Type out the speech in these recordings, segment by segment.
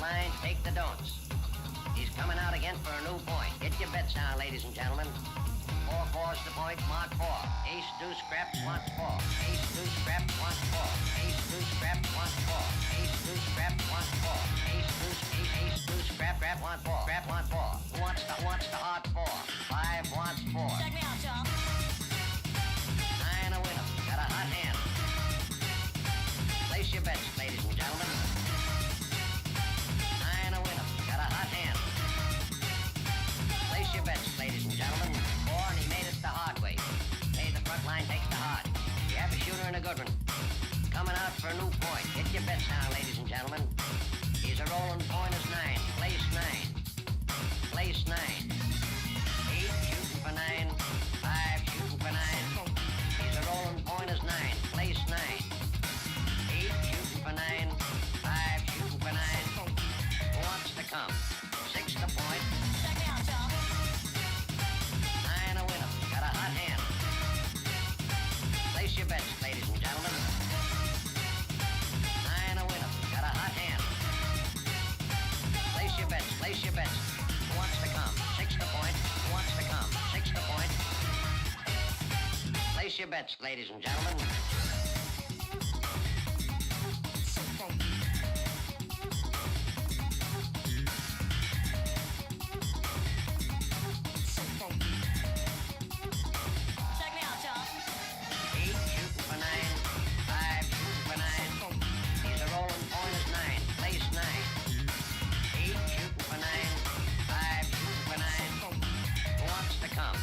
line, take the don'ts. He's coming out again for a new point. Get your bets now, ladies and gentlemen. 4-4's the point, mark 4. Ace, deuce, scraps, wants 4. Ace, deuce, scraps, wants 4. Ace, deuce, scraps, wants 4. Ace, deuce, scraps, wants 4. Ace, deuce, ace, deuce, scrap, wants 4. Scrap, wants 4. Who wants the hard 4? 5 wants 4. Check me out, y'all. 9 a winner. Got a hot hand. Place your bets, ladies and gentlemen. 9 a winner. Got a hot hand. Place your bets, ladies and gentlemen. 4 and he made it the hard way. Pay the front line, take the hard. You have a shooter and a good one. Coming out for a new point. Get your bets now, ladies and gentlemen. He's a rolling point is 9. Place 9. Place 9. 8 shooting for 9. 5 shooting for 9. He's a rolling point is 9. Place 9. 8 shooting for 9. 5 shooting for 9. Who wants to come? 6 the point. Check me out, y'all. 9 a winner. Got a hot hand. Place your bets, ladies and gentlemen. 9 a winner. Got a hot hand. Place your bets. Place your bets. Who wants to come? 6 the point. Who wants to come? 6 the point. Place your bets, ladies and gentlemen. Check me out, y'all. 8 shooting for 9. 5 shooting for 9. He's a rolling point is 9. Place 9. 8 shooting for 9. 5 shooting for 9. Who wants to come?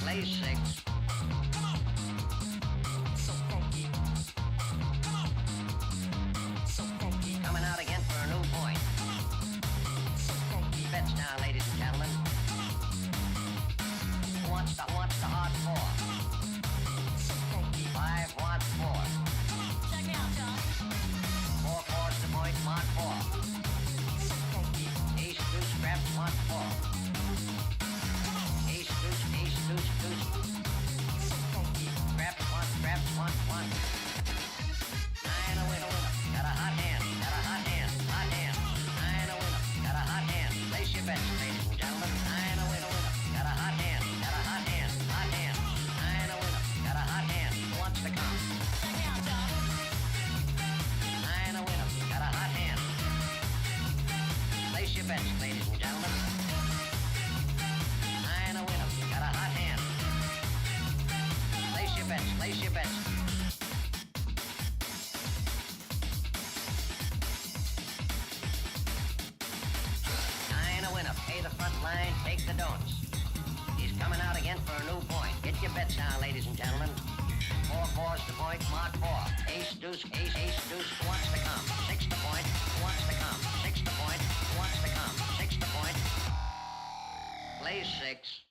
Place 6. Coming out again for a new point. Bets now, ladies and gentlemen. Who wants the hard 4? 5 wants 4. Check me out, y'all. 4 4's the point, mark 4. Ace, deuce, scraps, wants 4. Ace, deuce, deuce. Scraps, wants 1. 9 a winner. Got a hot hand. Got a hot hand. 9 a winner. Got a hot hand. Place your bets, ladies and gentlemen. 9 a winner. Got a hot hand. Got a hot hand. 9 a winner. Got a hot hand. Who wants to come? Check me out, y'all. 9 a winner. Got a hot hand. Place your bets, ladies and gentlemen. 9 a winner. Got a hot hand. Place your bets. Place your bets. Pay the front line, take the don'ts. He's coming out again for a new point. Get your bets now, ladies and gentlemen. 4 4's the point, mark 4. Ace, deuce, deuce. Who wants to come? 6 the point. Who wants to come? 6 the point. Who wants to come? 6 the point. Play 6.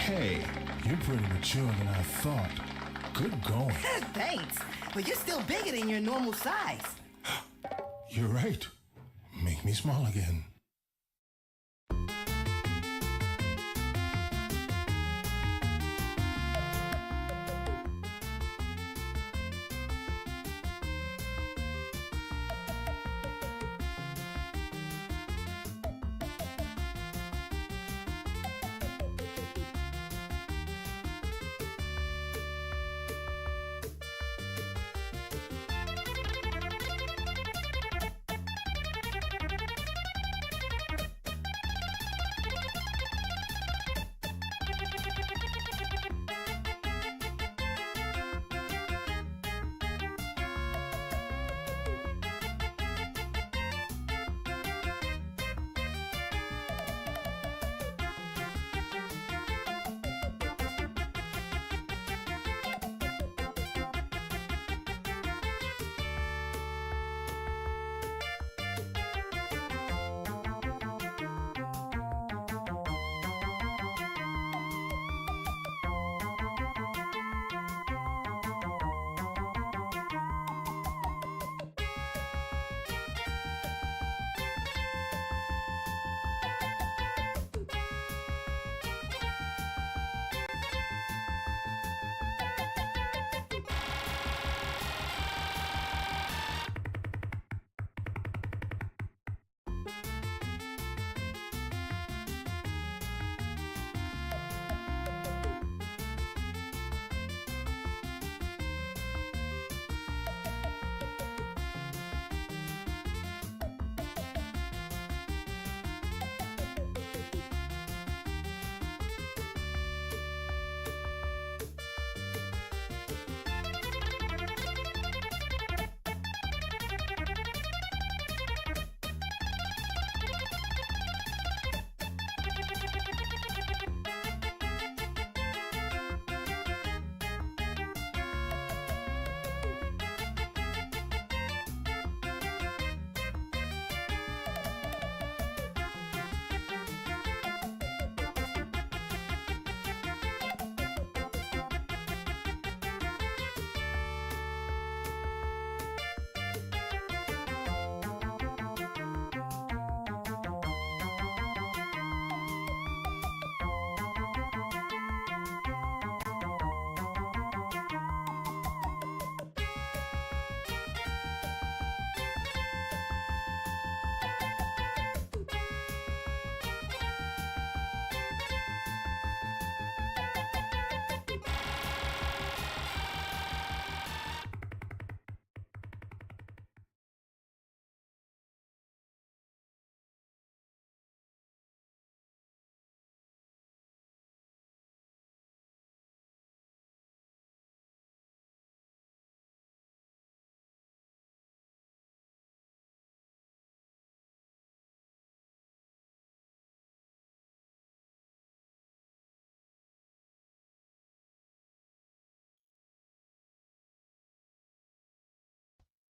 Hey, you're pretty mature than I thought. Good going. Thanks, but you're still bigger than your normal size. You're right. Make me small again.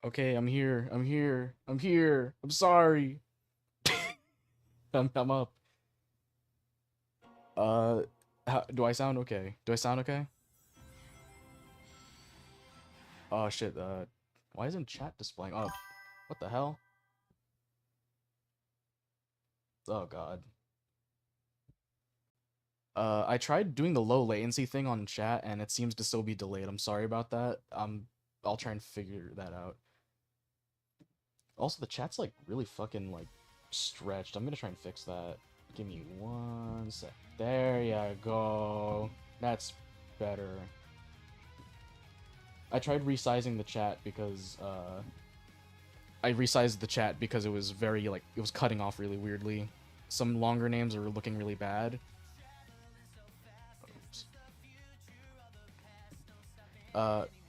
Okay, I'm here. I'm here. I'm here. I'm sorry. I'm up. Do I sound okay? Do I sound okay? Oh shit. Why isn't chat displaying? Oh, what the hell? Oh god. I tried doing the low latency thing on chat, and it seems to still be delayed. I'm sorry about that. I'll try and figure that out. Also, the chat's, like, really fucking, like, stretched. I'm gonna try and fix that. Give me 1 sec. There you go. That's better. I tried resizing the chat because, I resized the chat because it was very, like, it was cutting off really weirdly. Some longer names are looking really bad. Oops.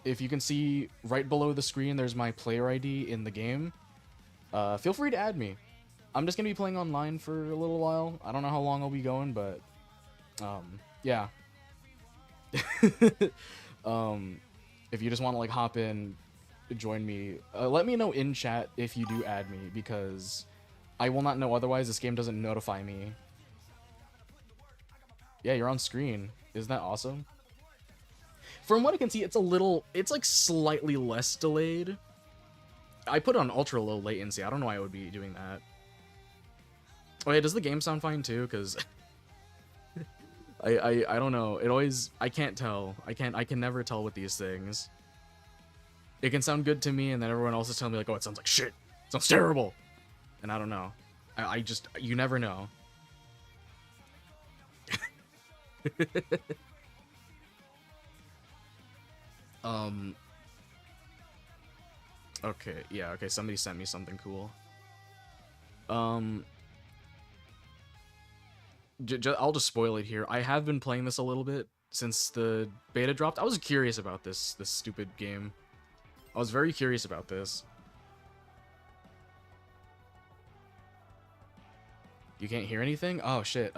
If you can see right below the screen, there's my player ID in the game. Feel free to add me. I'm just gonna be playing online for a little while. I don't know how long I'll be going, but, yeah. If you just want to, like, hop in, join me, let me know in chat if you do add me, because I will not know otherwise. This game doesn't notify me. Yeah, you're on screen. Isn't that awesome? From what I can see, it's like slightly less delayed. I put it on ultra low latency. I don't know why I would be doing that. Oh yeah, does the game sound fine too? Because I don't know. It always, I can't tell. I can never tell with these things. It can sound good to me, and then everyone else is telling me like, oh, it sounds like shit. It sounds terrible. And I don't know. I just, you never know. Okay, yeah, okay, somebody sent me something cool. I'll just spoil it here. I have been playing this a little bit since the beta dropped. I was curious about this stupid game. I was very curious about this. You can't hear anything? Oh, shit.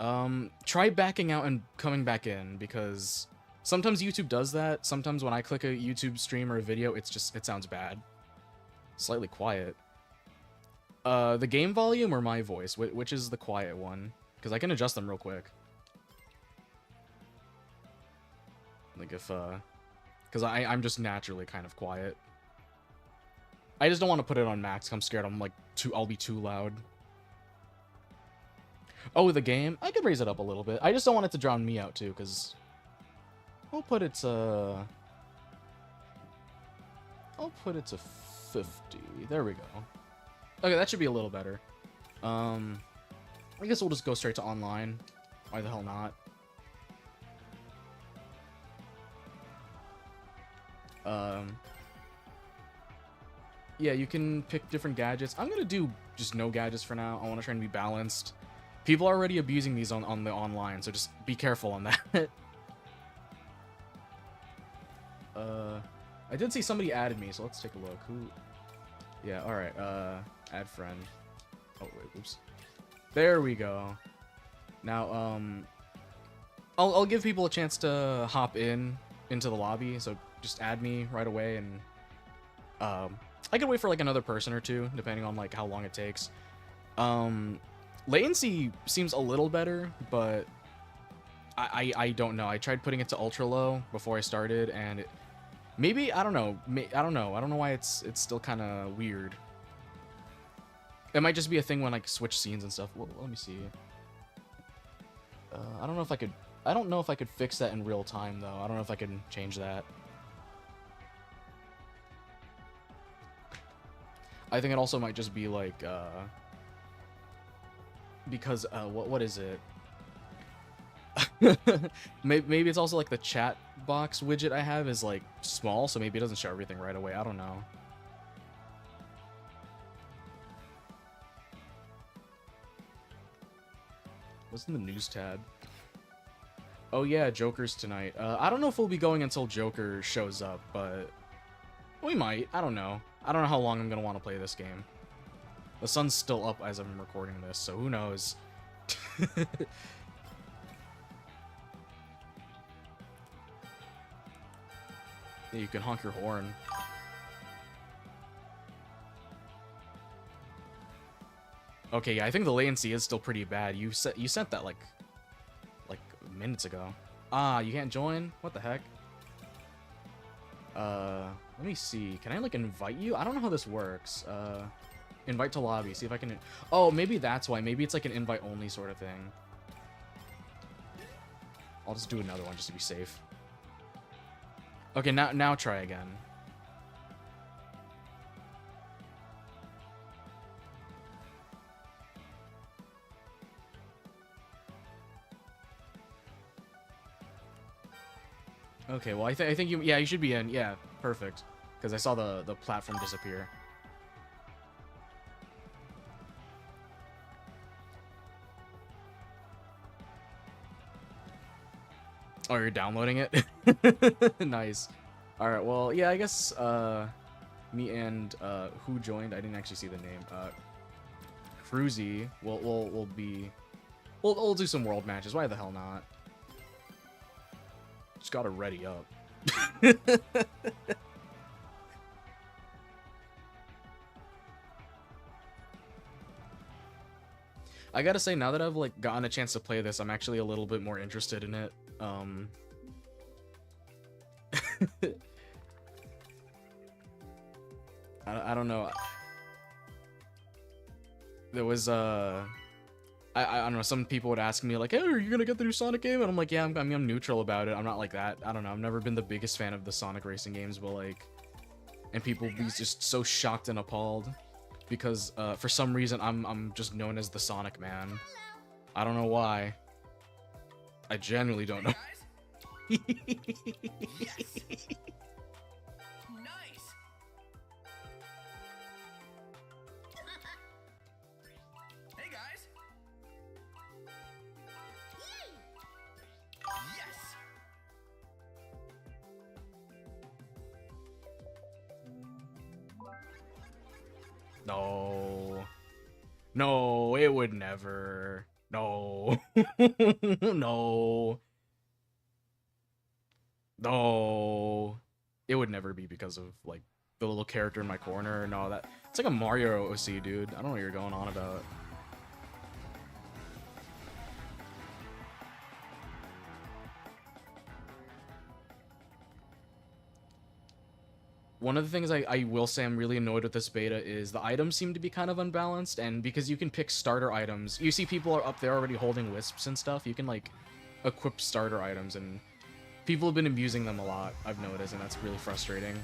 Try backing out and coming back in, because sometimes YouTube does that. Sometimes when I click a YouTube stream or a video, it sounds bad. Slightly quiet. The game volume or my voice? Which is the quiet one? Because I can adjust them real quick. Like if, because I'm just naturally kind of quiet. I just don't want to put it on max. I'm scared I'll be too loud. Oh, the game? I could raise it up a little bit. I just don't want it to drown me out too, because I'll put it to 50. There we go. Okay, that should be a little better. I guess we'll just go straight to online. Why the hell not? Yeah, you can pick different gadgets. I'm gonna do just no gadgets for now. I want to try and be balanced. People are already abusing these on the online, so just be careful on that. I did see somebody added me, so let's take a look. Who? Yeah, alright, add friend. Oh, wait, oops. There we go. Now, I'll give people a chance to hop into the lobby, so just add me right away, and, I could wait for, like, another person or two, depending on, like, how long it takes. Latency seems a little better, but I don't know. I tried putting it to ultra low before I started, and it, maybe, I don't know. I don't know why it's still kind of weird. It might just be a thing when I switch scenes and stuff. Well, let me see. I don't know if I could fix that in real time though. I don't know if I can change that. I think it also might just be like because what is it? maybe it's also like the chat box widget I have is like small, so maybe it doesn't show everything right away. I don't know. What's in the news tab? Oh yeah, Joker's tonight. I don't know if we'll be going until Joker shows up, but we might. I don't know. I don't know how long I'm gonna want to play this game. The sun's still up as I'm recording this, so who knows? Yeah, you can honk your horn. Okay, yeah, I think the latency is still pretty bad. You sent that like minutes ago. Ah, you can't join? What the heck? Let me see. Can I like invite you? I don't know how this works. Invite to lobby. See if I can. Oh, maybe that's why. Maybe it's like an invite only sort of thing. I'll just do another one just to be safe. Okay, now try again. Okay, well I think you should be in. Yeah, perfect. Because I saw the platform disappear. Oh, you're downloading it? Nice. Alright, well, yeah, I guess, me and, who joined? I didn't actually see the name. Cruzy, we'll do some world matches. Why the hell not? Just gotta ready up. I gotta say, now that I've, like, gotten a chance to play this, I'm actually a little bit more interested in it. I don't know. There was, I don't know, some people would ask me, like, hey, are you gonna get the new Sonic game? And I'm like, yeah, I'm neutral about it. I'm not like that. I don't know, I've never been the biggest fan of the Sonic racing games, but, like, and people be just so shocked and appalled because, for some reason, I'm just known as the Sonic man. I don't know why. I genuinely don't know. Nice. Hey guys. Yes. No. No, it would never. No. No. No. It would never be because of, like, the little character in my corner. No, that it's like a Mario OC, dude. I don't know what you're going on about. One of the things I will say I'm really annoyed with this beta is the items seem to be kind of unbalanced, and because you can pick starter items, you see people are up there already holding wisps and stuff, you can, like, equip starter items, and people have been abusing them a lot, I've noticed, and that's really frustrating.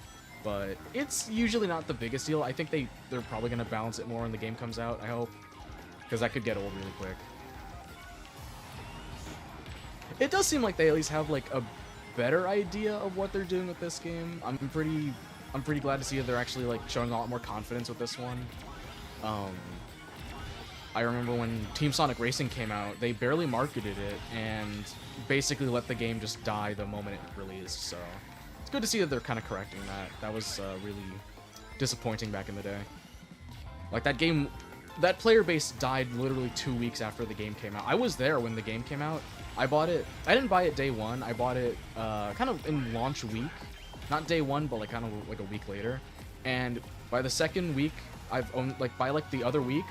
But it's usually not the biggest deal. I think they're probably going to balance it more when the game comes out, I hope, because that could get old really quick. It does seem like they at least have, like, a better idea of what they're doing with this game. I'm pretty glad to see that they're actually, like, showing a lot more confidence with this one. I remember when Team Sonic Racing came out, they barely marketed it and basically let the game just die the moment it released, so it's good to see that they're kind of correcting that. That was really disappointing back in the day. Like, that game, that player base died literally 2 weeks after the game came out. I was there when the game came out. I bought it, I didn't buy it day one, I bought it kind of in launch week. Not day one, but, like, kind of like a week later. And by the second week, I've owned, like, by, like, the other week,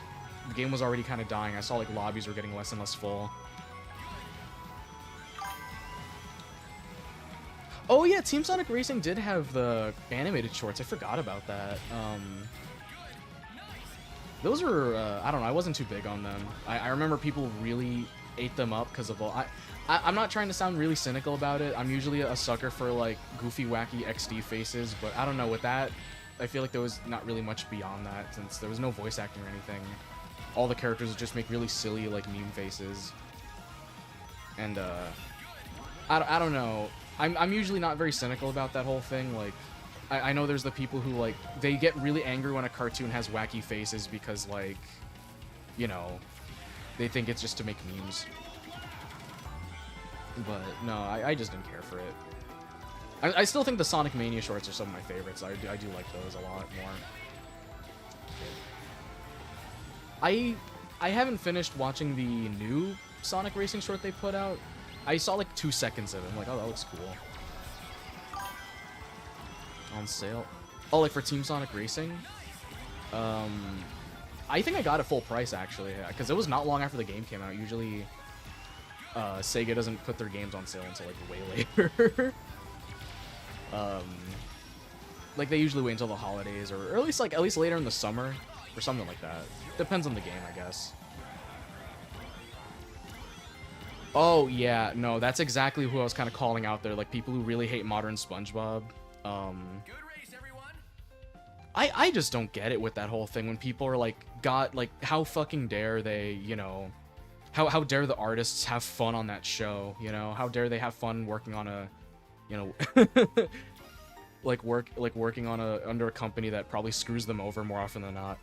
the game was already kind of dying. I saw, like, lobbies were getting less and less full. Oh, yeah, Team Sonic Racing did have the animated shorts. I forgot about that. Those were, I don't know, I wasn't too big on them. I remember people really ate them up because of all... I'm not trying to sound really cynical about it. I'm usually a sucker for, like, goofy, wacky XD faces, but I don't know, with that, I feel like there was not really much beyond that, since there was no voice acting or anything. All the characters would just make really silly, like, meme faces. And, I don't know. I'm usually not very cynical about that whole thing. Like, I know there's the people who, like, they get really angry when a cartoon has wacky faces because, like, you know, they think it's just to make memes. But, no, I just didn't care for it. I still think the Sonic Mania shorts are some of my favorites. I do like those a lot more. I haven't finished watching the new Sonic Racing short they put out. I saw, like, 2 seconds of it. I'm like, oh, that looks cool. On sale. Oh, like, for Team Sonic Racing? I think I got it full price, actually, because it was not long after the game came out. Usually... Sega doesn't put their games on sale until, like, way later. Like, they usually wait until the holidays, or at least later in the summer, or something like that. Depends on the game, I guess. Oh yeah, no, that's exactly who I was kind of calling out there. Like people who really hate modern SpongeBob. Good race, everyone. I just don't get it with that whole thing when people are like, God, like how fucking dare they, you know, how dare the artists have fun on that show, you know? How dare they have fun working on a, you know, working on a under a company that probably screws them over more often than not.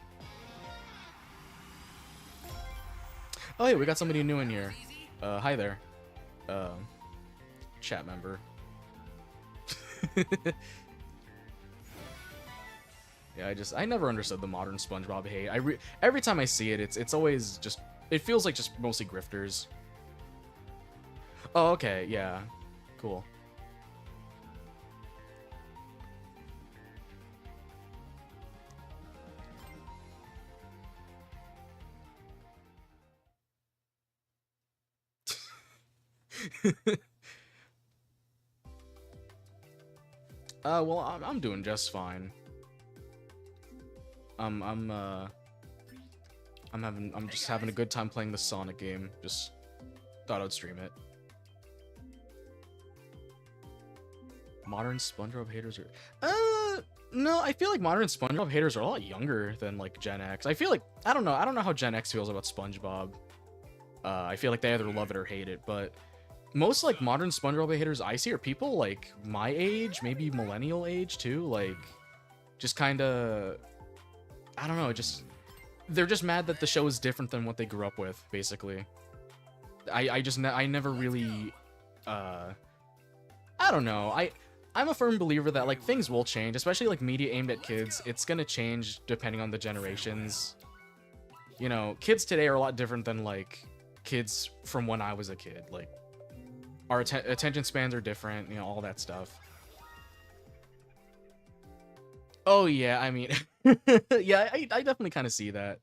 Oh yeah, we got somebody new in here. Hi there. Chat member. Yeah, I never understood the modern SpongeBob hate. Every time I see it, it's always just, it feels like just mostly grifters. Oh, okay, yeah. Cool. Well, I'm doing just fine. I'm just having a good time playing the Sonic game. Just thought I'd stream it. Modern SpongeBob haters are... no, I feel like modern SpongeBob haters are a lot younger than, like, Gen X. I feel like... I don't know how Gen X feels about SpongeBob. I feel like they either love it or hate it, but... most, like, modern SpongeBob haters I see are people, like, my age, maybe millennial age, too. Like, just kind of... I don't know, just... they're just mad that the show is different than what they grew up with, basically. I never really... I don't know. I'm a firm believer that, like, things will change, especially, like, media aimed at kids. It's gonna change depending on the generations. You know, kids today are a lot different than, like, kids from when I was a kid. Like, our attention spans are different, you know, all that stuff. Oh, yeah, I mean... yeah, I definitely kind of see that.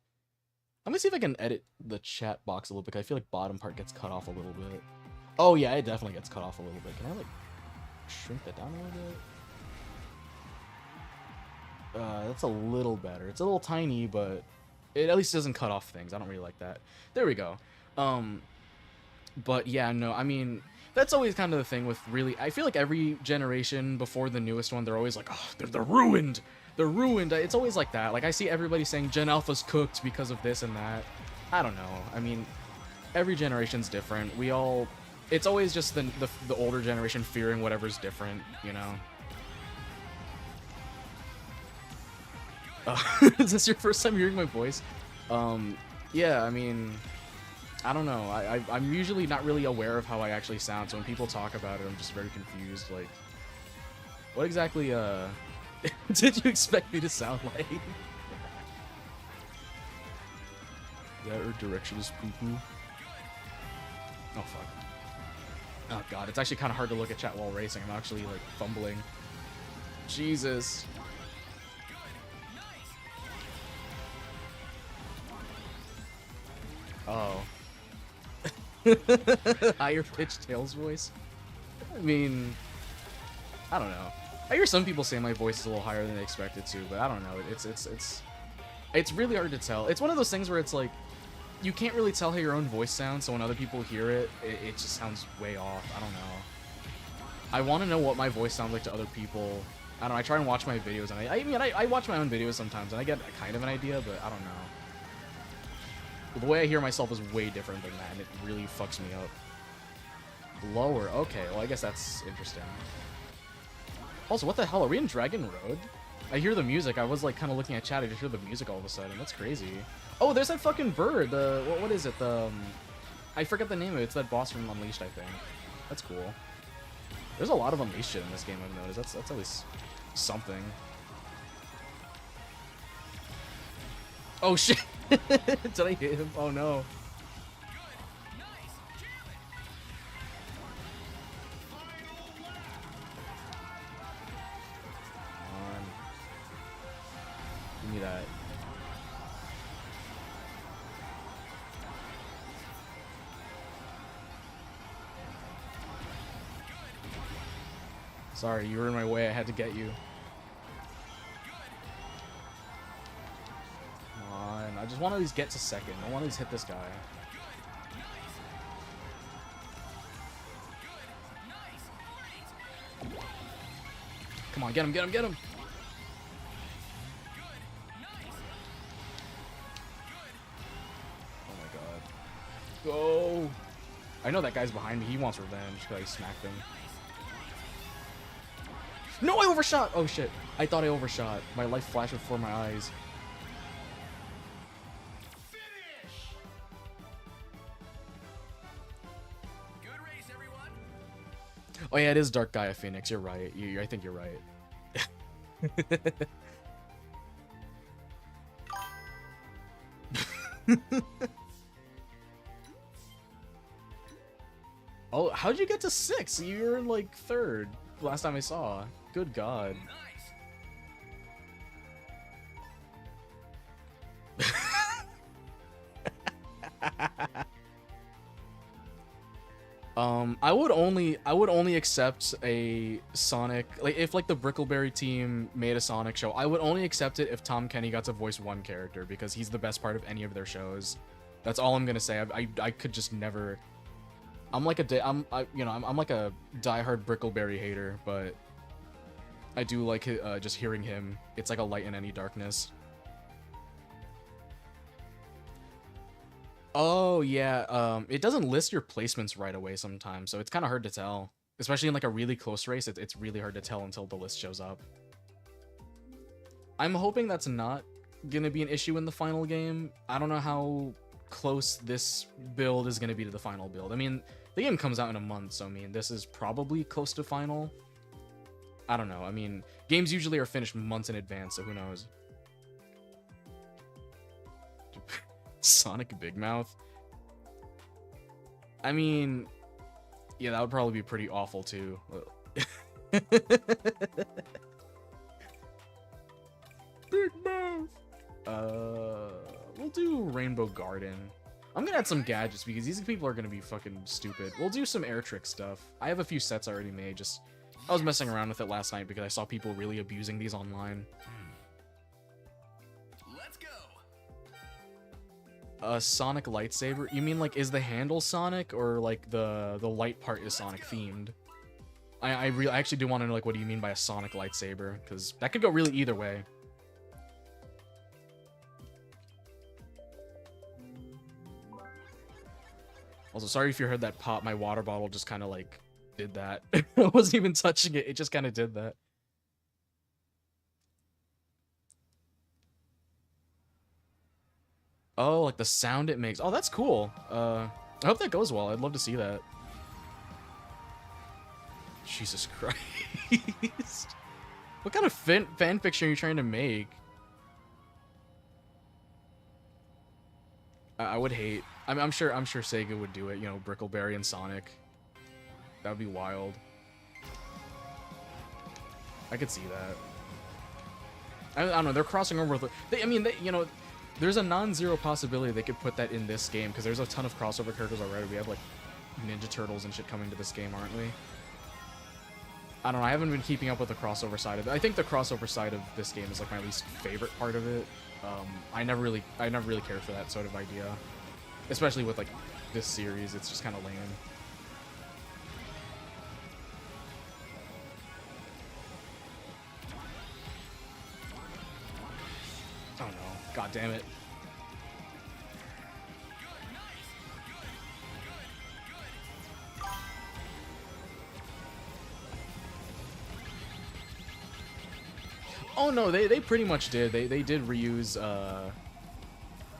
I'm gonna see if I can edit the chat box a little bit, because I feel like bottom part gets cut off a little bit. Oh, yeah, it definitely gets cut off a little bit. Can I, like... shrink that down a little bit? That's a little better. It's a little tiny, but it at least doesn't cut off things. I don't really like that. There we go. But yeah, no, I mean, that's always kind of the thing with really, I feel like every generation before the newest one, they're always like, oh, they're ruined. They're ruined. It's always like that. Like, I see everybody saying Gen Alpha's cooked because of this and that. I don't know. I mean, every generation's different. We all... it's always just the older generation fearing whatever's different, you know? Is this your first time hearing my voice? Yeah, I mean... I don't know. I'm usually not really aware of how I actually sound, so when people talk about it, I'm just very confused. Like, what exactly, did you expect me to sound like? That or direction is poo-poo? Oh, fuck. Oh god, it's actually kind of hard to look at chat while racing. I'm actually, like, fumbling. Jesus. Oh. Higher pitched Tails voice? I mean, I don't know. I hear some people say my voice is a little higher than they expect it to, but I don't know. It's really hard to tell. It's one of those things where it's like, you can't really tell how your own voice sounds, so when other people hear it, it just sounds way off. I don't know. I want to know what my voice sounds like to other people. I don't know, I try and watch my videos, and I watch my own videos sometimes, and I get kind of an idea, but I don't know. The way I hear myself is way different than that, and it really fucks me up. Lower, okay, well I guess that's interesting. Also, what the hell, are we in Dragon Road? I hear the music, I was like kind of looking at chat, I just hear the music all of a sudden, that's crazy. Oh, there's that fucking bird, what is it, I forget the name of it, it's that boss from Unleashed, I think. That's cool. There's a lot of Unleashed shit in this game, I've noticed, that's always something. Oh shit! Did I hit him? Oh no. Come on. Give me that. Sorry, you were in my way. I had to get you. I just want to at least get to second. I want to at least hit this guy. Come on, get him, get him, get him! Oh my god. Go! I know that guy's behind me. He wants revenge because I smacked him. No, I overshot! Oh shit. I thought I overshot. My life flashed before my eyes. Good race, everyone. Oh yeah, it is Dark Gaia Phoenix. You're right. I think you're right. Oh, how'd you get to 6? You were like 3rd last time I saw. Good god. Nice. I would only accept a Sonic, like if like the Brickleberry team made a Sonic show, I would only accept it if Tom Kenny got to voice one character because he's the best part of any of their shows. That's all I'm gonna say. I could just never. I'm like a diehard Brickleberry hater, but I do like just hearing him. It's like a light in any darkness. Oh yeah, it doesn't list your placements right away sometimes, so it's kind of hard to tell. Especially in like a really close race, it's really hard to tell until the list shows up. I'm hoping that's not gonna be an issue in the final game. I don't know how close this build is gonna be to the final build. I mean, the game comes out in a month, so I mean, this is probably close to final. I don't know. I mean, games usually are finished months in advance, so who knows? Sonic Big Mouth. I mean, yeah, that would probably be pretty awful too. Big Mouth. We'll do Rainbow Garden. I'm gonna add some gadgets because these people are gonna be fucking stupid. We'll do some air trick stuff. I have a few sets already made. Just I was messing around with it last night because I saw people really abusing these online. Let's go. A Sonic lightsaber? You mean like is the handle Sonic or like the light part is Sonic themed? I actually do want to know like what do you mean by a Sonic lightsaber, because that could go really either way. Also, sorry if you heard that pop. My water bottle just kind of like did that. I wasn't even touching it. It just kind of did that. Oh, like the sound it makes. Oh, that's cool. I hope that goes well. I'd love to see that. Jesus Christ. What kind of fan fiction are you trying to make? I would hate. I mean, I'm sure Sega would do it. You know, Brickleberry and Sonic. That would be wild. I could see that. I don't know. They're crossing over with. You know, there's a non-zero possibility they could put that in this game because there's a ton of crossover characters already. We have like Ninja Turtles and shit coming to this game, aren't we? I don't know. I haven't been keeping up with the crossover side of it. I think the crossover side of this game is like my least favorite part of it. I never really cared for that sort of idea, especially with like this series. It's just kind of lame. Oh no! God damn it! Oh no, they pretty much did. They did reuse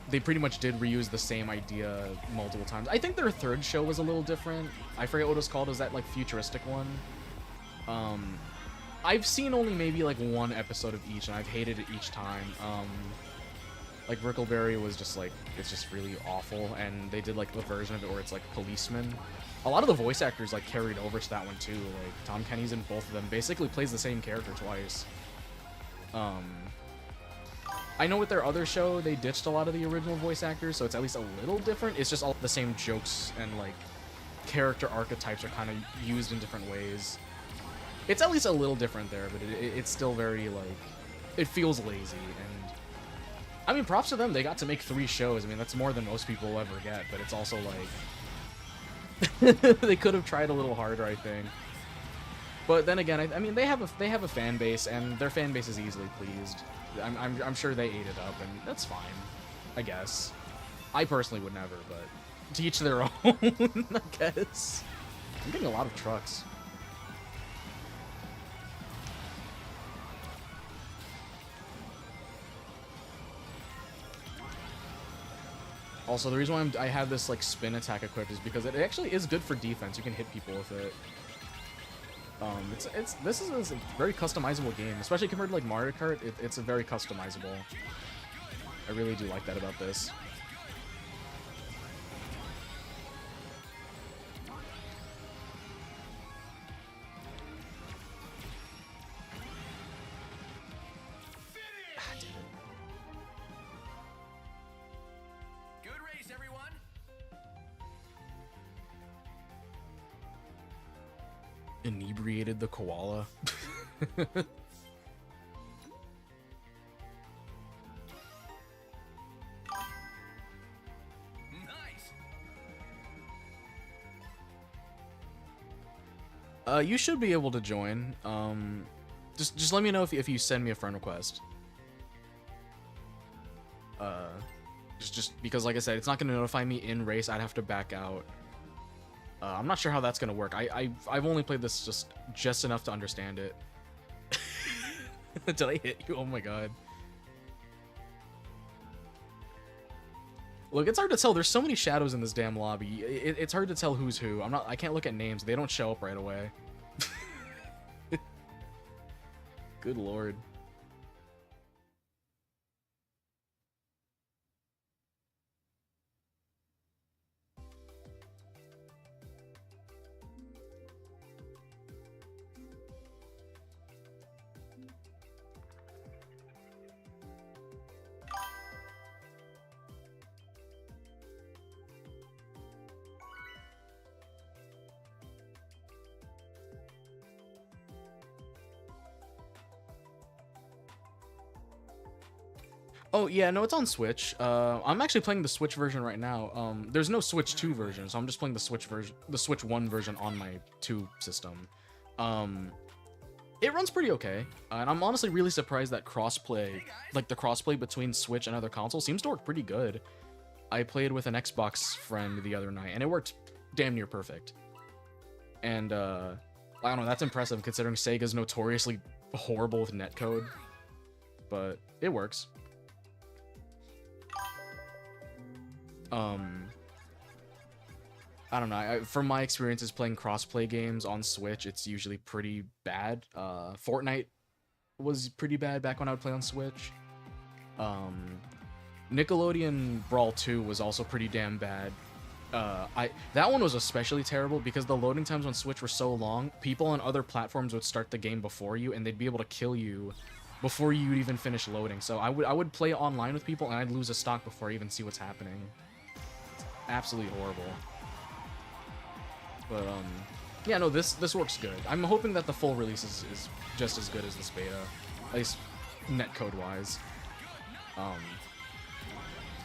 they pretty much did reuse the same idea multiple times. I think their third show was a little different. I forget what it was called. It was that like futuristic one? I've seen only maybe like one episode of each and I've hated it each time. Like Brickleberry was just like, it's just really awful, and they did like the version of it where it's like policeman. A lot of the voice actors like carried over to that one too. Like Tom Kenny's in both of them. Basically plays the same character twice. I know with their other show, they ditched a lot of the original voice actors, so it's at least a little different. It's just all the same jokes and, like, character archetypes are kind of used in different ways. It's at least a little different there, but it's still very, like, it feels lazy, and... I mean, props to them, they got to make 3 shows. I mean, that's more than most people will ever get, but it's also, like... they could have tried a little harder, I think. But then again, I mean, they have a fan base, and their fan base is easily pleased. I'm sure they ate it up, and that's fine, I guess. I personally would never, but to each their own, I guess. I'm getting a lot of trucks. Also, the reason why I have this like spin attack equipped is because it actually is good for defense. You can hit people with it. This is a very customizable game, especially compared to like Mario Kart. It's a very customizable. I really do like that about this. Good race, everyone. Inebriated the koala. Nice. You should be able to join. Just let me know if you send me a friend request. Just because, like I said, it's not going to notify me in race. I'd have to back out. I'm not sure how that's going to work. I've only played this just enough to understand it. Did I hit you? Oh my god. Look, it's hard to tell. There's so many shadows in this damn lobby. It's hard to tell who's who. I can't look at names. They don't show up right away. Good lord. Oh, yeah, no, it's on Switch. I'm actually playing the Switch version right now. There's no Switch 2 version, so I'm just playing the Switch 1 version on my 2 system. It runs pretty okay, and I'm honestly really surprised that crossplay, like the crossplay between Switch and other consoles, seems to work pretty good. I played with an Xbox friend the other night, and it worked damn near perfect. And, I don't know, that's impressive considering Sega's notoriously horrible with netcode, but it works. I don't know. From my experiences playing crossplay games on Switch, it's usually pretty bad. Fortnite was pretty bad back when I would play on Switch. Nickelodeon Brawl 2 was also pretty damn bad. That one was especially terrible because the loading times on Switch were so long. People on other platforms would start the game before you, and they'd be able to kill you before you'd even finish loading. So I would play online with people, and I'd lose a stock before I even see what's happening. It's absolutely horrible. But yeah, no, this works good. I'm hoping that the full release is just as good as this beta, at least netcode wise.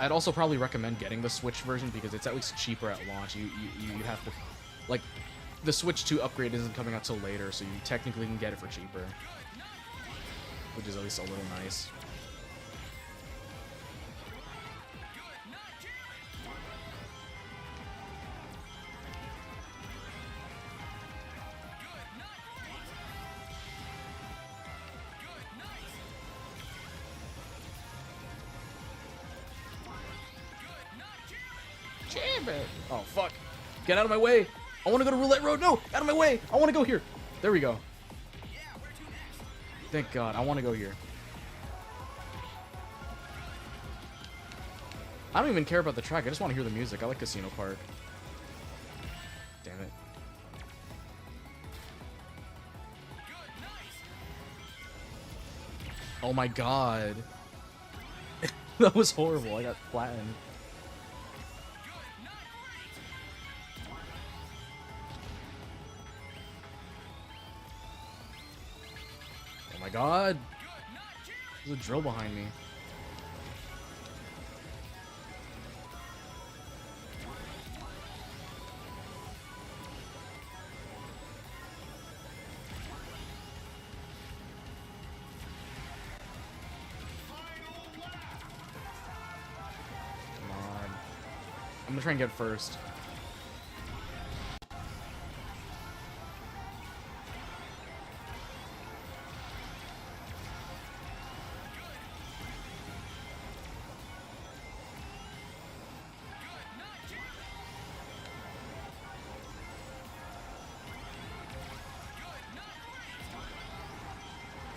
I'd also probably recommend getting the Switch version because it's at least cheaper at launch. You have to, like, the Switch 2 upgrade isn't coming out till later, so you technically can get it for cheaper, which is at least a little nice. Oh, fuck. Get out of my way. I want to go to Roulette Road. No, out of my way. I want to go here. There we go. Thank God. I want to go here. I don't even care about the track. I just want to hear the music. I like Casino Park. Damn it. Oh my God. That was horrible. I got flattened. Oh my God. There's a drill behind me. I'm gonna try and get first.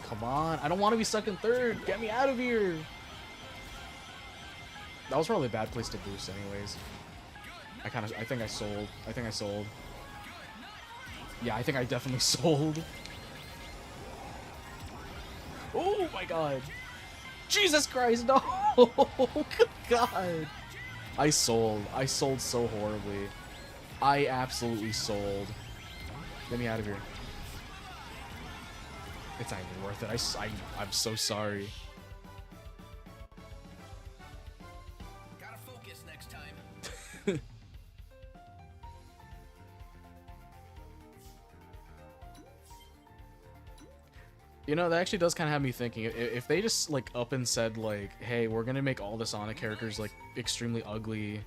Come on, I don't want to be stuck in third. Get me out of here. That was probably a bad place to boost anyways. I think I sold. Yeah, I think I definitely sold. Oh my god. Jesus Christ, no. God. I sold so horribly. I absolutely sold. Get me out of here. It's not even worth it. I'm so sorry. Gotta focus next time. You know, that actually does kind of have me thinking. If they just, like, up and said, like, hey, we're gonna make all the Sonic characters, like, extremely ugly.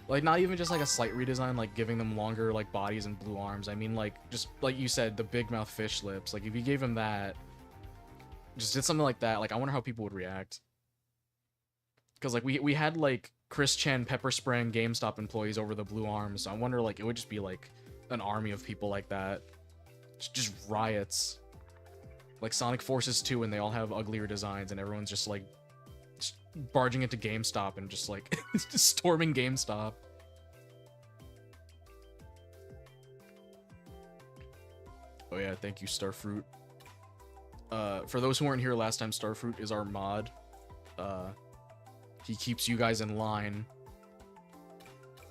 Like, not even just, like, a slight redesign, like, giving them longer, like, bodies and blue arms. I mean, like, just, like you said, the big mouth fish lips. Like, if you gave him that, just did something like that, like, I wonder how people would react. Because, like, we had, like, Chris Chen pepper spraying GameStop employees over the blue arms, so I wonder, like, it would just be, like, an army of people like that. Just riots. Like Sonic Forces 2, and they all have uglier designs, and everyone's just, like, barging into GameStop and just, like, storming GameStop. Oh yeah, thank you, Starfruit. For those who weren't here last time, Starfruit is our mod. He keeps you guys in line.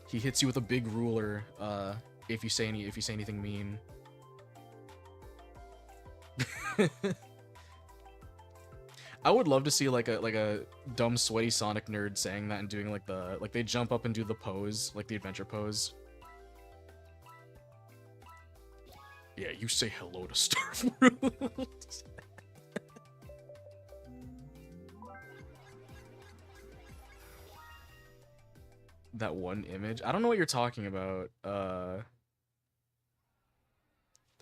He hits you with a big ruler, if you say anything mean. I would love to see like a dumb sweaty Sonic nerd saying that and doing like they jump up and do the pose, like the adventure pose. Yeah, you say hello to Starfruit. That one image? I don't know what you're talking about.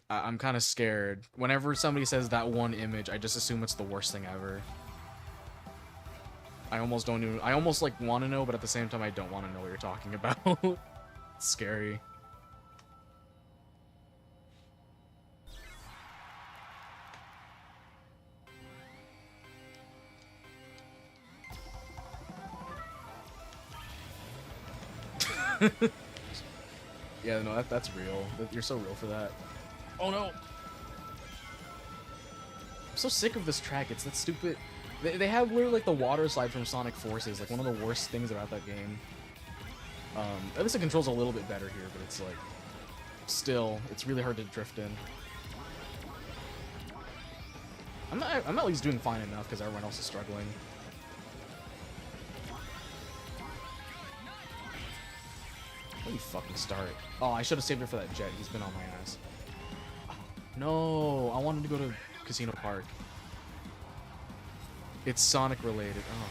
I'm kind of scared. Whenever somebody says that one image, I just assume it's the worst thing ever. I almost like want to know, but at the same time I don't want to know what you're talking about. It's scary. Yeah, no, that's real. You're so real for that. Oh no! I'm so sick of this track. It's that stupid. They have literally like the water slide from Sonic Forces, like one of the worst things about that game. At least the controls a little bit better here, but it's like still, it's really hard to drift in. I'm at least doing fine enough because everyone else is struggling. Let me fucking start. Oh, I should have saved it for that jet. He's been on my ass. No, I wanted to go to Casino Park. It's Sonic related. Oh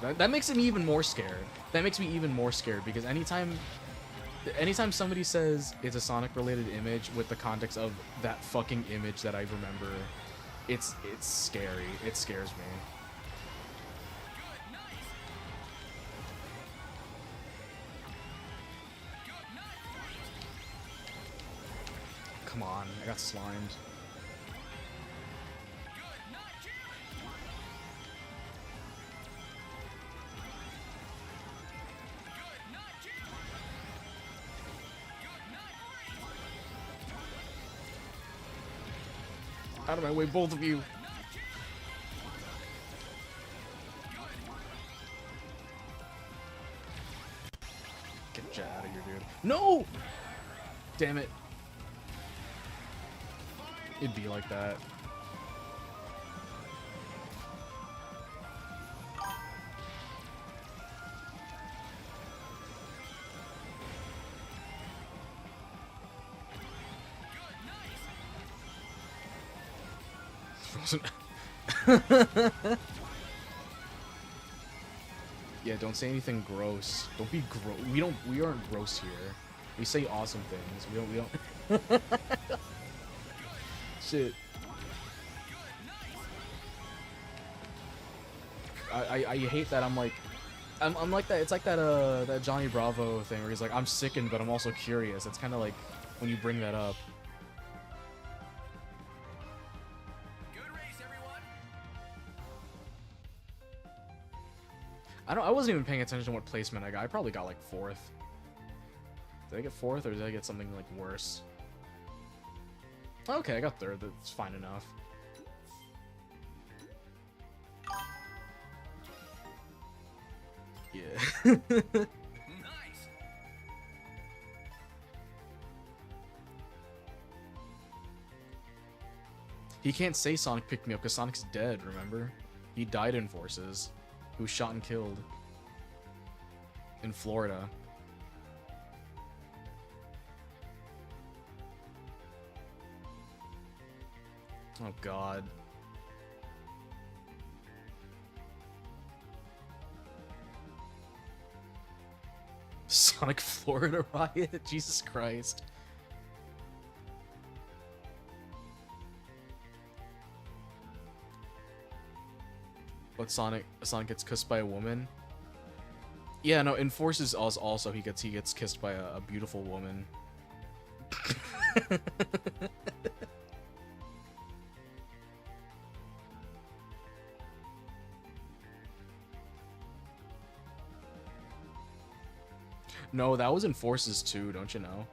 god, that makes me even more scared. That makes me even more scared because anytime somebody says it's a Sonic related image with the context of that fucking image that I remember, it's scary. It scares me. Come on, I got slimed. Out of my way, both of you. Get Jet out of here, dude. No! Damn it. It'd be like that. Frozen. Yeah, don't say anything gross. Don't be gross. We aren't gross here. We say awesome things. We don't. Shit. I hate that I'm like that. It's like that that Johnny Bravo thing where he's like, I'm sickened, but I'm also curious. It's kind of like when you bring that up. Good race, everyone. I wasn't even paying attention to what placement I got. I probably got like 4th. Did I get 4th or did I get something like worse? Okay, I got 3rd. That's fine enough. Yeah. Nice. He can't say Sonic picked me up because Sonic's dead, remember? He died in Forces. He was shot and killed. In Florida. Oh god. Sonic Florida riot? Jesus Christ. What Sonic gets kissed by a woman? Yeah, no, in Forces also he gets kissed by a beautiful woman. No, that was in Forces too, don't you know?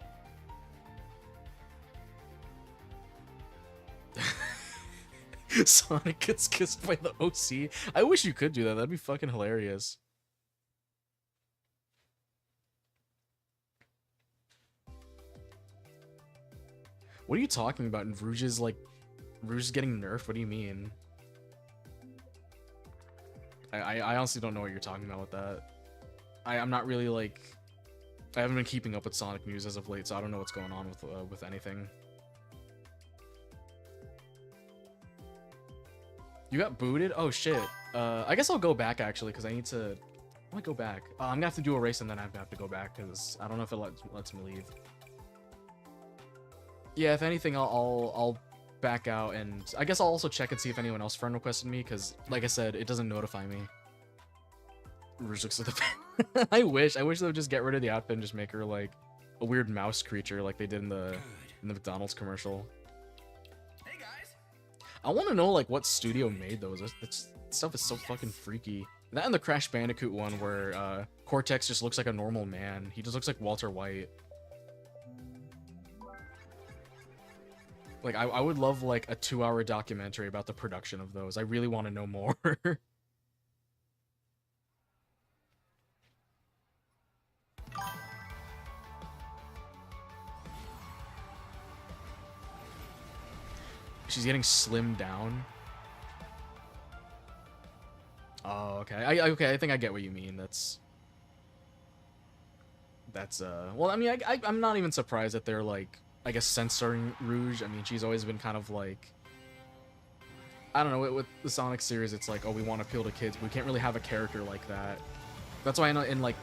Sonic gets kissed by the OC. I wish you could do that. That'd be fucking hilarious. What are you talking about? And Rouge is getting nerfed? What do you mean? I honestly don't know what you're talking about with that. I'm not really like... I haven't been keeping up with Sonic news as of late, so I don't know what's going on with anything. You got booted? Oh shit. I guess I'll go back actually, because I need to... I want to go back. I'm gonna have to do a race and then I have to go back, because I don't know if it lets me leave. Yeah, if anything, I'll back out, and I guess I'll also check and see if anyone else friend requested me, because, like I said, it doesn't notify me. Rouge looks at the... I wish they would just get rid of the outfit and just make her, like, a weird mouse creature like they did in the McDonald's commercial. Hey guys. I want to know, like, what studio made those. That stuff is so fucking freaky. That and the Crash Bandicoot one where Cortex just looks like a normal man. He just looks like Walter White. Like, I would love, like, a 2-hour documentary about the production of those. I really want to know more. She's getting slimmed down. Oh, okay. Okay, I think I get what you mean. That's well, I mean, I'm not even surprised that they're, like, I guess, censoring Rouge. I mean, she's always been kind of like, I don't know, with the Sonic series, it's like, oh, we want to appeal to kids, but we can't really have a character like that. That's why in like,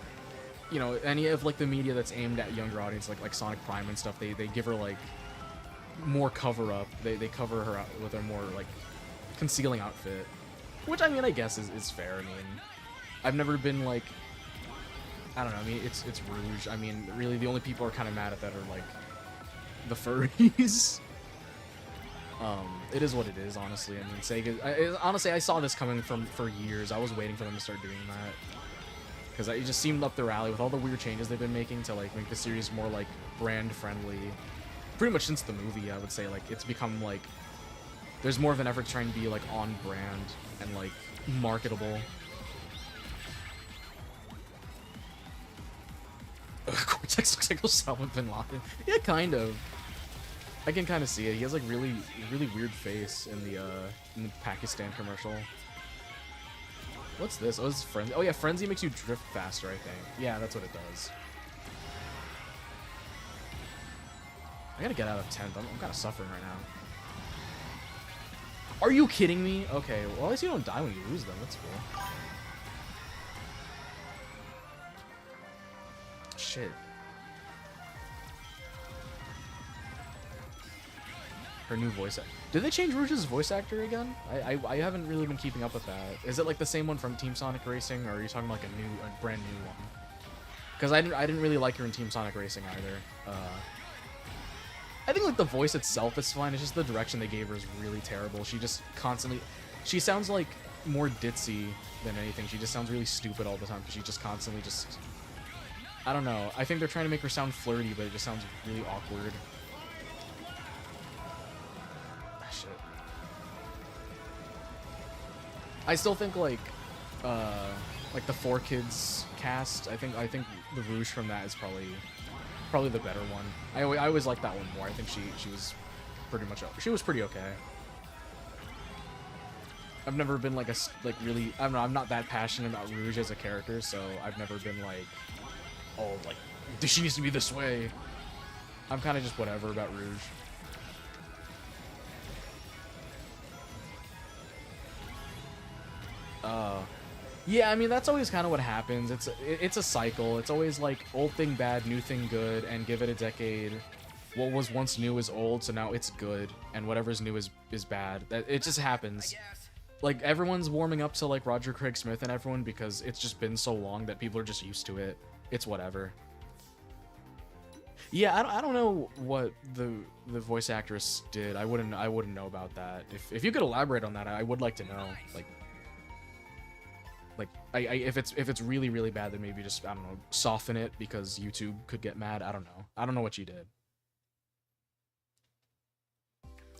you know, any of, like, the media that's aimed at younger audience, like Sonic Prime and stuff, they give her, like, more cover up. They cover her out with a more, like, concealing outfit, which, I mean, I guess is fair. I mean, I've never been, like, I don't know, I mean, it's Rouge. I mean, really, the only people who are kind of mad at that are, like, the furries. It is what it is, honestly. I mean, Sega... honestly, I saw this coming for years. I was waiting for them to start doing that. Because it just seemed up their alley with all the weird changes they've been making to, like, make the series more, like, brand-friendly. Pretty much since the movie, I would say, like, it's become, like... There's more of an effort to try and be, like, on-brand and, like, marketable. Cortex looks like Osama bin Laden. Yeah, kind of. I can kind of see it. He has, like, really weird face in the Pakistan commercial. What's this? Oh, this is Frenzy. Oh, yeah, Frenzy makes you drift faster, I think. Yeah, that's what it does. I gotta get out of 10th. I'm kind of suffering right now. Are you kidding me? Okay, well, at least you don't die when you lose them. That's cool. shit. Her new voice actor. Did they change Rouge's voice actor again? I haven't really been keeping up with that. Is it like the same one from Team Sonic Racing, or are you talking like a brand new one? Because I didn't really like her in Team Sonic Racing either. I think like the voice itself is fine. It's just the direction they gave her is really terrible. She just constantly, she sounds like more ditzy than anything. She just sounds really stupid all the time because she just constantly just, I don't know. I think they're trying to make her sound flirty, but it just sounds really awkward. Shit. I still think like the 4Kids cast. I think the Rouge from that is probably the better one. I always liked that one more. I think she was pretty okay. I've never been like really, I don't know, I'm not that passionate about Rouge as a character, so I've never been like, oh, like, she needs to be this way. I'm kind of just whatever about Rouge. Yeah, I mean, that's always kind of what happens. It's a cycle. It's always like old thing bad, new thing good, and give it a decade. What was once new is old, so now it's good, and whatever's new is bad. It just happens. Like, everyone's warming up to like Roger Craig Smith and everyone because it's just been so long that people are just used to it. It's whatever. Yeah, I don't know what the voice actress did. I wouldn't know about that. If you could elaborate on that, I would like to know. If it's really, really bad, then maybe just, I don't know, soften it because YouTube could get mad. I don't know. I don't know what she did.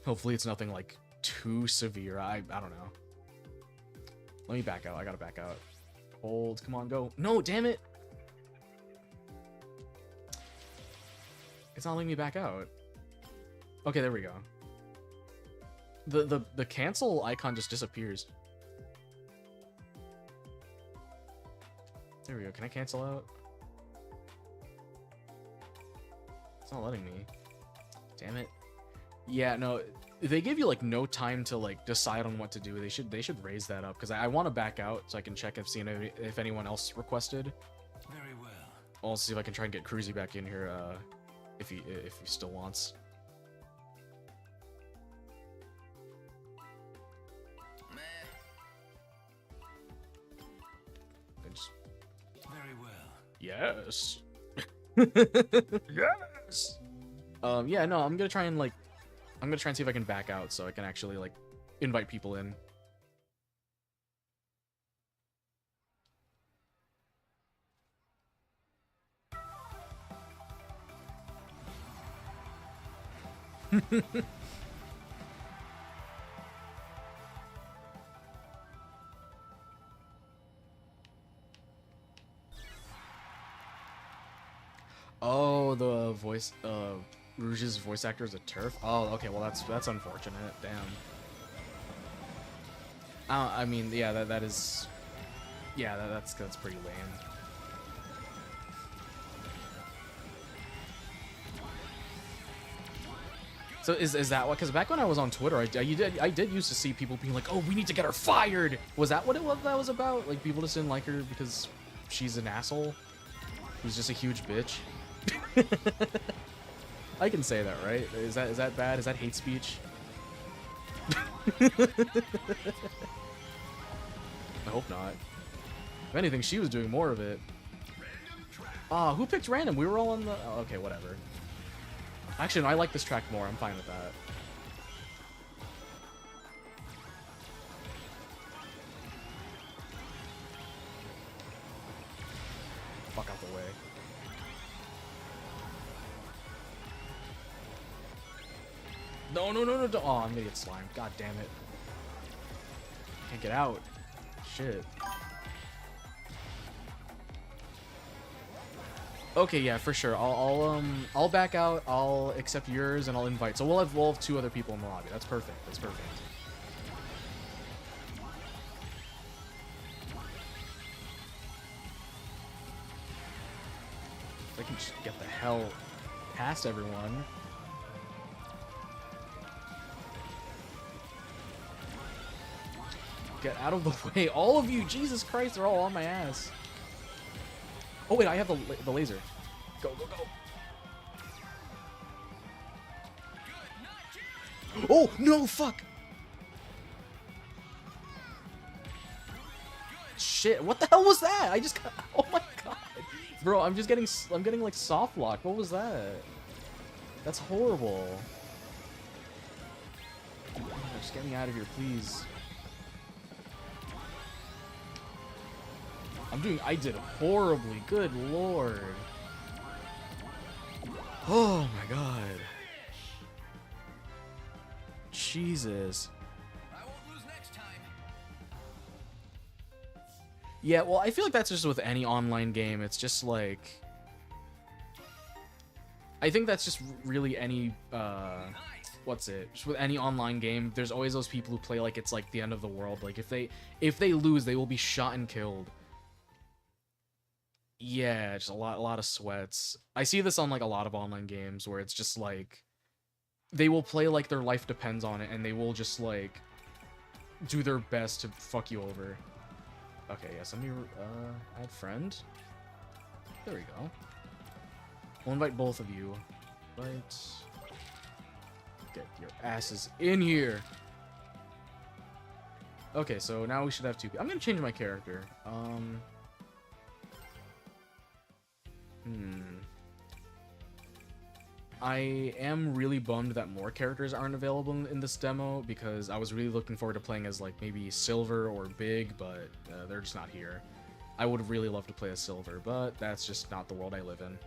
Hopefully it's nothing like too severe. I don't know. Let me back out. I gotta back out. Hold. Come on, go. No, damn it. It's not letting me back out. Okay, there we go. The cancel icon just disappears. There we go. Can I cancel out? It's not letting me. Damn it. Yeah, no. They give you like no time to like decide on what to do. They should raise that up because I want to back out so I can check if anyone else requested. Very well. I'll see if I can try and get Cruzy back in here if he still wants. I just... Very well. Yes. Yes. Yeah, no, I'm gonna try and see if I can back out so I can actually like invite people in. Oh, the voice, Rouge's voice actor is a turf. Oh, okay. Well, that's unfortunate. Damn. I mean, yeah, that is, yeah, that's pretty lame. So is that what? Because back when I was on Twitter, I did used to see people being like, "Oh, we need to get her fired." Was that what that was about? Like people just didn't like her because she's an asshole who's just a huge bitch. I can say that, right? Is that bad? Is that hate speech? I hope not. If anything, she was doing more of it. Ah, who picked random? We were all on the... Oh, okay, whatever. Actually, no, I like this track more. I'm fine with that. Fuck out the way. No, no, no, no, no. Oh, I'm gonna get slimed. God damn it. Can't get out. Shit. Okay, yeah, for sure. I'll back out. I'll accept yours, and I'll invite. So we'll have two other people in the lobby. That's perfect. That's perfect. If I can just get the hell past everyone. Get out of the way. All of you, Jesus Christ, they're all on my ass. Oh wait, I have the laser. Go, go, go. Oh, no, fuck. Shit, what the hell was that? I just got, oh my god. Bro, I'm getting like soft lock. What was that? That's horrible. Oh, just get me out of here, please. I did horribly. Good lord. Oh my god. Jesus. I won't lose next time. Yeah, well, I feel like that's just with any online game. It's just like... I think that's just really any, what's it? Just with any online game, there's always those people who play like it's like the end of the world. Like if they lose, they will be shot and killed. Yeah, just a lot of sweats. I see this on like a lot of online games where it's just like they will play like their life depends on it and they will just like do their best to fuck you over. Okay, yes, let me add friend. There we go. We'll invite both of you. Right. Get your asses in here. Okay, so now we should have two people. I'm gonna change my character. I am really bummed that more characters aren't available in this demo because I was really looking forward to playing as like maybe Silver or Big, but they're just not here. I would have really loved to play as Silver, but that's just not the world I live in.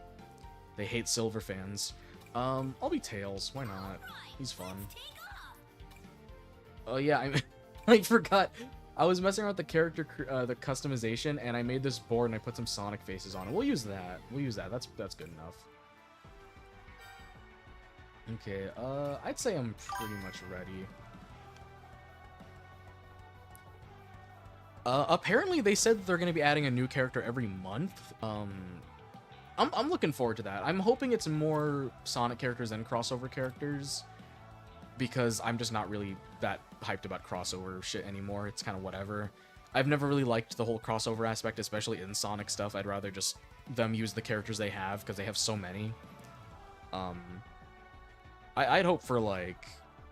They hate Silver fans. I'll be Tails. Why not? He's fun. Oh yeah, I forgot. I was messing around with the character, the customization, and I made this board and I put some Sonic faces on it. We'll use that. We'll use that. That's good enough. Okay, I'd say I'm pretty much ready. Apparently they said they're gonna be adding a new character every month. I'm looking forward to that. I'm hoping it's more Sonic characters than crossover characters, because I'm just not really that hyped about crossover shit anymore. It's kind of whatever. I've never really liked the whole crossover aspect, especially in Sonic stuff. I'd rather just them use the characters they have, because they have so many. I'd hope for like,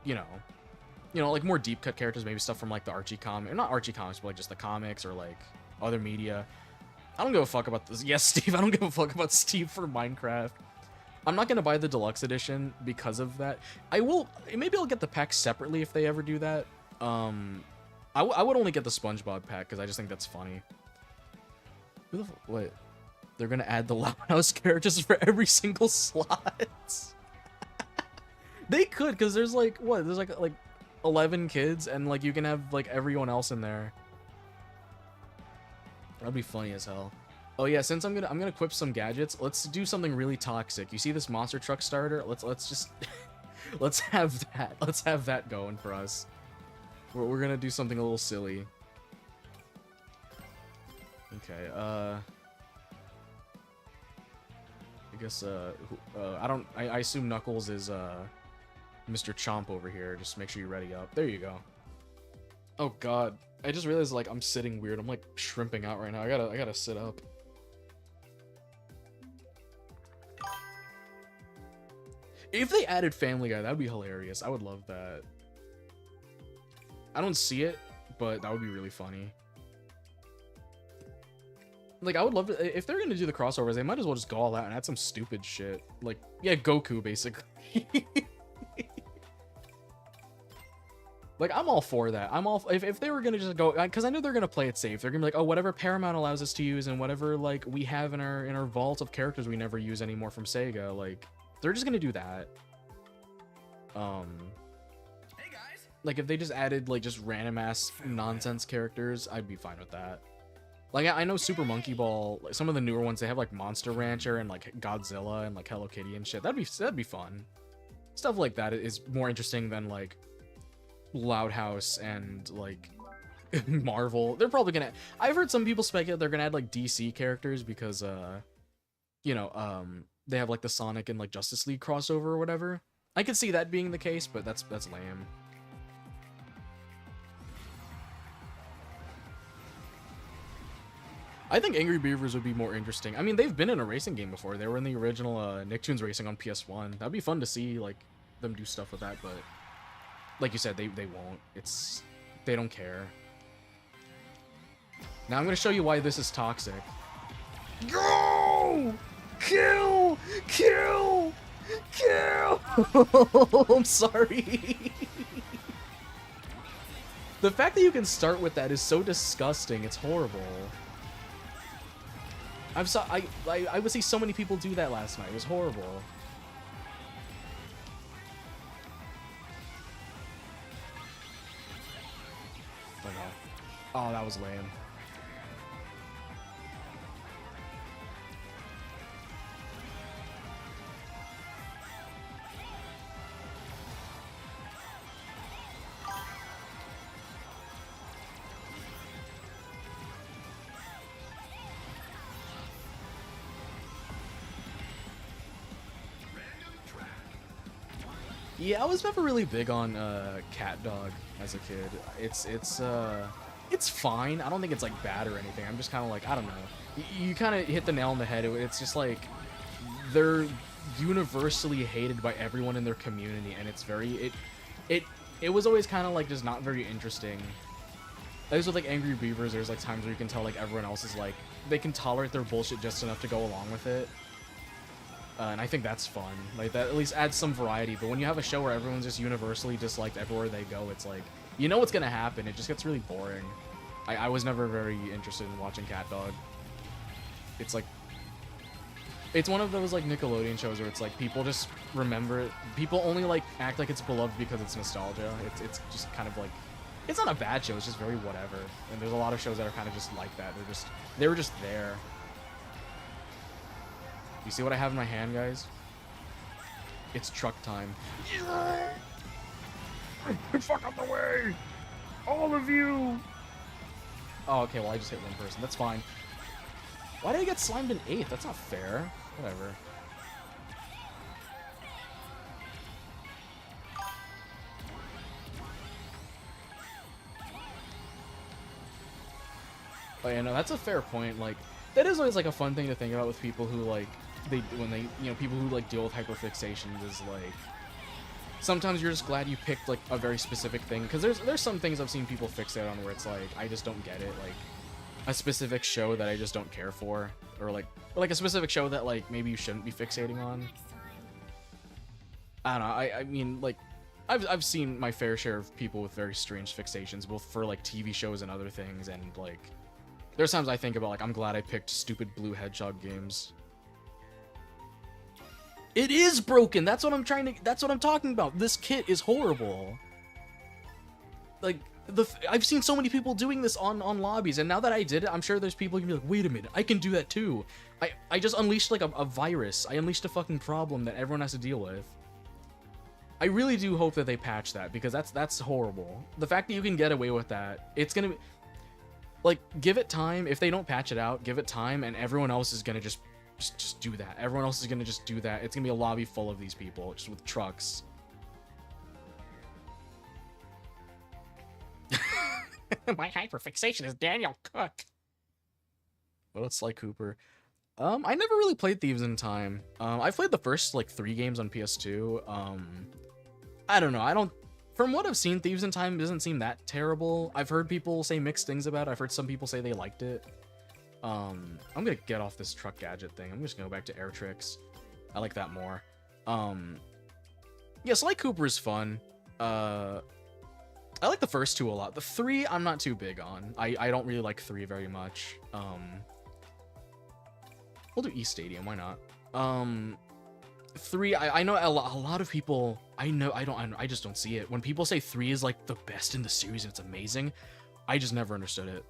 you know, like more deep cut characters, maybe stuff from like the Archie comic, or not Archie comics, but like just the comics or like other media. I don't give a fuck about this. Yes, Steve, I don't give a fuck about Steve for Minecraft. I'm not gonna buy the deluxe edition because of that. I will, maybe I'll get the pack separately if they ever do that. I would only get the SpongeBob pack because I just think that's funny. Who the what? They're gonna add the Loud House characters for every single slot. They could, because there's like, what? There's like 11 kids, and like you can have like everyone else in there. That'd be funny as hell. Oh yeah, since I'm gonna equip some gadgets, let's do something really toxic. You see this monster truck starter? Let's just let's have that. Let's have that going for us. We're gonna do something a little silly. Okay, I guess I assume Knuckles is Mr. Chomp over here. Just make sure you ready up. There you go. Oh god, I just realized like I'm sitting weird. I'm like shrimping out right now. I gotta sit up. If they added Family Guy, that'd be hilarious. I would love that. I don't see it, but that would be really funny. Like, I would love to, if they're gonna do the crossovers, they might as well just go all out and add some stupid shit. Like, yeah, Goku, basically. Like, I'm all for that. I'm all, if they were gonna just go, because I know they're gonna play it safe. They're gonna be like, oh, whatever Paramount allows us to use and whatever, like, we have in our vault of characters we never use anymore from Sega, like, they're just gonna do that. Hey guys. Like, if they just added, like, just random-ass nonsense characters, I'd be fine with that. Like, I know Super Monkey Ball, like, some of the newer ones, they have, like, Monster Rancher and, like, Godzilla and, like, Hello Kitty and shit. That'd be fun. Stuff like that is more interesting than, like, Loud House and, like, Marvel. They're probably gonna... I've heard some people speculate they're gonna add, like, DC characters because, you know, they have, like, the Sonic and, like, Justice League crossover or whatever. I could see that being the case, but that's lame. I think Angry Beavers would be more interesting. I mean, they've been in a racing game before. They were in the original Nicktoons Racing on PS1. That'd be fun to see, like, them do stuff with that, but like you said, they won't. They don't care. Now I'm gonna show you why this is toxic. Go! Kill! Kill! Kill! I'm sorry. The fact that you can start with that is so disgusting. It's horrible. I would see so many people do that last night. It was horrible. Oh no. Oh, that was lame. Yeah, I was never really big on Cat Dog as a kid. It's fine. I don't think it's like bad or anything. I'm just kind of like, I don't know. You kind of hit the nail on the head. It's just like they're universally hated by everyone in their community, and it's very it was always kind of like just not very interesting. At least with like Angry Beavers, there's like times where you can tell like everyone else is like they can tolerate their bullshit just enough to go along with it. And I think that's fun. Like, that at least adds some variety. But when you have a show where everyone's just universally disliked everywhere they go, it's like, you know what's gonna happen. It just gets really boring. I was never very interested in watching Cat Dog. It's like, it's one of those like Nickelodeon shows where it's like people just remember it. People only like act like it's beloved because it's nostalgia. It's just kind of like, it's not a bad show. It's just very whatever. And there's a lot of shows that are kind of just like that. They were just there. You see what I have in my hand, guys? It's truck time. Fuck out the way! All of you! Oh, okay, well I just hit one person. That's fine. Why did I get slimed in 8th? That's not fair. Whatever. But yeah, no, that's a fair point. Like, that is always like a fun thing to think about with people who like people who like deal with hyperfixations is like sometimes you're just glad you picked like a very specific thing, because there's some things I've seen people fixate on where it's like I just don't get it, like a specific show that I just don't care for, or like a specific show that like maybe you shouldn't be fixating on. I don't know. I mean, like I've seen my fair share of people with very strange fixations, both for like TV shows and other things, and like there's times I think about like I'm glad I picked stupid Blue Hedgehog games. It is broken. That's what I'm talking about. This kit is horrible. Like I've seen so many people doing this on lobbies, and now that I did it, I'm sure there's people who can be like, wait a minute, I can do that too. I just unleashed like a virus. I unleashed a fucking problem that everyone has to deal with. I really do hope that they patch that, because that's horrible. The fact that you can get away with that, it's gonna be like, give it time. If they don't patch it out, give it time, and everyone else is gonna just do that. Everyone else is gonna just do that. It's gonna be a lobby full of these people, just with trucks. My hyperfixation is Daniel Cook. Well, it's like Cooper. I never really played Thieves in Time. I've played the first like 3 games on PS2. I don't know. From what I've seen, Thieves in Time doesn't seem that terrible. I've heard people say mixed things about it. I've heard some people say they liked it. I'm gonna get off this truck gadget thing. I'm just gonna go back to air tricks. I like that more. Yeah, Sly Cooper is fun. I like the first 2 a lot. The 3 I'm not too big on. I don't really like 3 very much. We'll do East Stadium, why not? 3, I know a lot of people, I just don't see it. When people say 3 is like the best in the series and it's amazing, I just never understood it.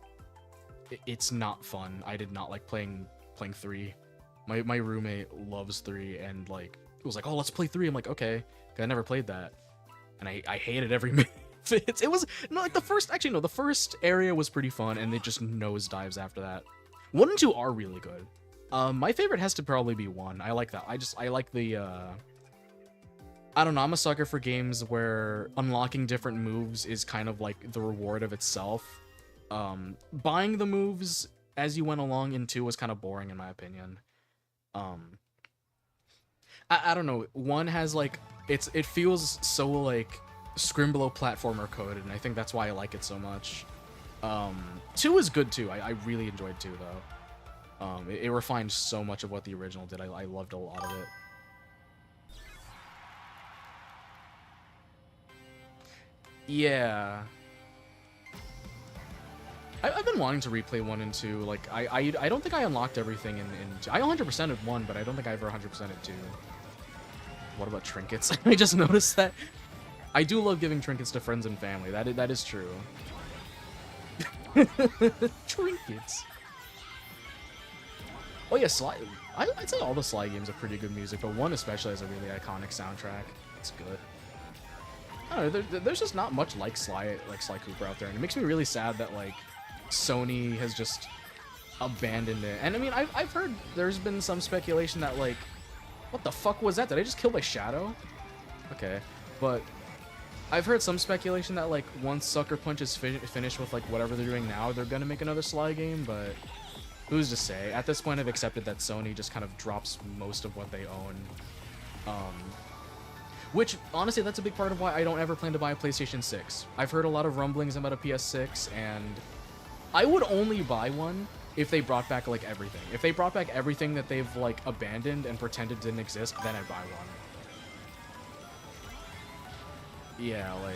It's not fun. I did not like playing 3. My roommate loves 3, and like it was like, oh, let's play 3. I'm like, okay, 'cause I never played that, and I hated every minute. It was no, like the first area was pretty fun, and it just nosedives after that. 1 and 2 are really good. My favorite has to probably be 1. I like that. I like the I don't know, I'm a sucker for games where unlocking different moves is kind of like the reward of itself. Buying the moves as you went along, and 2 was kind of boring in my opinion. I don't know. 1 has like it feels so like Scrimblow platformer coded, and I think that's why I like it so much. 2 is good too. I really enjoyed 2 though. It refined so much of what the original did. I loved a lot of it. Yeah. I've been wanting to replay 1 and 2. Like, I don't think I unlocked everything in 2. I 100%ed 1, but I don't think I ever 100%ed 2. What about trinkets? I just noticed that. I do love giving trinkets to friends and family. That is true. Trinkets. Oh yeah, Sly. I'd say all the Sly games have pretty good music, but 1 especially has a really iconic soundtrack. It's good. I don't know, there's just not much like Sly Cooper out there, and it makes me really sad that like Sony has just abandoned it. And I mean, I've heard there's been some speculation that like, what the fuck was that? Did I just kill my shadow? Okay, but I've heard some speculation that like once Sucker Punch is finished with like whatever they're doing now, they're gonna make another Sly game, but who's to say? At this point, I've accepted that Sony just kind of drops most of what they own. Which, honestly, that's a big part of why I don't ever plan to buy a PlayStation 6. I've heard a lot of rumblings about a PS6, and I would only buy one if they brought back, like, everything. If they brought back everything that they've, like, abandoned and pretended didn't exist, then I'd buy one. Yeah, like...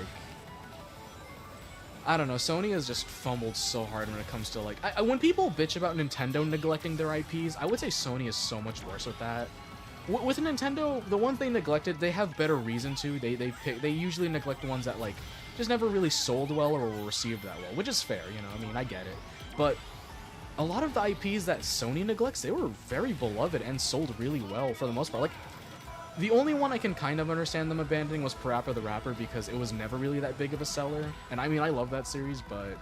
I don't know, Sony has just fumbled so hard when it comes to, like... when people bitch about Nintendo neglecting their IPs, I would say Sony is so much worse with that. With Nintendo, the ones they neglected, they have better reason to. They usually neglect the ones that, like, just never really sold well or were received that well, which is fair, you know, I mean, I get it. But a lot of the IPs that Sony neglects, they were very beloved and sold really well for the most part. Like, the only one I can kind of understand them abandoning was Parappa the Rapper, because it was never really that big of a seller. And I mean, I love that series, but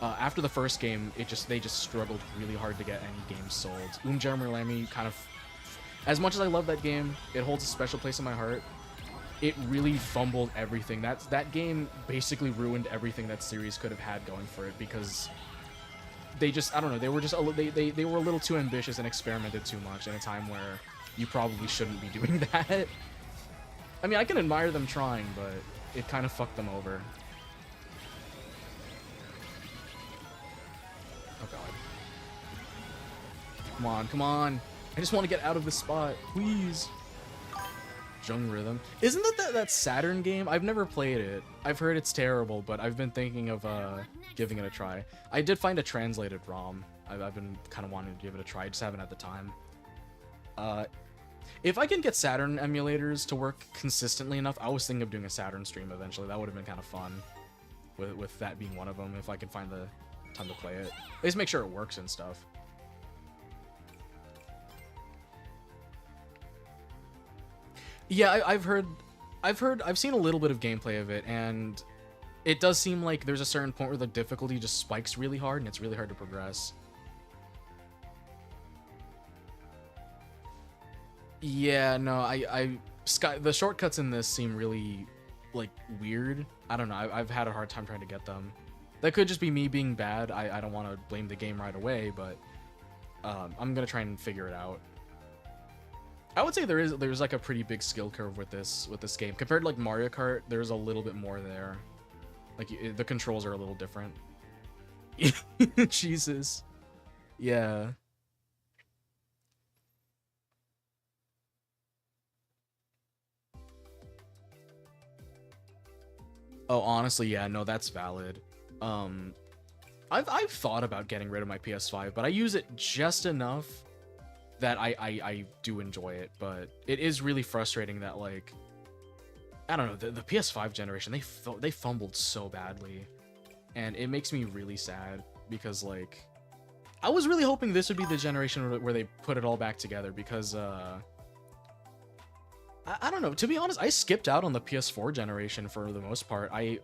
after the first game, they just struggled really hard to get any games sold. Jeremy Lammy kind of... As much as I love that game, it holds a special place in my heart. It really fumbled everything. That game basically ruined everything that series could have had going for it, because they just, I don't know, they were just they were a little too ambitious and experimented too much in a time where you probably shouldn't be doing that. I mean, I can admire them trying, but it kind of fucked them over. Oh god. Come on, come on. I just want to get out of this spot, please. Jung Rhythm. Isn't that Saturn game? I've never played it. I've heard it's terrible, but I've been thinking of giving it a try. I did find a translated ROM. I've been kind of wanting to give it a try. I just haven't at the time. If I can get Saturn emulators to work consistently enough, I was thinking of doing a Saturn stream eventually. That would have been kind of fun. With that being one of them, if I could find the time to play it. At least make sure it works and stuff. Yeah, I've seen a little bit of gameplay of it, and it does seem like there's a certain point where the difficulty just spikes really hard, and it's really hard to progress. Yeah, no, the shortcuts in this seem really, like, weird. I don't know, I've had a hard time trying to get them. That could just be me being bad. I don't want to blame the game right away, but I'm gonna try and figure it out. I would say there's like a pretty big skill curve with this game compared to like Mario Kart. There's a little bit more there. Like the controls are a little different. Jesus. Yeah. Oh, honestly, yeah, no, that's valid. I've thought about getting rid of my PS5, but I use it just enough that I do enjoy it, but it is really frustrating that, like, I don't know, the PS5 generation, they fumbled so badly, and it makes me really sad, because, like, I was really hoping this would be the generation where they put it all back together, because, I don't know, to be honest, I skipped out on the PS4 generation for the most part. I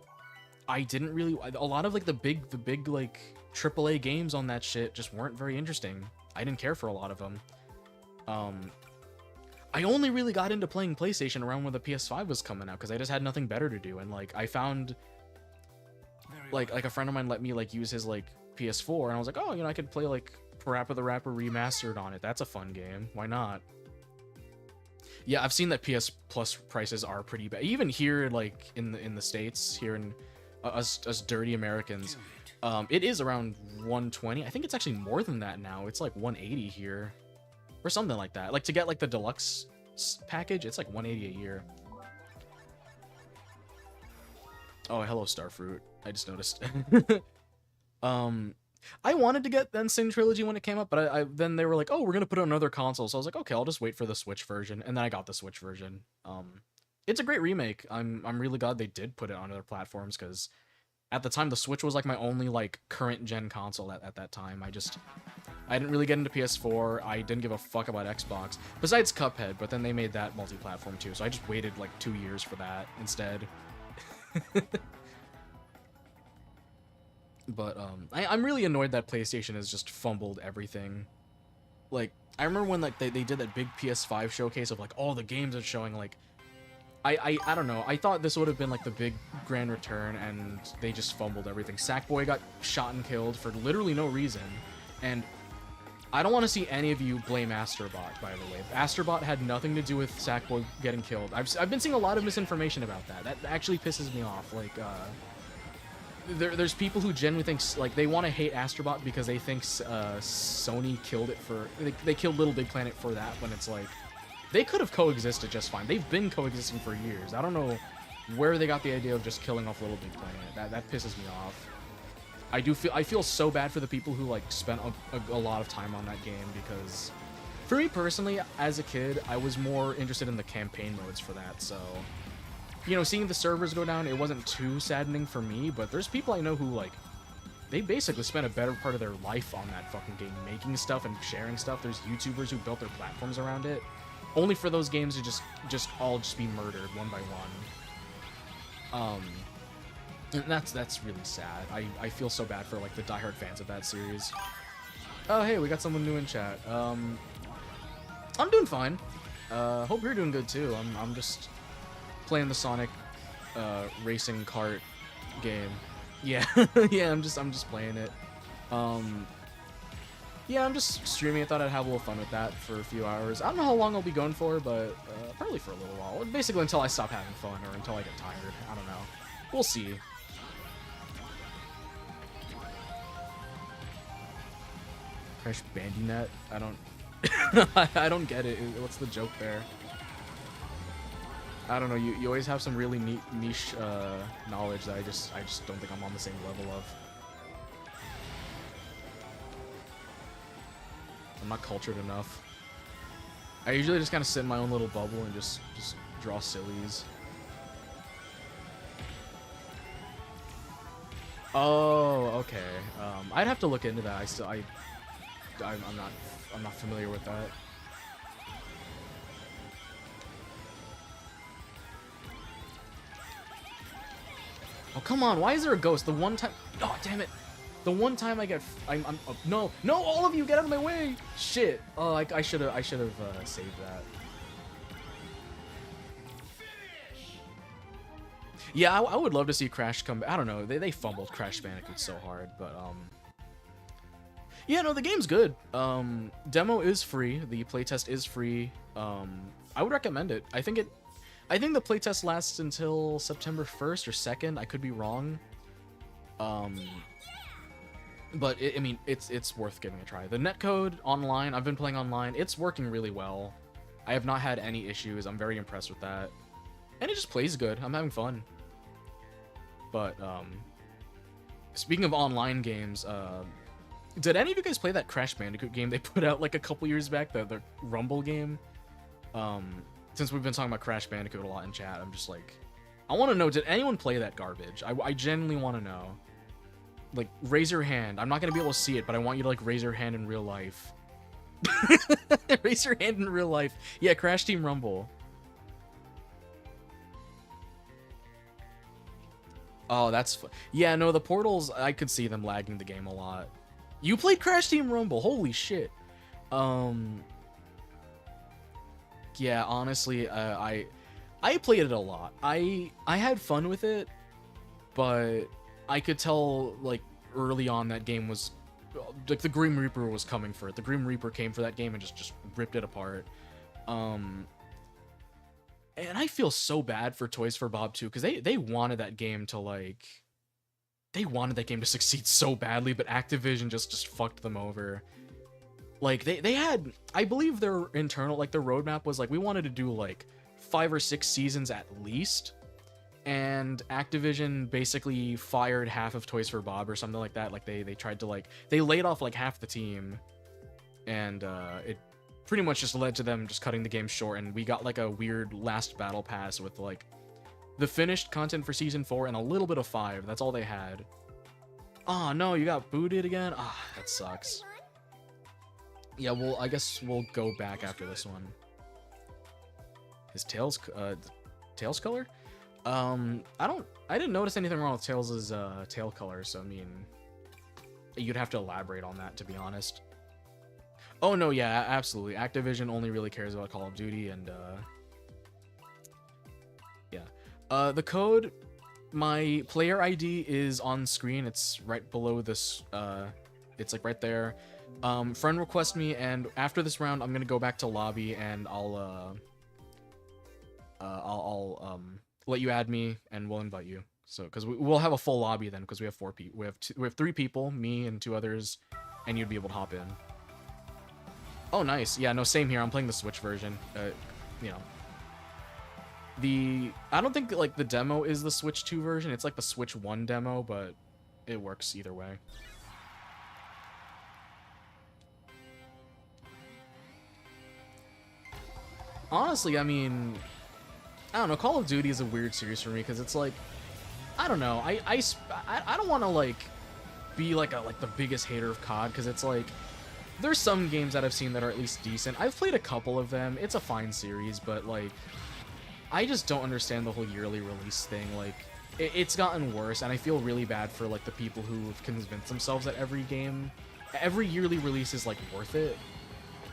didn't really, a lot of, like, the big, like, AAA games on that shit just weren't very interesting. I didn't care for a lot of them. I only really got into playing PlayStation around when the PS5 was coming out, because I just had nothing better to do, and, like, I found, like a friend of mine let me, like, use his, like, PS4, and I was like, oh, you know, I could play like Parappa the Rapper Remastered on it. That's a fun game. Why not? Yeah, I've seen that PS Plus prices are pretty bad. Even here, like in the States, here in us dirty Americans, it is around 120. I think it's actually more than that now. It's like 180 here, or something like that. Like to get like the deluxe package, it's like 180 a year. Oh, hello, Starfruit. I just noticed. I wanted to get the Insane Trilogy when it came up, but then they were like, oh, we're gonna put it on another console. So I was like, okay, I'll just wait for the Switch version, and then I got the Switch version. It's a great remake. I'm really glad they did put it on other platforms, because at the time the Switch was like my only like current gen console at that time. I didn't really get into PS4. I didn't give a fuck about Xbox besides Cuphead, but then they made that multi-platform too, so I just waited like 2 years for that instead. But I'm really annoyed that PlayStation has just fumbled everything. Like, I remember when like they did that big PS5 showcase of like all the games it's showing. Like, I don't know. I thought this would have been like the big grand return, and they just fumbled everything. Sackboy got shot and killed for literally no reason, and I don't want to see any of you blame Astrobot, by the way. Astrobot had nothing to do with Sackboy getting killed. I've been seeing a lot of misinformation about that. That actually pisses me off. Like, there's people who genuinely think, like, they want to hate Astrobot because they think Sony killed it for... They killed Little Big Planet for that, when it's like... They could have coexisted just fine. They've been coexisting for years. I don't know where they got the idea of just killing off Little Big Planet. That pisses me off. I feel so bad for the people who like spent a lot of time on that game, because for me personally, as a kid, I was more interested in the campaign modes for that. So, you know, seeing the servers go down, it wasn't too saddening for me, but there's people I know who like, they basically spent a better part of their life on that fucking game, making stuff and sharing stuff. There's YouTubers who built their platforms around it, only for those games to just all be murdered one by one. And that's really sad. I feel so bad for like the diehard fans of that series. Oh hey, we got someone new in chat. I'm doing fine. Hope you're doing good too. I'm just playing the Sonic racing kart game. Yeah, yeah, I'm just playing it. Yeah, I'm just streaming. I thought I'd have a little fun with that for a few hours. I don't know how long I'll be going for, but probably for a little while. Basically until I stop having fun or until I get tired. I don't know. We'll see. Crash Bandinet? I don't... I don't get it. What's the joke there? I don't know. You always have some really niche knowledge that I just don't think I'm on the same level of. I'm not cultured enough. I usually just kind of sit in my own little bubble and just draw sillies. Oh, okay. I'd have to look into that. I'm not familiar with that. Oh, come on. Why is there a ghost? The one time... Oh, damn it. The one time I get... no, all of you, get out of my way. Shit. Oh, I should have saved that. Yeah, I would love to see Crash come back. I don't know. They fumbled Crash Bandicoot so hard, but yeah, no, the game's good. Demo is free. The playtest is free. I would recommend it. I think the playtest lasts until September 1st or 2nd. I could be wrong. But I mean, it's worth giving a try. The netcode online, I've been playing online. It's working really well. I have not had any issues. I'm very impressed with that. And it just plays good. I'm having fun. But speaking of online games, did any of you guys play that Crash Bandicoot game they put out like a couple years back, the Rumble game? Since we've been talking about Crash Bandicoot a lot in chat, I'm just like, I want to know, did anyone play that garbage? I genuinely want to know. Like, raise your hand. I'm not going to be able to see it, but I want you to, like, raise your hand in real life. Raise your hand in real life. Yeah, Crash Team Rumble. Oh, that's... Yeah, no, the portals, I could see them lagging the game a lot. You played Crash Team Rumble. Holy shit. Yeah, honestly, I played it a lot. I had fun with it, but I could tell, like, early on that game was like the Grim Reaper was coming for it. The Grim Reaper came for that game and just ripped it apart. And I feel so bad for Toys for Bob too, because they wanted that game to like, they wanted that game to succeed so badly, but Activision just fucked them over. Like they had, I believe their internal, like their roadmap was like, we wanted to do like 5 or 6 seasons at least, and Activision basically fired half of Toys for Bob or something like that. Like they tried to like, they laid off like half the team, and it pretty much just led to them just cutting the game short, and we got like a weird last battle pass with like the finished content for season 4 and a little bit of 5. That's all they had. Oh no, you got booted again? Ah, that sucks. Yeah, well, I guess we'll go back after this one. His tail's color? I didn't notice anything wrong with Tails' tail color, so I mean, you'd have to elaborate on that, to be honest. Oh no, yeah, absolutely. Activision only really cares about Call of Duty, and yeah. The code, my player ID is on screen. It's right below this. It's like right there. Friend request me, and after this round, I'm gonna go back to lobby, and I'll let you add me, and we'll invite you. So, because we'll have a full lobby then, because we have 4 people. We have 3 people, me and 2 others, and you'd be able to hop in. Oh, nice. Yeah, no, same here. I'm playing the Switch version. You know, I don't think like the demo is the Switch 2 version. It's like the Switch 1 demo, but it works either way. Honestly, I mean, I don't know. Call of Duty is a weird series for me because it's like, I don't know. I don't want to like be like the biggest hater of COD, because it's like there's some games that I've seen that are at least decent. I've played a couple of them. It's a fine series, but like I just don't understand the whole yearly release thing. Like it's gotten worse, and I feel really bad for like the people who have convinced themselves that every yearly release is like worth it.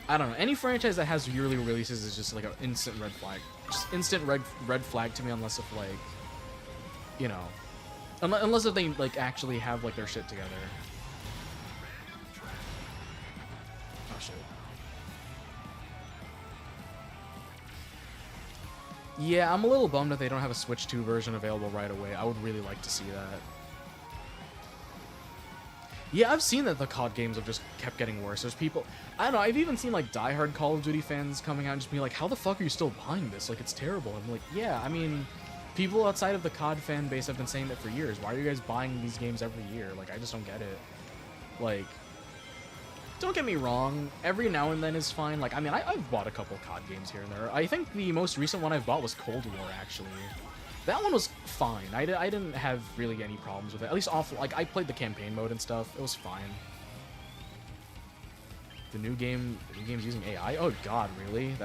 I don't know. Any franchise that has yearly releases is just like an instant red flag. Just instant red flag to me, unless if like, you know, unless if they like actually have like their shit together. Oh shit. Yeah, I'm a little bummed that they don't have a Switch 2 version available right away. I would really like to see that. Yeah, I've seen that the COD games have just kept getting worse. There's people, I don't know, I've even seen like diehard Call of Duty fans coming out and just being like, how the fuck are you still buying this? Like, it's terrible. I'm like, yeah, I mean, people outside of the COD fan base have been saying that for years. Why are you guys buying these games every year? Like, I just don't get it. Like, don't get me wrong, every now and then is fine. Like, I mean, I've bought a couple COD games here and there. I think the most recent one I've bought was Cold War, actually. That one was fine. I didn't have really any problems with it. At least like, I played the campaign mode and stuff. It was fine. The new game's using AI? Oh god, really?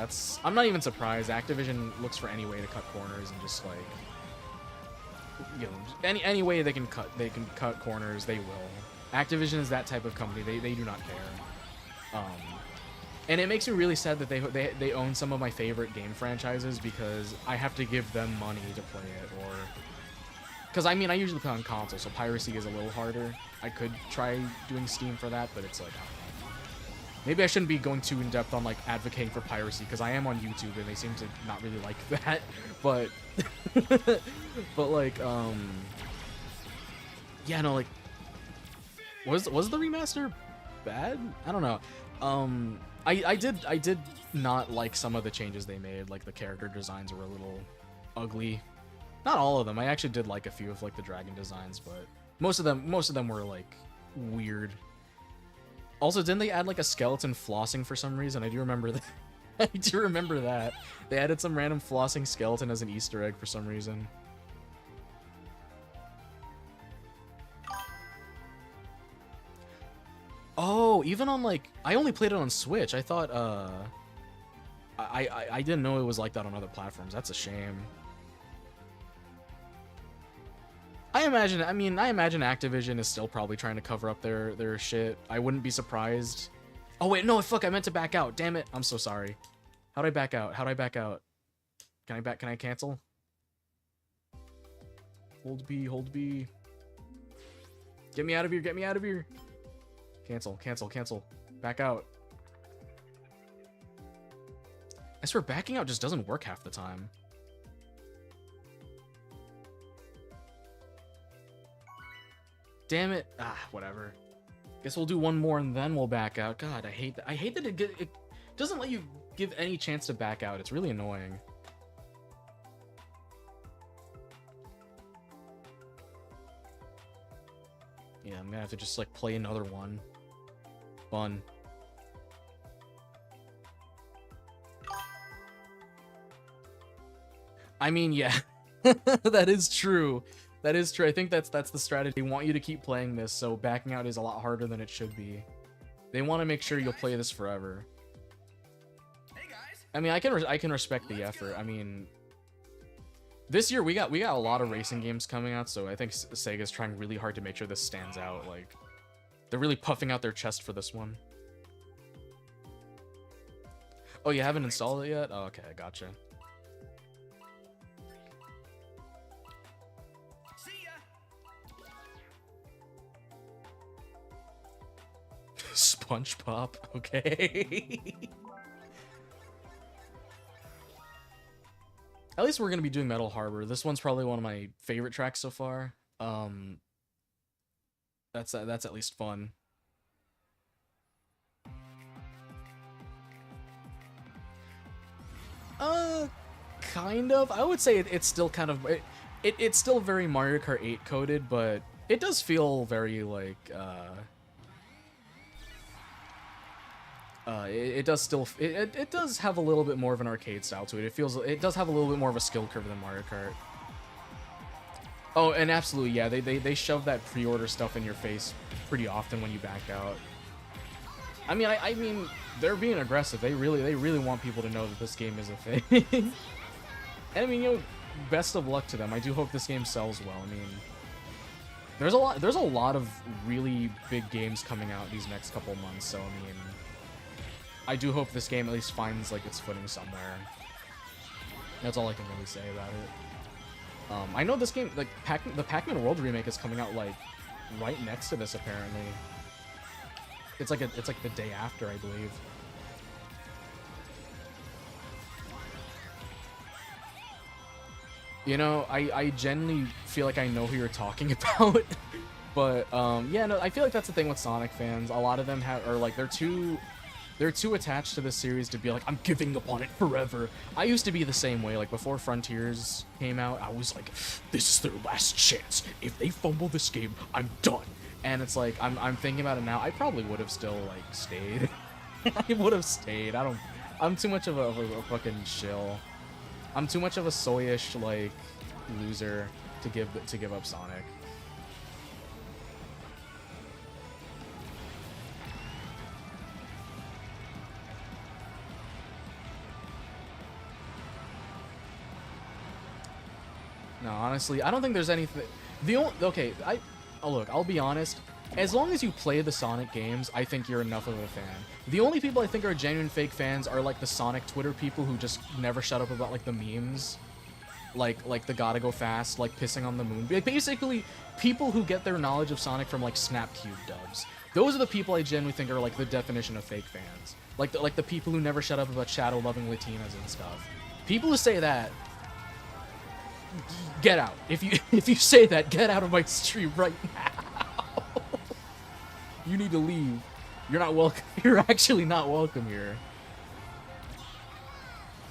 I'm not even surprised. Activision looks for any way to cut corners and just like, you know, any way they can cut corners, they will. Activision is that type of company. They do not care. And it makes me really sad that they own some of my favorite game franchises, because I have to give them money to play it, or because I mean I usually play on console, so piracy is a little harder. I could try doing Steam for that, but it's like, I don't know. Maybe I shouldn't be going too in depth on like advocating for piracy, because I am on YouTube and they seem to not really like that. But but like yeah, no, like was the remaster bad? I don't know. I did not like some of the changes they made. Like the character designs were a little ugly. Not all of them. I actually did like a few of like the dragon designs, but most of them were like weird. Also, didn't they add like a skeleton flossing for some reason? I do remember that. I do remember that. They added some random flossing skeleton as an Easter egg for some reason. Oh, even on like, I only played it on Switch. I thought I didn't know it was like that on other platforms. That's a shame. I imagine Activision is still probably trying to cover up their shit. I wouldn't be surprised. Oh wait, no, fuck, I meant to back out. Damn it. I'm so sorry. How'd I back out? How'd I back out? Can I cancel? Hold B. Get me out of here, get me out of here. Cancel, cancel, cancel. Back out. I swear, backing out just doesn't work half the time. Damn it. Ah, whatever. Guess we'll do one more and then we'll back out. God, I hate that. I hate that it doesn't let you give any chance to back out. It's really annoying. Yeah, I'm gonna have to just like play another one. Fun. I mean, yeah. That is true. That is true. I think that's the strategy. They want you to keep playing this, so backing out is a lot harder than it should be. They want to make sure you'll play this forever. Hey guys. I mean, I can respect the effort. I mean, this year we got a lot of racing games coming out, so I think Sega's trying really hard to make sure this stands out. Like, they're really puffing out their chest for this one. Oh, you haven't installed it yet? Oh, okay, gotcha. See ya. SpongeBob, okay. At least we're gonna be doing Metal Harbor. This one's probably one of my favorite tracks so far. That's at least fun. Kind of. I would say it's still kind of it's still very Mario Kart 8 coded, but it does feel very like it does still it does have a little bit more of an arcade style to it. It does have a little bit more of a skill curve than Mario Kart. Oh, and absolutely, yeah, they shove that pre-order stuff in your face pretty often when you back out. I mean, they're being aggressive. They really want people to know that this game is a thing. And I mean, you know, best of luck to them. I do hope this game sells well. I mean, there's a lot of really big games coming out these next couple months, so I mean, I do hope this game at least finds like its footing somewhere. That's all I can really say about it. I know this game, like the Pac-Man World remake is coming out like right next to this apparently. It's like the day after, I believe. You know, I genuinely feel like I know who you're talking about. But yeah, no, I feel like that's the thing with Sonic fans. A lot of them are like they're too attached to the series to be like, I'm giving up on it forever. I used to be the same way. Like before Frontiers came out, I was like, this is their last chance. If they fumble this game, I'm done. And it's like, I'm thinking about it now. I probably would have still like stayed. I would have stayed. I'm too much of a fucking shill. I'm too much of a soyish like loser to give up Sonic. No, honestly, I don't think there's anything. Okay, look, I'll be honest. As long as you play the Sonic games, I think you're enough of a fan. The only people I think are genuine fake fans are like the Sonic Twitter people who just never shut up about like the memes, like the gotta go fast, like pissing on the moon. Basically, people who get their knowledge of Sonic from like Snapcube dubs. Those are the people I genuinely think are like the definition of fake fans. Like the people who never shut up about shadow loving Latinas and stuff. People who say that, get out. If you say that, get out of my stream right now. You need to leave. You're not welcome. You're actually not welcome here.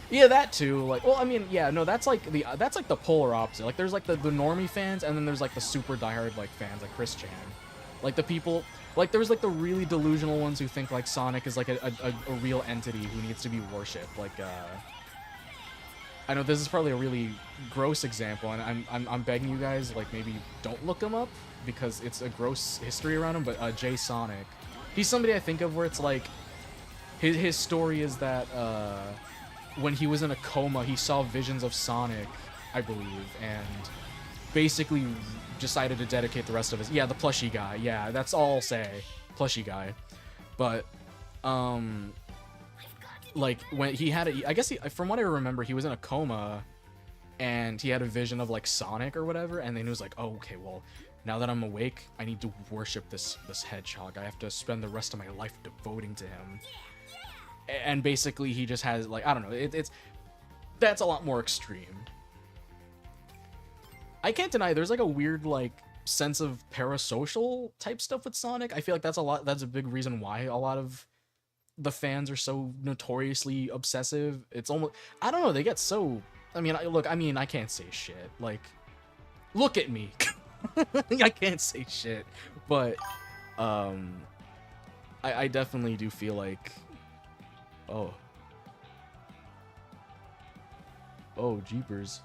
Yeah, that too. Like, well, I mean, yeah, no, that's like the polar opposite. Like, there's like the normie fans, and then there's like the super diehard like fans, like Chris Chan. Like the people, like there's like the really delusional ones who think like Sonic is like a real entity who needs to be worshipped. Like, I know this is probably a really gross example, and I'm begging you guys, like, maybe don't look him up because it's a gross history around him. But Jay Sonic, he's somebody I think of where it's like his story is that when he was in a coma, he saw visions of Sonic, I believe, and basically decided to dedicate the rest of his the plushie guy. Yeah, that's all I'll say, plushie guy. But like when he had I guess from what I remember, he was in a coma and he had a vision of like Sonic or whatever, and then he was like, oh, okay, well, now that I'm awake, I need to worship this hedgehog. I have to spend the rest of my life devoting to him. And basically, he just has, like, I don't know, that's a lot more extreme. I can't deny there's like a weird like sense of parasocial type stuff with Sonic. I feel like that's a big reason why a lot of the fans are so notoriously obsessive. It's almost, I don't know, they get so, I mean, I can't say shit. Like, look at me. I can't say shit. But I definitely do feel like, oh jeepers.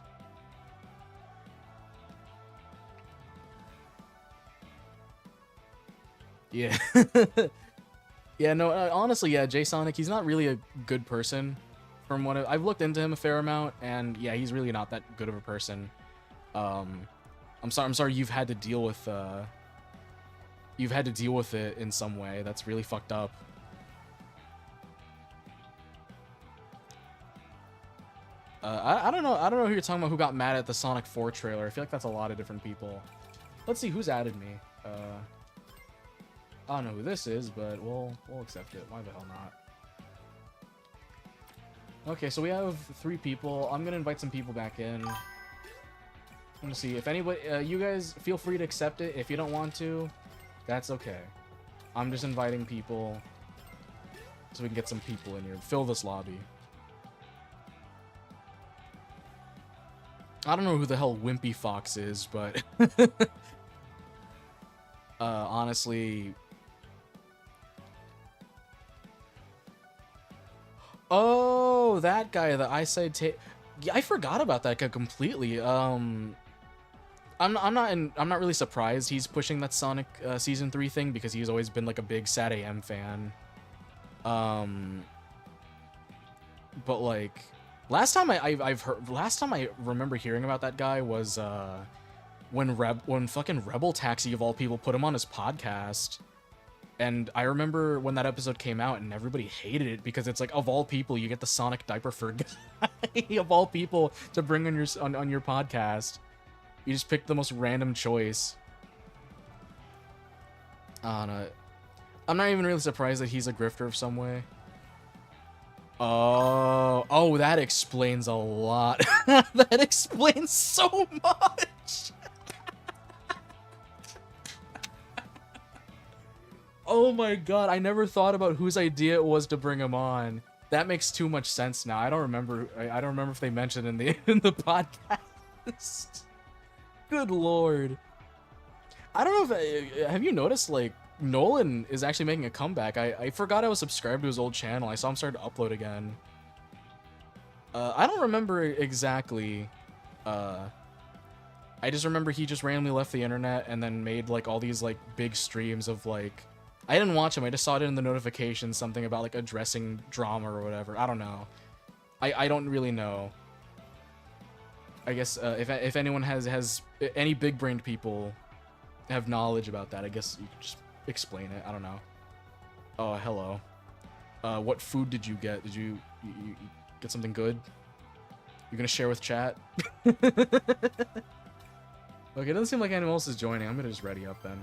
Yeah. Yeah, no, honestly, yeah, Jay Sonic, he's not really a good person. From what I've looked into him a fair amount, and yeah, he's really not that good of a person. I'm sorry you've had to deal with it in some way. That's really fucked up. I don't know who you're talking about who got mad at the Sonic 4 trailer. I feel like that's a lot of different people. Let's see who's added me. I don't know who this is, but we'll accept it. Why the hell not? Okay, so we have 3 people. I'm gonna invite some people back in. I'm gonna see if anybody. You guys feel free to accept it. If you don't want to, that's okay. I'm just inviting people so we can get some people in here. Fill this lobby. I don't know who the hell Wimpy Fox is, but honestly. Oh, that guy, the Eyesight yeah, I forgot about that guy completely. I'm not really surprised he's pushing that Sonic Season 3 thing because he's always been like a big Sad AM fan. But like last time I remember hearing about that guy was when fucking Rebel Taxi of all people put him on his podcast. And I remember when that episode came out and everybody hated it because it's like, of all people, you get the Sonic diaper fur guy of all people to bring on your podcast. You just picked the most random choice. I don't know. I'm not even really surprised that he's a grifter of some way. Oh, that explains a lot. That explains so much. Oh my god, I never thought about whose idea it was to bring him on. That makes too much sense now. I don't remember if they mentioned in the podcast. Good lord. I don't know if have you noticed like Nolan is actually making a comeback. I forgot I was subscribed to his old channel. I saw him start to upload again. I don't remember exactly. I just remember he just randomly left the internet and then made like all these like big streams of like, I didn't watch him, I just saw it in the notifications, something about like addressing drama or whatever. I don't know. I don't really know. I guess if anyone has any big-brained people have knowledge about that, I guess you could just explain it. I don't know. Oh, hello. What food did you get? Did you get something good? You gonna share with chat? Okay, it doesn't seem like anyone else is joining. I'm gonna just ready up then.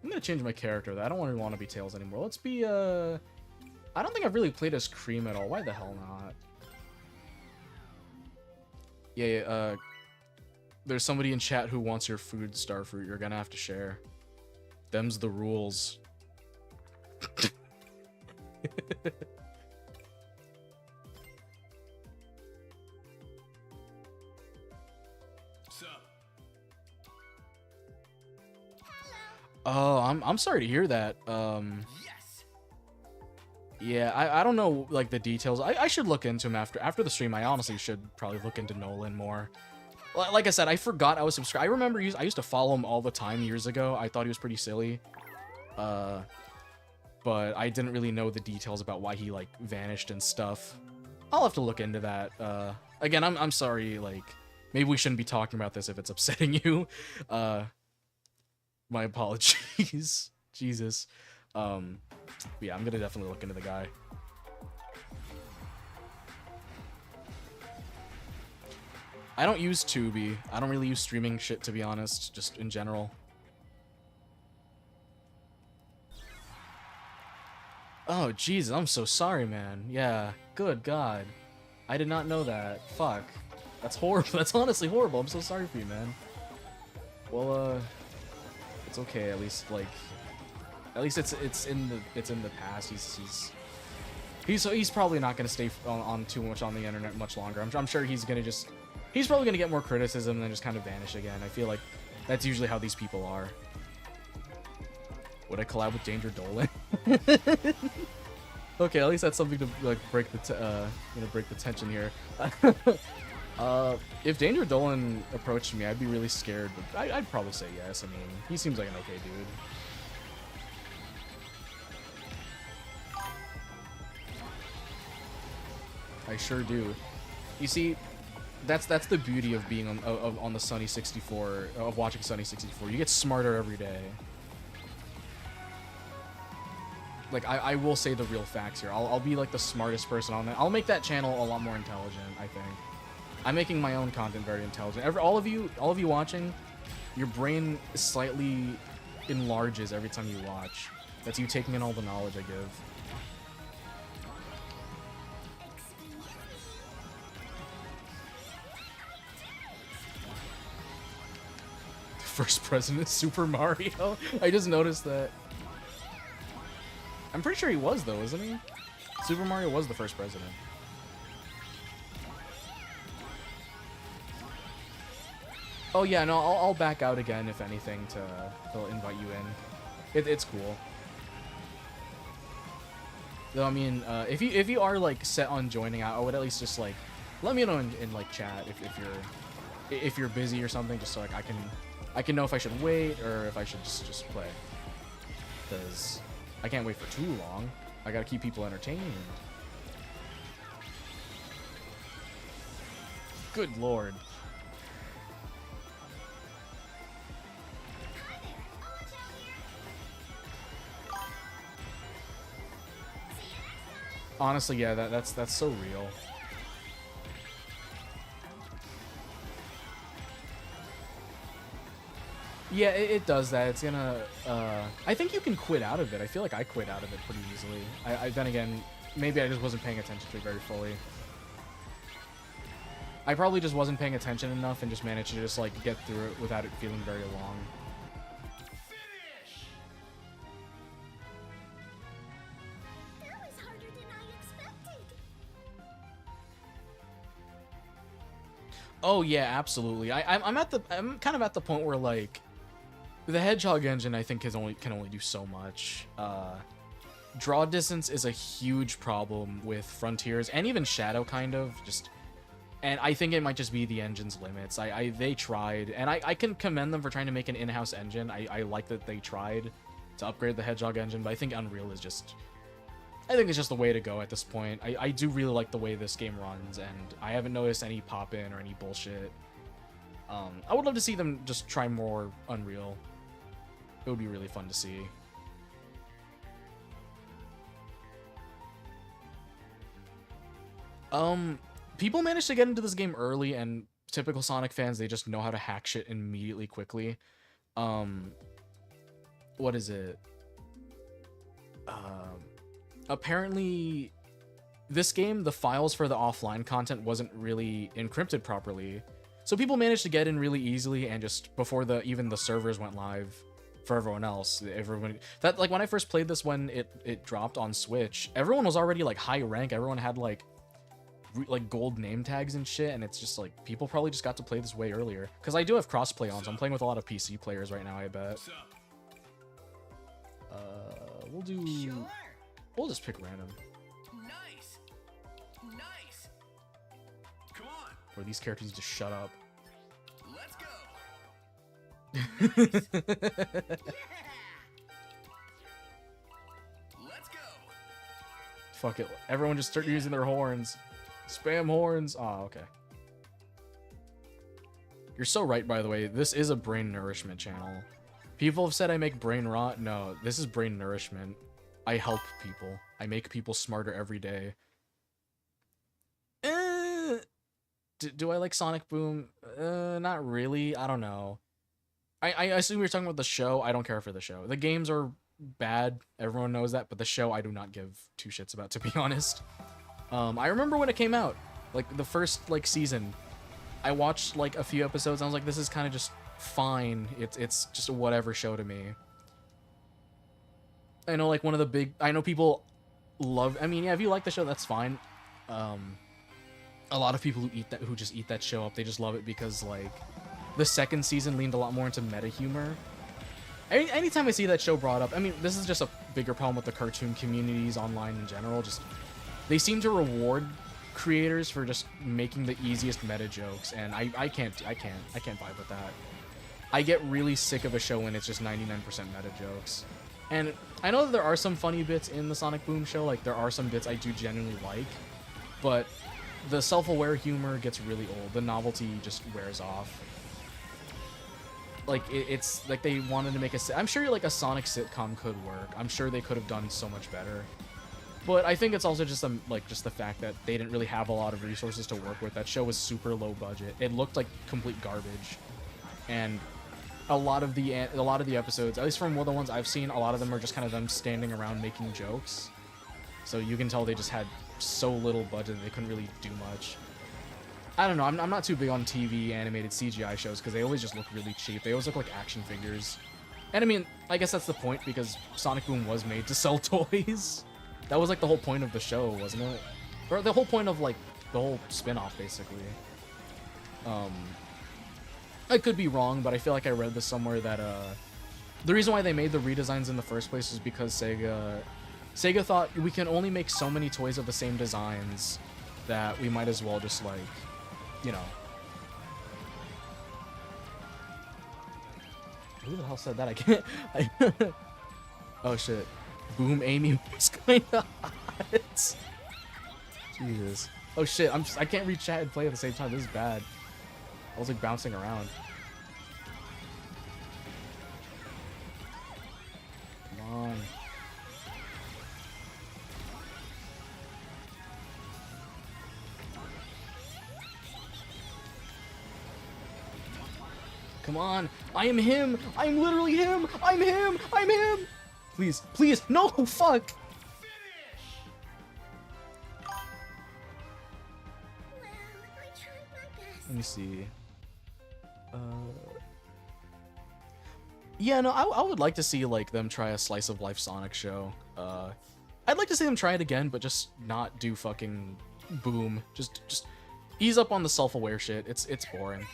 I'm gonna change my character though. I don't want to be Tails anymore. Let's be I don't think I've really played as Cream at all. Why the hell not? Yeah, there's somebody in chat who wants your food, Starfruit. You're gonna have to share. Them's the rules. Oh, I'm sorry to hear that. Yes. Yeah, I don't know like the details. I should look into him after the stream. I honestly should probably look into Nolan more. Like I said, I forgot I was subscribed. I remember I used to follow him all the time years ago. I thought he was pretty silly. But I didn't really know the details about why he like vanished and stuff. I'll have to look into that. Again, I'm sorry, like maybe we shouldn't be talking about this if it's upsetting you. My apologies. Jesus. Yeah, I'm gonna definitely look into the guy. I don't use Tubi. I don't really use streaming shit, to be honest, just in general. Oh, Jesus, I'm so sorry, man. Yeah, good God. I did not know that. Fuck. That's horrible. That's honestly horrible. I'm so sorry for you, man. Well, it's okay. At least, like, it's in the past. He's probably not gonna stay on too much on the internet much longer. I'm sure he's probably gonna get more criticism and then just kind of vanish again. I feel like that's usually how these people are. Would I collab with Danger Dolan? Okay, at least that's something to like break the tension here. If Danger Dolan approached me, I'd be really scared, but I'd probably say yes. I mean, he seems like an okay dude. I sure do. You see, that's the beauty of being on the Sunny 64, of watching Sunny 64. You get smarter every day. Like, I will say the real facts here. I'll be like the smartest person on that. I'll make that channel a lot more intelligent, I think. I'm making my own content very intelligent. All of you watching, your brain slightly enlarges every time you watch. That's you taking in all the knowledge I give. The first president is Super Mario? I just noticed that. I'm pretty sure he was, though, isn't he? Super Mario was the first president. Oh yeah, no, I'll back out again if anything to invite you in. It's cool. Though I mean, if you are like set on joining, I would at least just like let me know in like chat if you're busy or something, just so like I can know if I should wait or if I should just play. Because I can't wait for too long. I gotta keep people entertained. Good lord. Honestly, yeah, that's so real. Yeah, it does that. It's gonna, I think you can quit out of it. I feel like I quit out of it pretty easily. Then again, maybe I just wasn't paying attention to it very fully. I probably just wasn't paying attention enough and just managed to just, like, get through it without it feeling very long. That was harder than I expected. Oh, yeah, absolutely. I'm kind of at the point where, like, the Hedgehog engine, I think, can only do so much. Draw distance is a huge problem with Frontiers, and even Shadow, kind of. And I think it might just be the engine's limits. They tried, and I can commend them for trying to make an in-house engine. I like that they tried to upgrade the Hedgehog engine, but I think Unreal is just... I think it's just the way to go at this point. I do really like the way this game runs, and I haven't noticed any pop-in or any bullshit. I would love to see them just try more Unreal. It would be really fun to see. People managed to get into this game early, and typical Sonic fans, they just know how to hack shit immediately quickly. What is it? Apparently, this game, the files for the offline content wasn't really encrypted properly. So people managed to get in really easily, and just before even the servers went live for everyone else, like when I first played this, when it dropped on Switch, everyone was already like high rank. Everyone had like gold name tags and shit, and it's just like people probably just got to play this way earlier. Because I do have crossplay on, so I'm playing with a lot of PC players right now, I bet. We'll just pick random. Nice. Nice. Come on. Or these characters just shut up. Let's go. Let's go. Fuck it. Everyone just start using their horns. Spam horns. Oh, okay. You're so right, by the way. This is a brain nourishment channel. People have said I make brain rot. No, this is brain nourishment. I help people. I make people smarter every day. do I like Sonic Boom? Not really. I don't know. I assume you're talking about the show. I don't care for the show. The games are bad. Everyone knows that, but the show I do not give two shits about, to be honest. I remember when it came out, like the first like season. I watched like a few episodes. And I was like, this is kind of just fine. It's just a whatever show to me. I know like one of the big. I know people love. I mean, yeah, if you like the show, that's fine. A lot of people who just eat that show up, they just love it because like the second season leaned a lot more into meta humor. Anytime I see that show brought up, I mean, this is just a bigger problem with the cartoon communities online in general. Just they seem to reward creators for just making the easiest meta jokes, and I can't vibe with that. I get really sick of a show when it's just 99% meta jokes. And I know that there are some funny bits in the Sonic Boom show, like there are some bits I do genuinely like, but the self-aware humor gets really old. The novelty just wears off. Like it's like they wanted to make I'm sure like a Sonic sitcom could work. I'm sure they could have done so much better. But I think it's also just just the fact that they didn't really have a lot of resources to work with. That show was super low budget. It looked like complete garbage, and a lot of the episodes, at least from the ones I've seen, a lot of them are just kind of them standing around making jokes. So you can tell they just had so little budget that they couldn't really do much. I don't know. I'm not too big on TV animated CGI shows because they always just look really cheap. They always look like action figures. And I mean, I guess that's the point because Sonic Boom was made to sell toys. That was like the whole point of the show, wasn't it? Or the whole point of like the whole spin-off, basically. I could be wrong, but I feel like I read this somewhere that the reason why they made the redesigns in the first place is because Sega thought we can only make so many toys of the same designs that we might as well just like, you know. Who the hell said that? I can't. Oh shit. Boom Amy was kinda hot. Jesus. Oh shit, I can't read chat and play at the same time. This is bad. I was like bouncing around. Come on. Come on. I am him. I'm literally him. I'm him. I'm him. Please. Please. No. Fuck. Well, I tried my best. Let me see. Yeah, no, I would like to see like them try a slice of life Sonic show. I'd like to see them try it again, but just not do fucking Boom. Just ease up on the self-aware shit. It's boring.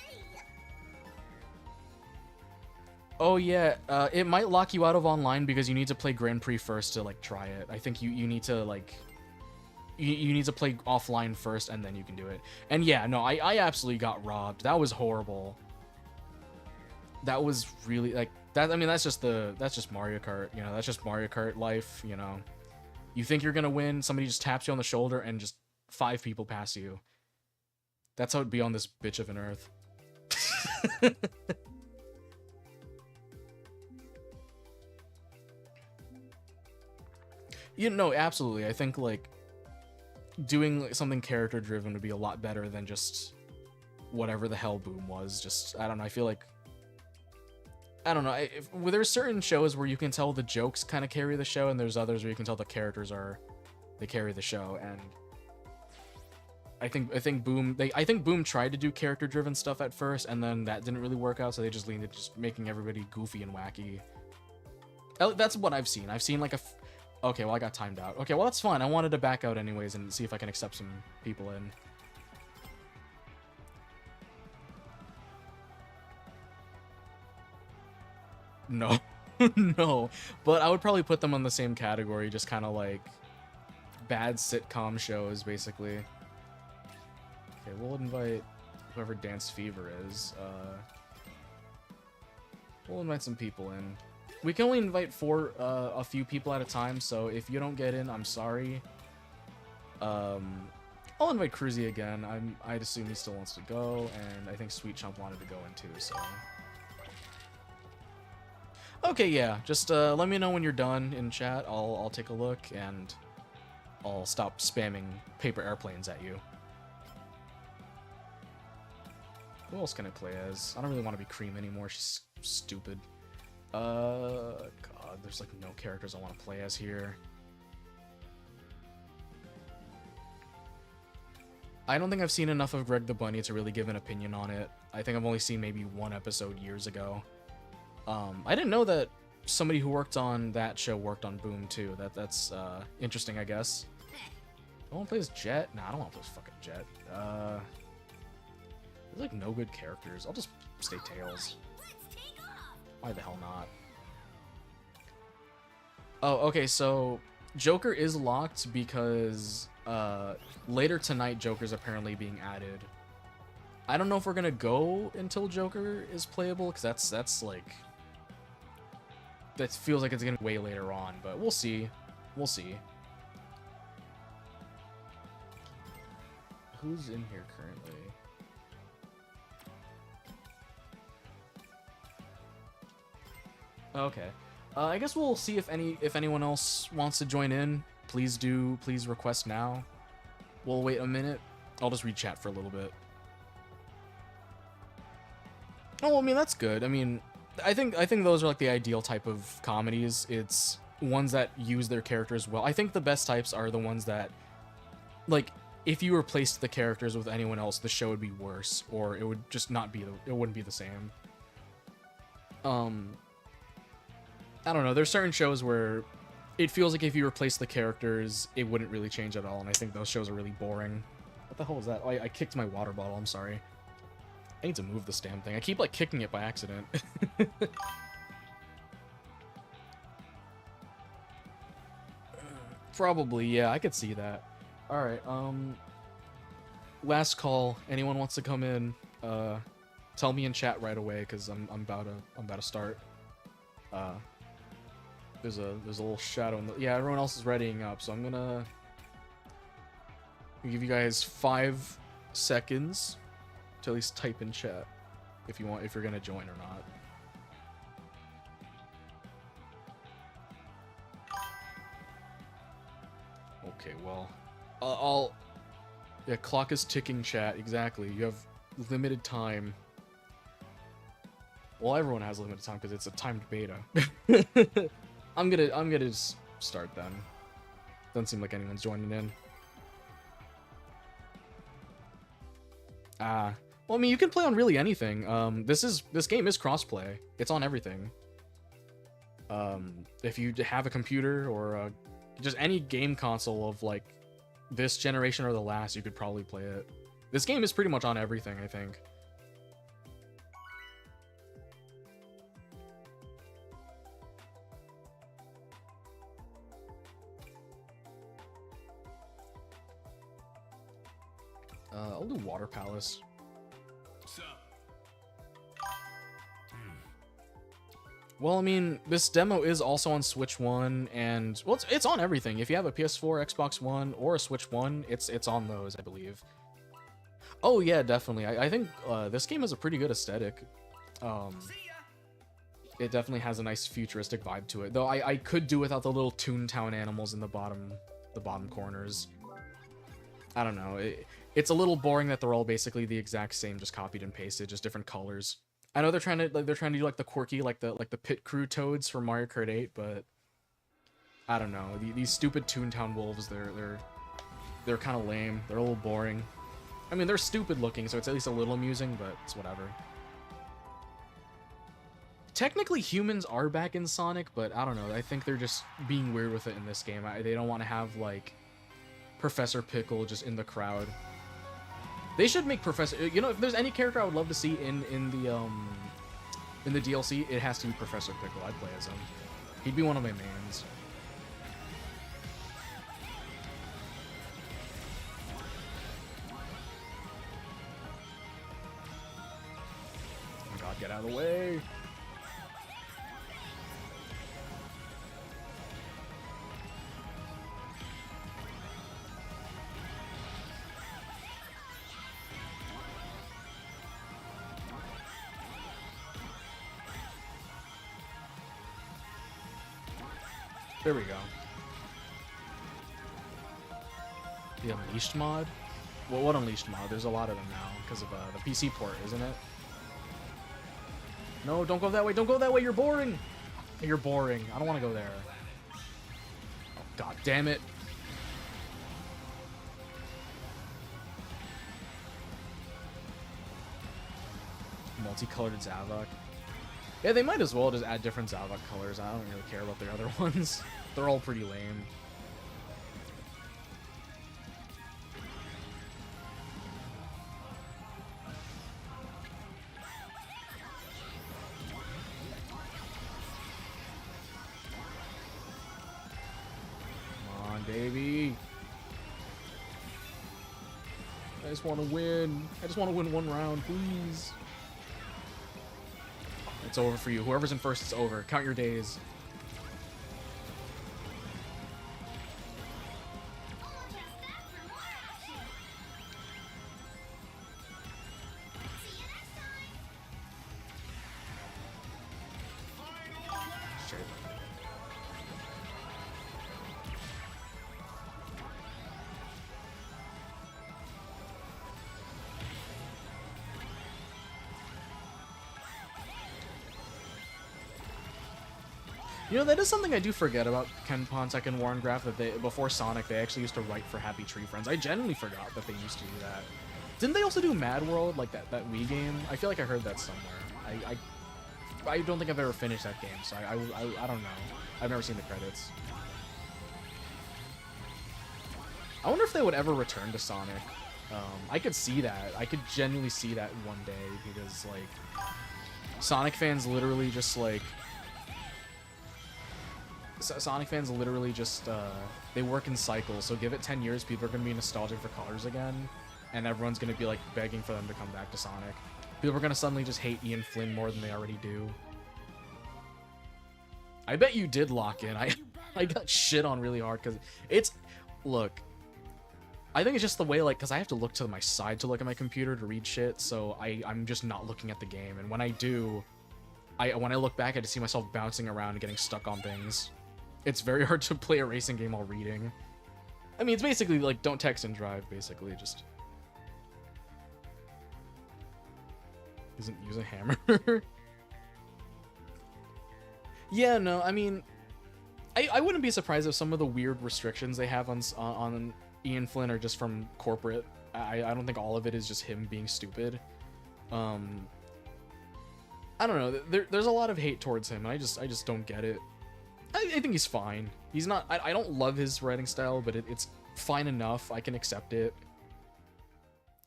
Oh yeah, it might lock you out of online because you need to play Grand Prix first to like try it. I think you need to like you need to play offline first and then you can do it. And yeah, no, I absolutely got robbed. That was horrible. That was really like that. I mean, that's just Mario Kart. You know, that's just Mario Kart life. You know, you think you're gonna win, somebody just taps you on the shoulder and just 5 people pass you. That's how it'd be on this bitch of an earth. You know, absolutely. I think like doing like, something character driven would be a lot better than just whatever the hell Boom was. Just I don't know. I feel like I don't know. Well, there's certain shows where you can tell the jokes kind of carry the show, and there's others where you can tell the characters they carry the show. And I think Boom tried to do character driven stuff at first, and then that didn't really work out, so they just leaned into just making everybody goofy and wacky. That's what I've seen. I've seen like okay, well, I got timed out. Okay, well, that's fine. I wanted to back out anyways and see if I can accept some people in. No. No. But I would probably put them on the same category, just kind of like bad sitcom shows, basically. Okay, we'll invite whoever Dance Fever is. We'll invite some people in. We can only invite a few people at a time, so if you don't get in, I'm sorry. I'll invite Cruzy again. I'd assume he still wants to go, and I think Sweet Chump wanted to go in too, so. Okay, yeah, just let me know when you're done in chat. I'll take a look, and I'll stop spamming paper airplanes at you. Who else can I play as? I don't really want to be Cream anymore. She's stupid. God, there's like no characters I want to play as here. I don't think I've seen enough of Greg the Bunny to really give an opinion on it. I think I've only seen maybe one episode years ago. I didn't know that somebody who worked on that show worked on Boom too. That's interesting, I guess. I want to play as Jet? Nah, I don't want to play as fucking Jet. There's like no good characters. I'll just stay Tails. Why the hell not? Oh, okay, so Joker is locked because later tonight Joker's apparently being added. I don't know if we're gonna go until Joker is playable, because that's like, that feels like it's gonna be way later on, but we'll see. We'll see. Who's in here currently? Okay. I guess we'll see if anyone else wants to join in. Please request now. We'll wait a minute. I'll just read chat for a little bit. Oh, I mean, that's good. I mean, I think those are like the ideal type of comedies. It's ones that use their characters well. I think the best types are the ones that, like, if you replaced the characters with anyone else, the show would be worse, or it would just not be it wouldn't be the same. I don't know, there's certain shows where it feels like if you replace the characters, it wouldn't really change at all, and I think those shows are really boring. What the hell was that? Oh, I kicked my water bottle, I'm sorry. I need to move this damn thing. I keep, like, kicking it by accident. Probably, yeah, I could see that. Alright, last call. Anyone wants to come in, tell me in chat right away, because I'm about to start. There's a little shadow in the, yeah, everyone else is readying up, so I'm gonna give you guys 5 seconds to at least type in chat if you're gonna join or not. Okay, well, yeah, clock is ticking, chat, exactly. You have limited time. Well, everyone has limited time because it's a timed beta. I'm gonna just start then. Doesn't seem like anyone's joining in. Well, I mean, you can play on really anything. This game is crossplay. It's on everything. If you have a computer or just any game console of like this generation or the last, you could probably play it. This game is pretty much on everything, I think. I'll do Water Palace. So. Well, I mean, this demo is also on Switch 1, and well, it's on everything. If you have a PS4, Xbox One, or a Switch 1, it's on those, I believe. Oh yeah, definitely. I think this game has a pretty good aesthetic. It definitely has a nice futuristic vibe to it. Though I could do without the little Toontown animals in the bottom corners. I don't know. It's a little boring that they're all basically the exact same, just copied and pasted, just different colors. I know they're trying to do like the quirky, like the pit crew toads from Mario Kart 8, but I don't know. These stupid Toontown wolves, they're kind of lame. They're a little boring. I mean, they're stupid looking, so it's at least a little amusing, but it's whatever. Technically, humans are back in Sonic, but I don't know. I think they're just being weird with it in this game. They don't want to have like Professor Pickle just in the crowd. They should make Professor... You know, if there's any character I would love to see in the DLC, it has to be Professor Pickle. I'd play as him. He'd be one of my mains. Oh my god, get out of the way! There we go. The Unleashed mod? Well, what Unleashed mod? There's a lot of them now because of the PC port, isn't it? No, don't go that way. Don't go that way. You're boring. You're boring. I don't want to go there. Oh, God damn it. Multicolored Zavok. Yeah, they might as well just add different Zavok colors. I don't really care about their other ones. They're all pretty lame. Come on, baby. I just want to win. I just want to win one round, please. It's over for you. Whoever's in first, it's over. Count your days. Shit. You know, that is something I do forget about Ken Ponsek and Warren Graff, that they, before Sonic, they actually used to write for Happy Tree Friends. I genuinely forgot that they used to do that. Didn't they also do Mad World, like that Wii game? I feel like I heard that somewhere. I don't think I've ever finished that game, so I don't know. I've never seen the credits. I wonder if they would ever return to Sonic. I could see that. I could genuinely see that one day, because, like, Sonic fans literally just, like... Sonic fans literally just, they work in cycles, so give it 10 years, people are going to be nostalgic for Colors again, and everyone's going to be, like, begging for them to come back to Sonic. People are going to suddenly just hate Ian Flynn more than they already do. I bet you did lock in. I got shit on really hard, because it's... Look, I think it's just the way, like, because I have to look to my side to look at my computer to read shit, so I'm just not looking at the game, and when I do, when I look back, I just see myself bouncing around and getting stuck on things. It's very hard to play a racing game while reading. I mean, it's basically like don't text and drive, basically. Just doesn't use a hammer. Yeah, no, I mean, I wouldn't be surprised if some of the weird restrictions they have on Ian Flynn are just from corporate. I don't think all of it is just him being stupid. I don't know. There's a lot of hate towards him, and I just don't get it. I think he's fine. He's not... I don't love his writing style, but it's fine enough. I can accept it.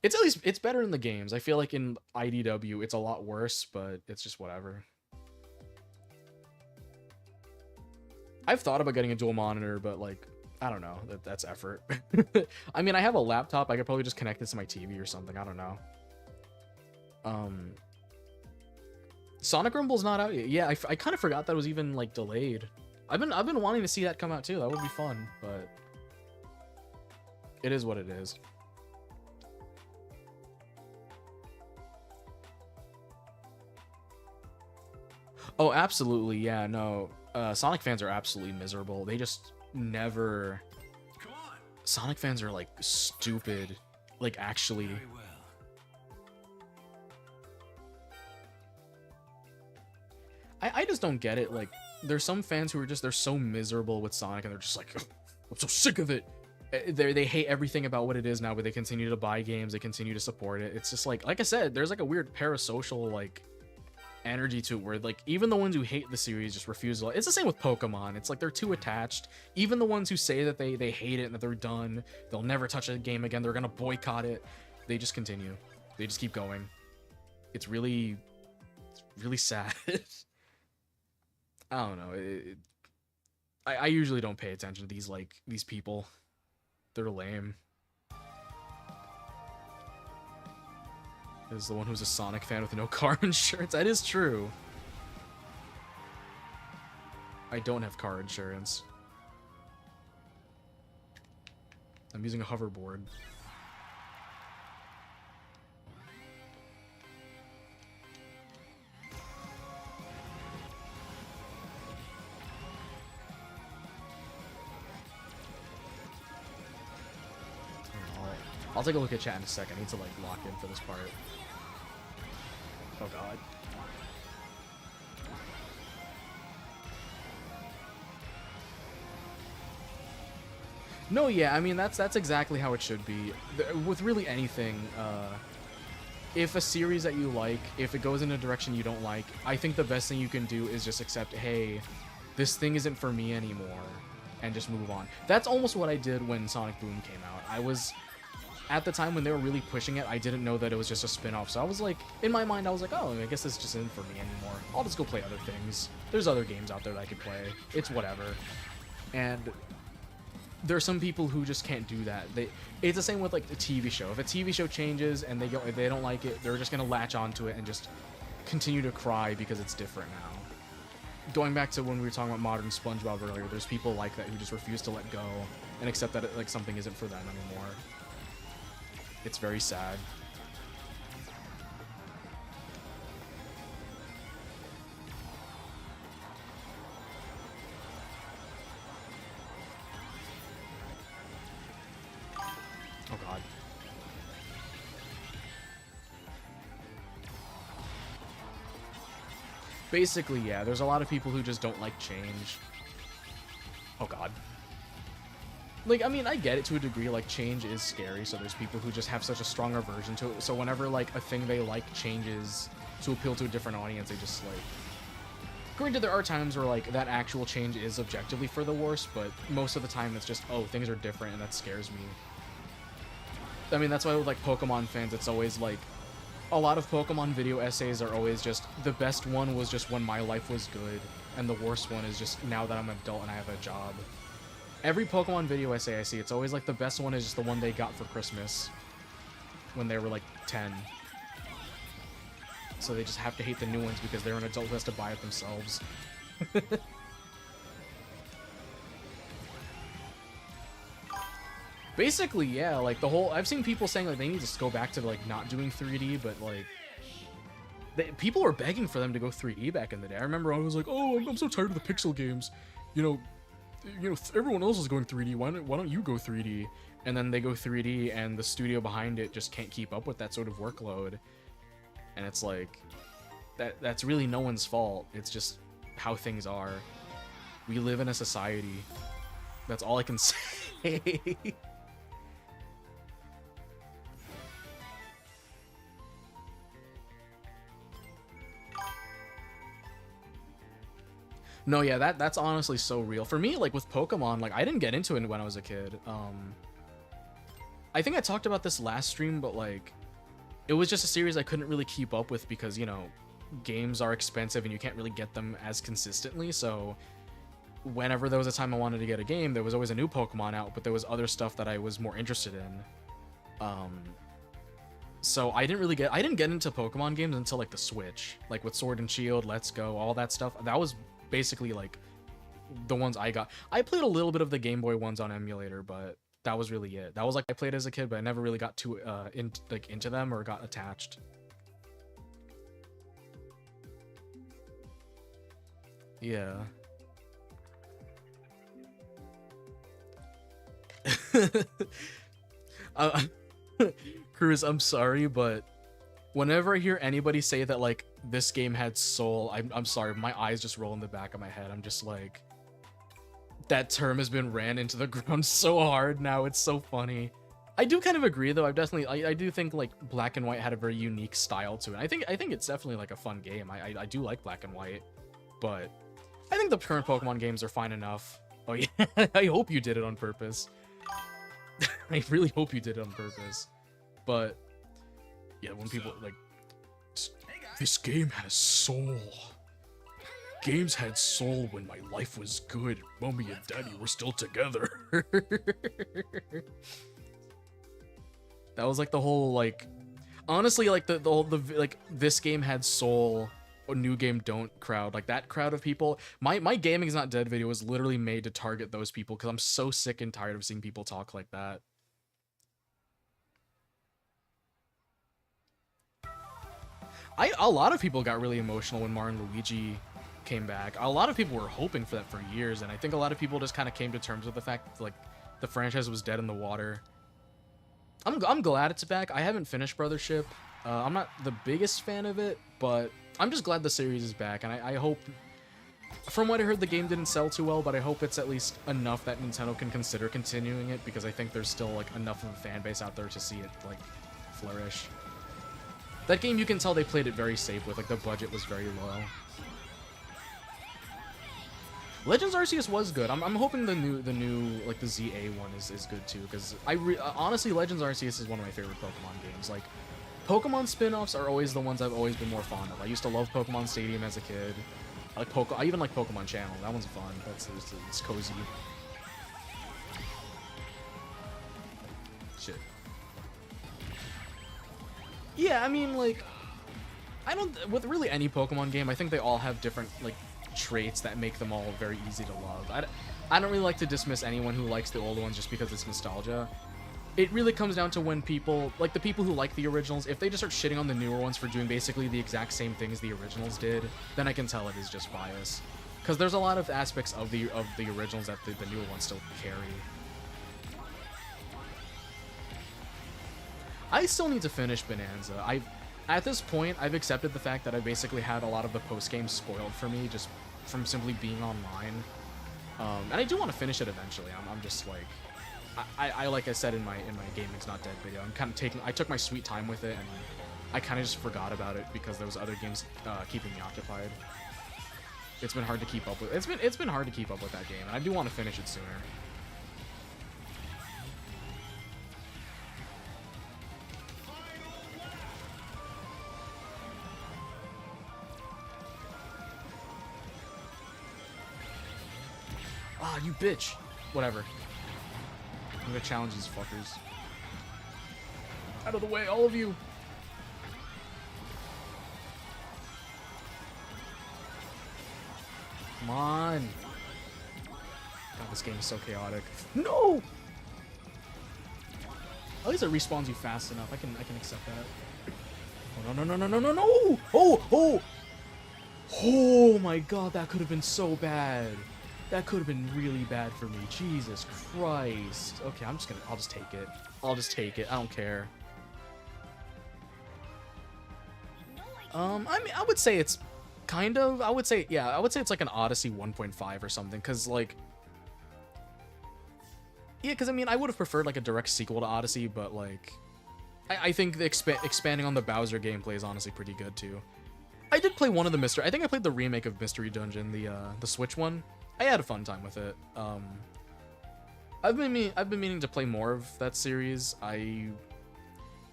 It's at least... It's better in the games. I feel like in IDW, it's a lot worse, but it's just whatever. I've thought about getting a dual monitor, but, like, I don't know. That's effort. I mean, I have a laptop. I could probably just connect this to my TV or something. I don't know. Sonic Rumble's not out yet. Yeah, I kind of forgot that was even, like, delayed. I've been wanting to see that come out too. That would be fun, but it is what it is. Oh, absolutely. Yeah, no. Sonic fans are absolutely miserable. They just never... Come on. Sonic fans are, like, stupid. Like, actually. Very well. I just don't get it. Like, there's some fans who are just, they're so miserable with Sonic, and they're just like, I'm so sick of it. They hate everything about what it is now, but they continue to buy games, they continue to support it. It's just like I said, there's like a weird parasocial, like, energy to it, where, like, even the ones who hate the series just refuse to. It's the same with Pokemon. It's like they're too attached. Even the ones who say that they hate it and that they're done, they'll never touch a game again, they're gonna boycott it, they just continue. They just keep going. It's really sad. I don't know. I usually don't pay attention to these people. They're lame. This is the one who's a Sonic fan with no car insurance. That is true. I don't have car insurance. I'm using a hoverboard. I'll take a look at chat in a second. I need to like lock in for this part. Oh god. No, yeah, I mean that's exactly how it should be. With really anything, if a series that you like, if it goes in a direction you don't like, I think the best thing you can do is just accept, hey, this thing isn't for me anymore, and just move on. That's almost what I did when Sonic Boom came out. I was, at the time when they were really pushing it, I didn't know that it was just a spin-off, so I was like, in my mind, I was like, oh, I guess this just isn't for me anymore. I'll just go play other things. There's other games out there that I could play. It's whatever. And there are some people who just can't do that. It's the same with like the TV show. If a TV show changes and if they don't like it, they're just gonna latch onto it and just continue to cry because it's different now. Going back to when we were talking about modern SpongeBob earlier, there's people like that who just refuse to let go and accept that like something isn't for them anymore. It's very sad. Oh god. Basically, yeah, there's a lot of people who just don't like change. Oh god. Like, I mean, I get it to a degree, like, change is scary, so there's people who just have such a strong aversion to it, so whenever, like, a thing they like changes to appeal to a different audience, they just, like... Granted, there are times where, like, that actual change is objectively for the worse, but most of the time it's just, oh, things are different, and that scares me. I mean, that's why with, like, Pokemon fans, it's always, like... A lot of Pokemon video essays are always just, the best one was just when my life was good, and the worst one is just now that I'm an adult and I have a job. Every Pokemon video essay I see, it's always like the best one is just the one they got for Christmas when they were like 10. So they just have to hate the new ones because they're an adult who has to buy it themselves. Basically, yeah, like the whole... I've seen people saying like they need to go back to like not doing 3D, but like... people were begging for them to go 3D back in the day. I remember I was like, oh, I'm so tired of the pixel games. You know, everyone else is going 3D. Why don't you go 3D? And then they go 3D, and the studio behind it just can't keep up with that sort of workload. And it's like, that's really no one's fault. It's just how things are. We live in a society. That's all I can say. No, yeah, that's honestly so real. For me, like, with Pokemon, like, I didn't get into it when I was a kid. I think I talked about this last stream, but, like, it was just a series I couldn't really keep up with because, you know, games are expensive and you can't really get them as consistently, so whenever there was a time I wanted to get a game, there was always a new Pokemon out, but there was other stuff that I was more interested in. So I didn't get into Pokemon games until, like, the Switch. Like, with Sword and Shield, Let's Go, all that stuff. That was basically like the ones I got. I played a little bit of the Game Boy ones on emulator, but that was really it. That was like I played as a kid, but I never really got too into them or got attached. Yeah. Cruz, I'm sorry, but whenever I hear anybody say that, like, this game had soul, I'm sorry, my eyes just roll in the back of my head. I'm just like, that term has been ran into the ground so hard now. It's so funny. I do kind of agree, though. I do think, like, Black and White had a very unique style to it. I think it's definitely, like, a fun game. I do like Black and White, but I think the current Pokemon games are fine enough. Oh, yeah, I hope you did it on purpose. I really hope you did it on purpose. But yeah, when people like, this game has soul. Games had soul when my life was good. Mommy and Daddy were still together. That was like the whole, like, honestly, like the like, this game had soul, or new game don't crowd. Like, that crowd of people. My Gaming Is Not Dead video was literally made to target those people because I'm so sick and tired of seeing people talk like that. A lot of people got really emotional when Mario and Luigi came back. A lot of people were hoping for that for years, and I think a lot of people just kind of came to terms with the fact that, like, the franchise was dead in the water. I'm glad it's back. I haven't finished Brothership. I'm not the biggest fan of it, but I'm just glad the series is back, and I hope. From what I heard, the game didn't sell too well, but I hope it's at least enough that Nintendo can consider continuing it, because I think there's still like enough of a fan base out there to see it like flourish. That game, you can tell they played it very safe with, like the budget was very low. Legends Arceus was good. I'm hoping the new like the ZA one is good too, because honestly Legends Arceus is one of my favorite Pokemon games. Like Pokemon spin-offs are always the ones I've always been more fond of. I used to love Pokemon Stadium as a kid. I even like Pokemon Channel. That one's fun. It's cozy. Shit. Yeah, I mean, like, with really any Pokemon game, I think they all have different, like, traits that make them all very easy to love. I don't really like to dismiss anyone who likes the old ones just because it's nostalgia. It really comes down to when people, like the people who like the originals, if they just start shitting on the newer ones for doing basically the exact same things the originals did, then I can tell it is just bias. Because there's a lot of aspects of the originals that the newer ones still carry. I still need to finish Bonanza. At this point, I've accepted the fact that I basically had a lot of the post-games spoiled for me just from simply being online. And I do want to finish it eventually. I'm just like... I like I said in my Gaming's Not Dead video, I'm kind of I took my sweet time with it, and I kind of just forgot about it because there was other games keeping me occupied. It's been hard to keep up with. It's been hard to keep up with that game, and I do want to finish it sooner. Ah, you bitch. Whatever. I'm gonna challenge these fuckers. Out of the way, all of you! Come on! God, this game is so chaotic. No! At least it respawns you fast enough. I can accept that. Oh, no, no, no, no, no, no, no! Oh! Oh! Oh my god, that could have been so bad. That could have been really bad for me. Jesus Christ. Okay, I'll just take it. I'll just take it. I don't care. I mean, I would say it's kind of, I would say it's like an Odyssey 1.5 or something, because like, yeah, because I mean, I would have preferred like a direct sequel to Odyssey, but like, I think the expanding on the Bowser gameplay is honestly pretty good too. I did play one of the I think I played the remake of Mystery Dungeon, the Switch one. I had a fun time with it. I've been meaning to play more of that series.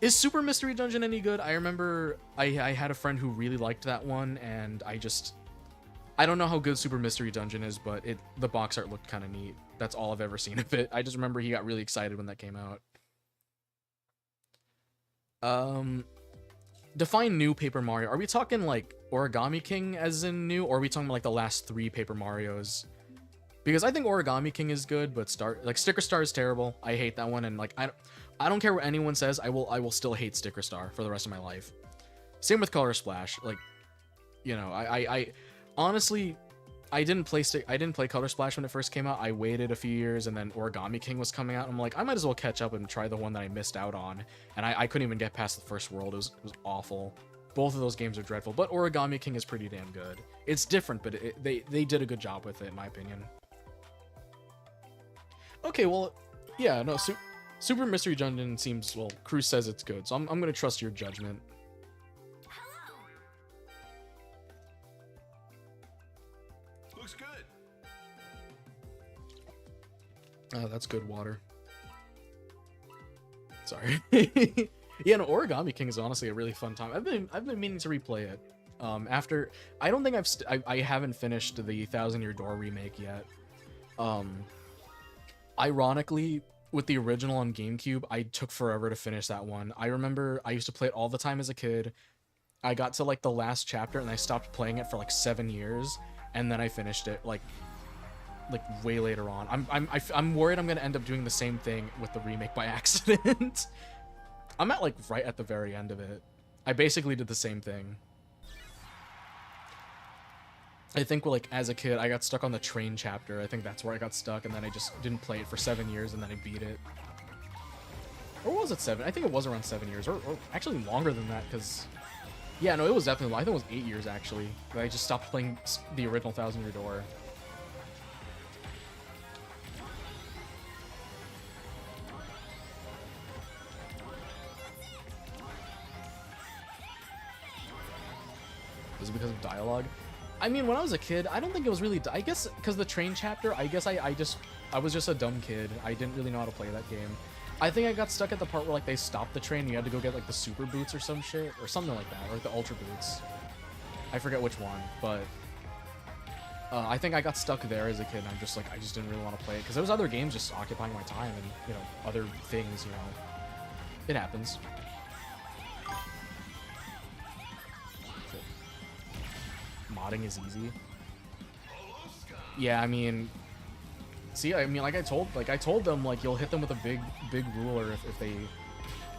Is Super Mystery Dungeon any good? I remember I had a friend who really liked that one, and I don't know how good Super Mystery Dungeon is, but the box art looked kind of neat. That's all I've ever seen of it. I just remember he got really excited when that came out. Define new Paper Mario. Are we talking like Origami King as in new, or are we talking like the last 3 Paper Marios? Because I think Origami King is good, but Sticker Star is terrible. I hate that one, and like I don't care what anyone says. I will still hate Sticker Star for the rest of my life. Same with Color Splash. Like, you know, I honestly I didn't play Color Splash when it first came out. I waited a few years, and then Origami King was coming out. I'm like, I might as well catch up and try the one that I missed out on. And I couldn't even get past the first world. It was awful. Both of those games are dreadful, but Origami King is pretty damn good. It's different, but they did a good job with it, in my opinion. Okay, well, yeah, no, Super Mystery Dungeon seems, well, Cruz says it's good, so I'm gonna trust your judgment. Looks good. Oh, that's good water. Sorry. Yeah, no, Origami King is honestly a really fun time. I've been meaning to replay it. After I don't think I haven't finished the Thousand Year Door remake yet. Ironically, with the original on GameCube, I took forever to finish that one. I remember I used to play it all the time as a kid. I got to like the last chapter and I stopped playing it for like 7 years, and then I finished it like way later on. I'm worried I'm gonna end up doing the same thing with the remake by accident. I'm at like right at the very end of it. I basically did the same thing. I think like as a kid I got stuck on the train chapter. I think that's where I got stuck, and then I just didn't play it for 7 years, and then I beat it. Or was it 7? I think it was around 7 years, or actually longer than that, because... Yeah, no, it was definitely... I think it was 8 years, actually. That I just stopped playing the original Thousand Year Door. Was it because of dialogue? I mean, when I was a kid, I don't think it was really... I guess, because the train chapter, I guess I was just a dumb kid. I didn't really know how to play that game. I think I got stuck at the part where, like, they stopped the train and you had to go get, like, the super boots or some shit, or something like that, or like, the ultra boots. I forget which one, but I think I got stuck there as a kid, and I'm just like, I just didn't really want to play it, because there was other games just occupying my time, and, you know, other things, you know. It happens. Modding is easy. Yeah, I mean... See, I mean, like I told them, like, you'll hit them with a big ruler if they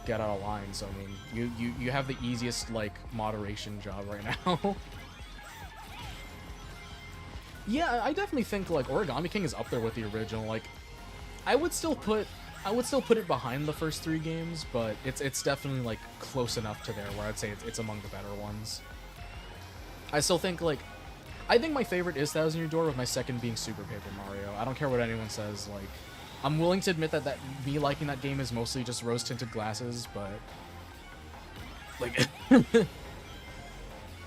get out of line. So I mean, you have the easiest, like, moderation job right now. Yeah, I definitely think, like, Origami King is up there with the original. Like, I would still put it behind the first 3 games, but it's definitely, like, close enough to there where I'd say it's among the better ones. I still think, like, I think my favorite is Thousand Year Door, with my second being Super Paper Mario. I don't care what anyone says, like, I'm willing to admit that me liking that game is mostly just rose-tinted glasses, but, like,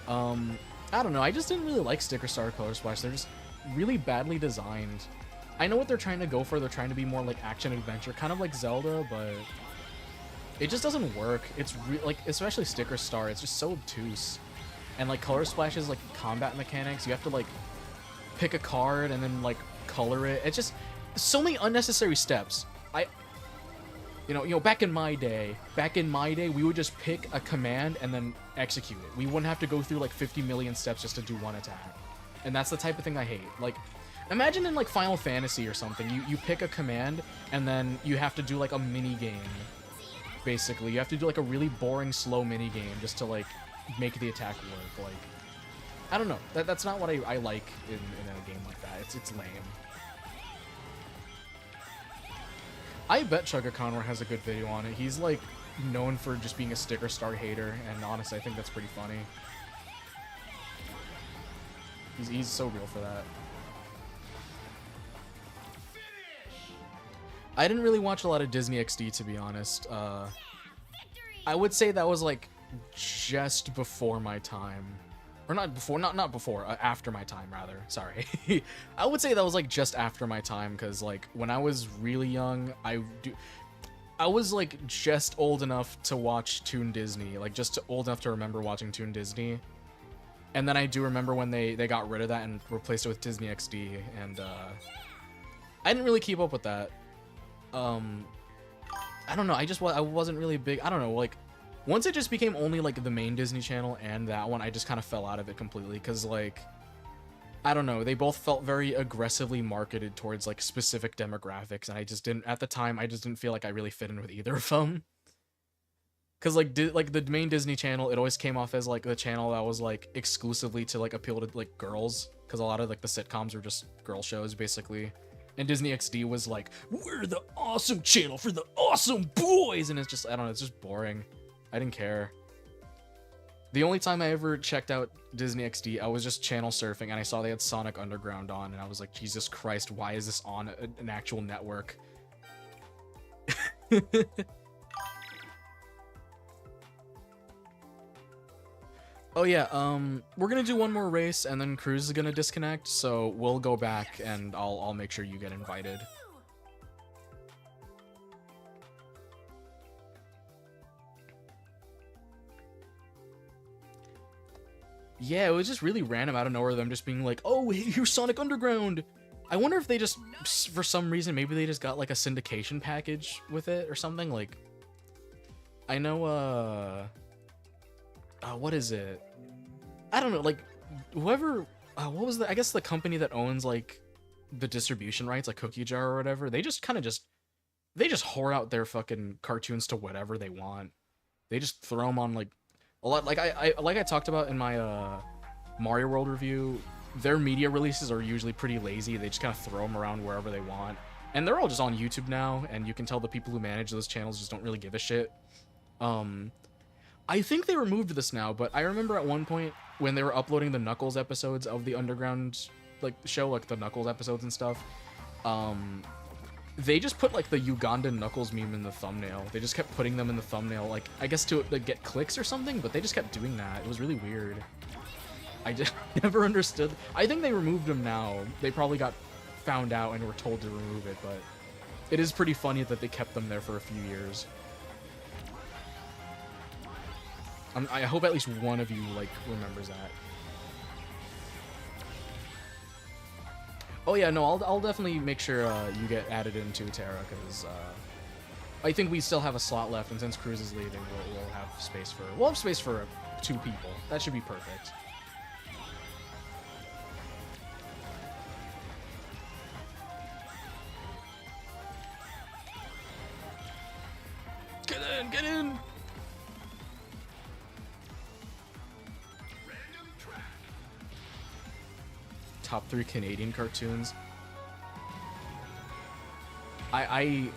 I don't know, I just didn't really like Sticker Star Color Splash. They're just really badly designed. I know what they're trying to go for, they're trying to be more like action-adventure, kind of like Zelda, but it just doesn't work. It's, like, especially Sticker Star, it's just so obtuse. And, like, Color Splash's, like, combat mechanics, you have to, like, pick a card and then, like, color it. It's just so many unnecessary steps. You know, back in my day, we would just pick a command and then execute it. We wouldn't have to go through, like, 50 million steps just to do one attack. And that's the type of thing I hate. Like, imagine in, like, Final Fantasy or something, you pick a command and then you have to do, like, a mini-game, basically. You have to do, like, a really boring, slow mini-game just to, like, make the attack work. Like, I don't know. That's not what I like in a game like that. It's lame. I bet Chugga Conwar has a good video on it. He's, like, known for just being a Sticker Star hater, and honestly, I think that's pretty funny. He's so real for that. I didn't really watch a lot of Disney XD, to be honest. I would say that was, like, just before my time, or not before, after my time, rather. Sorry. I would say that was, like, just after my time, because, like, when I was really young, I was, like, just old enough to watch Toon Disney, like, just old enough to remember watching Toon Disney, and then I do remember when they got rid of that and replaced it with Disney XD, and I didn't really keep up with that. I don't know, I wasn't really big, I don't know, like, once it just became only, like, the main Disney Channel and that one, I just kind of fell out of it completely, because, like, I don't know, they both felt very aggressively marketed towards, like, specific demographics, and I just didn't, at the time, I just didn't feel like I really fit in with either of them. Because, like, the main Disney Channel, it always came off as, like, the channel that was, like, exclusively to, like, appeal to, like, girls, because a lot of, like, the sitcoms were just girl shows, basically. And Disney XD was like, we're the awesome channel for the awesome boys, and it's just, I don't know, it's just boring. I didn't care. The only time I ever checked out Disney XD, I was just channel surfing, and I saw they had Sonic Underground on, and I was like, Jesus Christ, why is this on an actual network? Oh yeah, we're gonna do one more race, and then Cruz is gonna disconnect, so we'll go back, and I'll make sure you get invited. Yeah, it was just really random out of nowhere, them just being like, oh, here's Sonic Underground! I wonder if they just, for some reason, maybe they just got, like, a syndication package with it or something, like... I know, what is it? I don't know, like, whoever... what was the... I guess the company that owns, like, the distribution rights, like Cookie Jar or whatever, they just kind of just... They just whore out their fucking cartoons to whatever they want. They just throw them on, like... A lot, like I talked about in my Mario World review, their media releases are usually pretty lazy. They just kind of throw them around wherever they want. And they're all just on YouTube now, and you can tell the people who manage those channels just don't really give a shit. I think they removed this now, but I remember at one point when they were uploading the Knuckles episodes of the Underground, like, show, like, the Knuckles episodes and stuff, they just put, like, the Ugandan Knuckles meme in the thumbnail. They just kept putting them in the thumbnail, like, I guess to, like, get clicks or something, but they just kept doing that. It was really weird. I just never understood. I think they removed them now. They probably got found out and were told to remove it, but it is pretty funny that they kept them there for a few years. I hope at least one of you, like, remembers that. Oh yeah, no, I'll definitely make sure you get added into Terra, because I think we still have a slot left, and since Cruz is leaving, we'll have space for 2 people. That should be perfect. Get in! Top 3 Canadian cartoons. I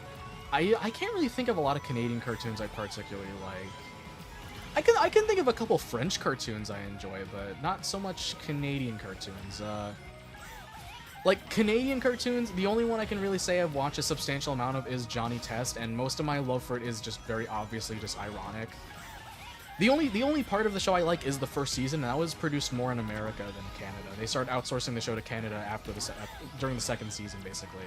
can't really think of a lot of Canadian cartoons I particularly like. I can think of a couple French cartoons I enjoy, but not so much Canadian cartoons. Like, Canadian cartoons, the only one I can really say I've watched a substantial amount of is Johnny Test, and most of my love for it is just very obviously just ironic. The only part of the show I like is the first season, and that was produced more in America than Canada. They started outsourcing the show to Canada after during the second season, basically.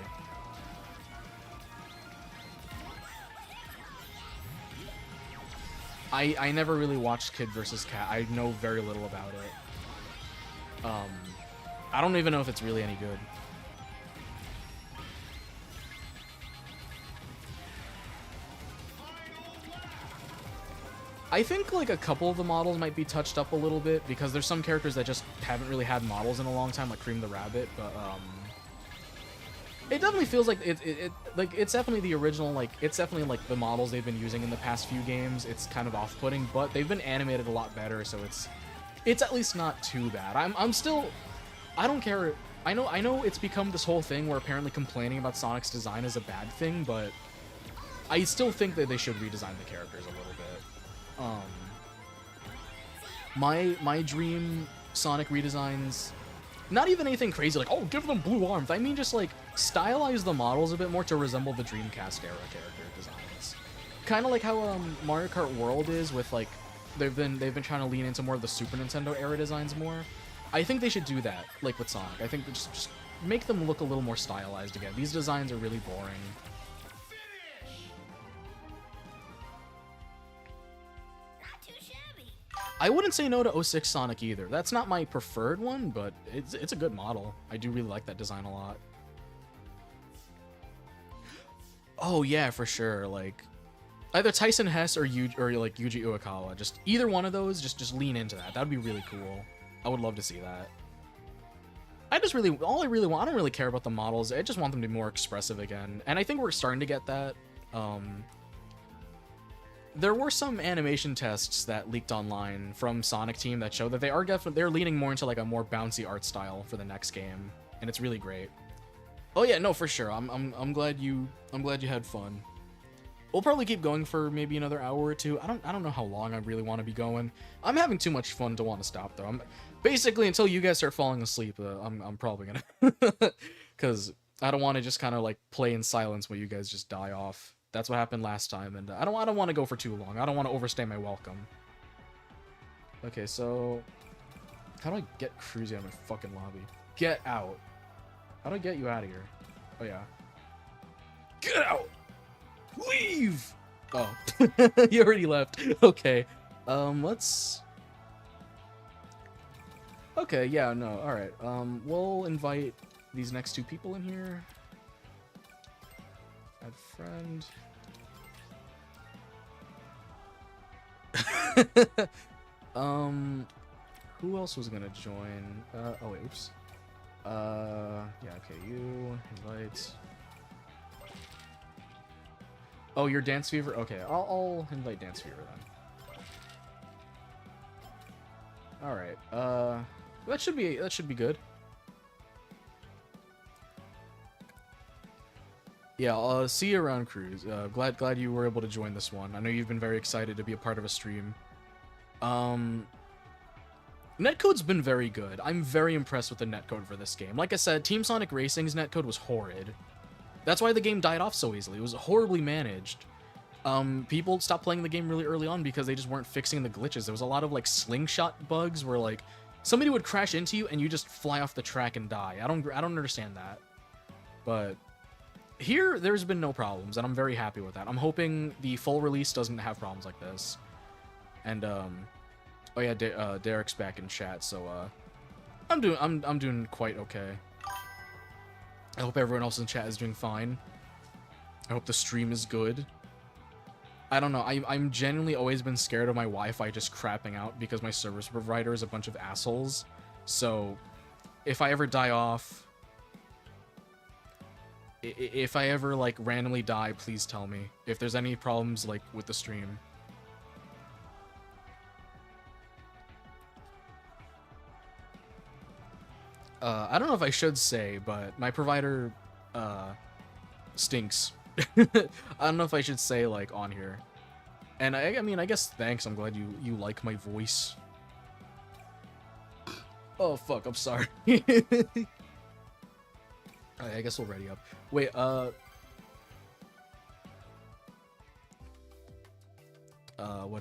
I never really watched Kid vs. Kat. I know very little about it. I don't even know if it's really any good. I think, like, a couple of the models might be touched up a little bit, because there's some characters that just haven't really had models in a long time, like Cream the Rabbit, but, it definitely feels like it's definitely the original, like, it's definitely, like, the models they've been using in the past few games. It's kind of off-putting, but they've been animated a lot better, so it's at least not too bad. I'm still... I don't care. I know it's become this whole thing where apparently complaining about Sonic's design is a bad thing, but I still think that they should redesign the characters a little bit. My dream Sonic redesigns, not even anything crazy like, oh, give them blue arms. I mean, just like stylize the models a bit more to resemble the Dreamcast era character designs. Kind of like how Mario Kart World is with, like, they've been trying to lean into more of the Super Nintendo era designs more. I think they should do that, like with Sonic. I think they just make them look a little more stylized again. These designs are really boring. Not too shabby. I wouldn't say no to 06 Sonic either. That's not my preferred one, but it's a good model. I do really like that design a lot. Oh yeah, for sure. Like, either Tyson Hess or like Yuji Uekawa. Just either one of those. Just lean into that. That would be really cool. I would love to see that. I don't really care about the models. I just want them to be more expressive again. And I think we're starting to get that. There were some animation tests that leaked online from Sonic Team that show that they're leaning more into like a more bouncy art style for the next game, and it's really great. Oh yeah, no, for sure. I'm glad you had fun. We'll probably keep going for maybe another hour or two. I don't know how long I really want to be going. I'm having too much fun to want to stop though. I'm basically, until you guys start falling asleep, I'm probably gonna, because I don't want to just kind of like play in silence while you guys just die off. That's what happened last time, and I don't want to go for too long. I don't want to overstay my welcome. Okay, so how do I get Cruzy out of my fucking lobby? Get out. How do I get you out of here? Oh yeah. Get out. Leave! Oh, you already left. Okay, let's... Okay, yeah, no, alright. We'll invite these next 2 people in here. Add friend. Who else was gonna join? Oh wait, oops. Yeah, okay, you, invite... Oh, you're Dance Fever? Okay, I'll invite Dance Fever then. Alright, that should be good. Yeah, see you around, Cruz. Glad you were able to join this one. I know you've been very excited to be a part of a stream. Netcode's been very good. I'm very impressed with the netcode for this game. Like I said, Team Sonic Racing's netcode was horrid. That's why the game died off so easily. It was horribly managed. People stopped playing the game really early on because they just weren't fixing the glitches. There was a lot of like slingshot bugs where like somebody would crash into you and you just fly off the track and die. I don't understand that. But here, there's been no problems, and I'm very happy with that. I'm hoping the full release doesn't have problems like this. And oh yeah, Derek's back in chat, so I'm doing quite okay. I hope everyone else in chat is doing fine. I hope the stream is good. I don't know. I'm genuinely always been scared of my Wi-Fi just crapping out because my service provider is a bunch of assholes. So if I ever die off, if I ever like randomly die, please tell me if there's any problems like with the stream. I don't know if I should say, but my provider stinks. I don't know if I should say like on here. And I mean, I guess thanks. I'm glad you like my voice. Oh fuck, I'm sorry. I guess we'll ready up. Wait, what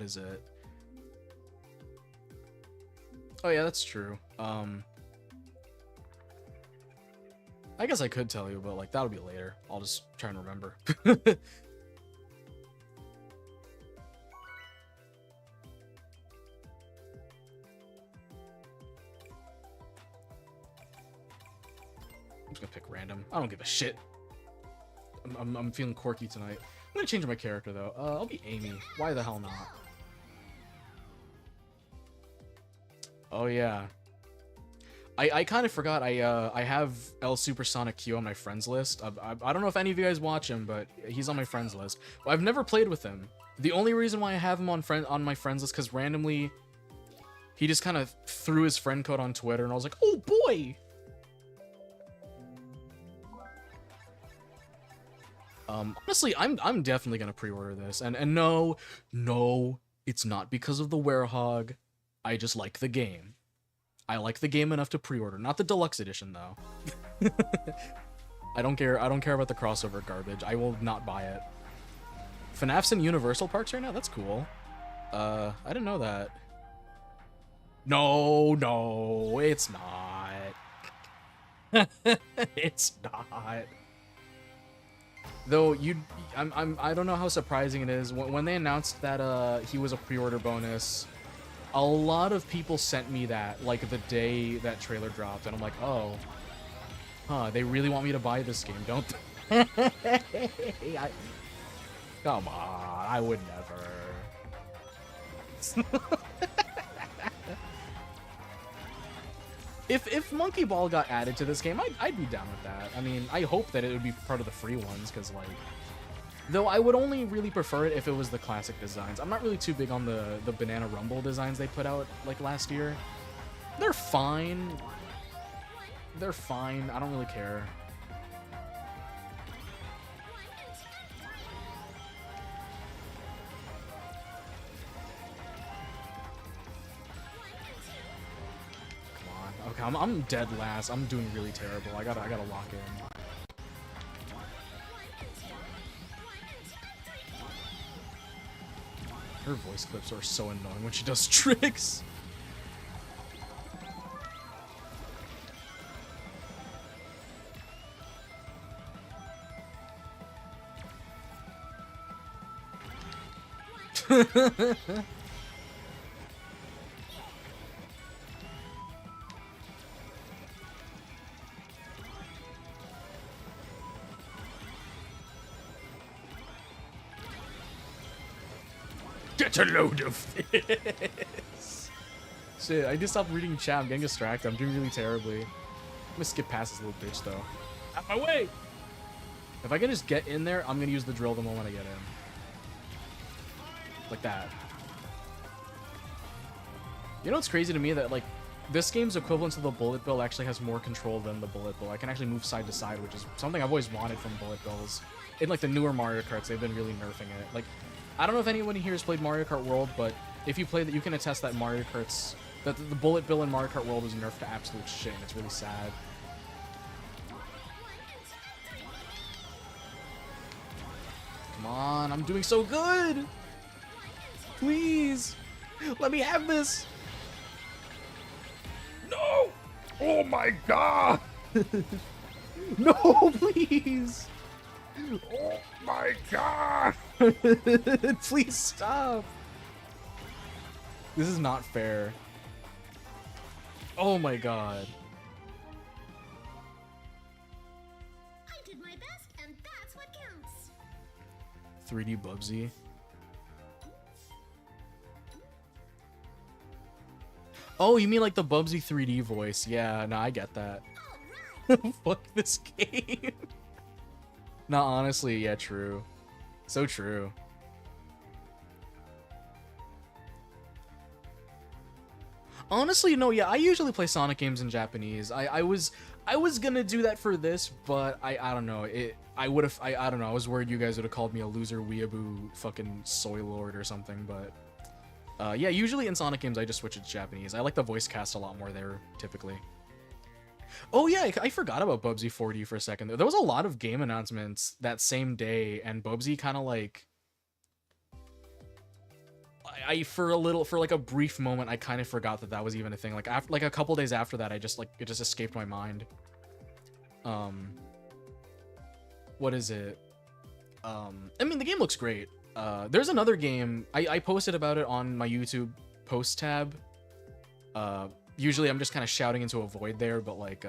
is it? Oh yeah, that's true. I guess I could tell you, but like that'll be later. I'll just try and remember. I'm just gonna pick random. I don't give a shit. I'm feeling quirky tonight. I'm gonna change my character though. I'll be Amy. Why the hell not? Oh yeah. I kind of forgot. I have El Supersonic Q on my friends list. I don't know if any of you guys watch him, but he's on my friends list. I've never played with him. The only reason why I have him on my friends list because randomly he just kind of threw his friend code on Twitter, and I was like, oh boy. Honestly, I'm definitely gonna pre-order this, and no, it's not because of the werehog. I just like the game. I like the game enough to pre-order, not the deluxe edition though. I don't care about the crossover garbage. I will not buy it. FNAF's in Universal Parks right now? That's cool. I didn't know that. No, it's not. It's not. Though I don't know how surprising it is when they announced that he was a pre-order bonus. A lot of people sent me that like the day that trailer dropped, and I'm like, oh, huh? They really want me to buy this game, don't they? Come on, I would never. If Monkey Ball got added to this game, I'd be down with that. I mean, I hope that it would be part of the free ones, because like, though I would only really prefer it if it was the classic designs. I'm not really too big on the Banana Rumble designs they put out like last year. They're fine. They're fine. I don't really care. Okay, I'm dead last. I'm doing really terrible. I gotta lock in. Her voice clips are so annoying when she does tricks. Get a load of this. Shit, I just stopped reading chat. I'm getting distracted. I'm doing really terribly. I'm gonna skip past this little bitch though. Out my way! If I can just get in there, I'm gonna use the drill the moment I get in. Like that. You know what's crazy to me? That like this game's equivalent to the bullet bill actually has more control than the bullet bill. I can actually move side to side, which is something I've always wanted from bullet bills. In like the newer Mario Karts, they've been really nerfing it. Like, I don't know if anyone here has played Mario Kart World, but if you play that, you can attest that Mario Kart's that the bullet bill in Mario Kart World was nerfed to absolute shit, and it's really sad. Come on, I'm doing so good! Please! Let me have this! No! Oh my god! No, please! Oh my god! Please stop! This is not fair. Oh my god. I did my best, and that's what counts. 3D Bubsy. Oh, you mean like the Bubsy 3D voice? Yeah, no, I get that. Fuck this game. No, honestly, yeah, true. So true. Honestly, no, yeah, I usually play Sonic games in Japanese. I was gonna do that for this, but I don't know. I don't know. I was worried you guys would have called me a loser weeaboo fucking soy lord or something, but yeah, usually in Sonic games I just switch it to Japanese. I like the voice cast a lot more there, typically. Oh yeah, I forgot about Bubsy 4D for a second. There was a lot of game announcements that same day, and Bubsy kind of like... for like a brief moment, I kind of forgot that was even a thing. Like after, like a couple days after that, it just escaped my mind. What is it? I mean, the game looks great. There's another game, I posted about it on my YouTube post tab. Usually I'm just kind of shouting into a void there, but like,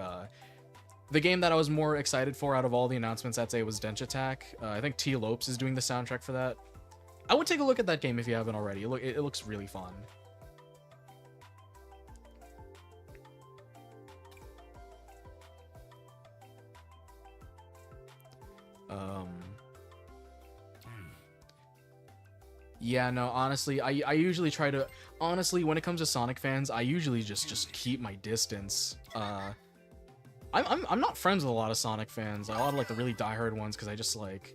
the game that I was more excited for out of all the announcements that day was Dench Attack. I think T. Lopes is doing the soundtrack for that. I would take a look at that game if you haven't already. It looks really fun. Yeah, no, honestly, I usually try to... Honestly, when it comes to Sonic fans, I usually just keep my distance. I'm not friends with a lot of Sonic fans. A lot of, like, the really diehard ones, because I just, like...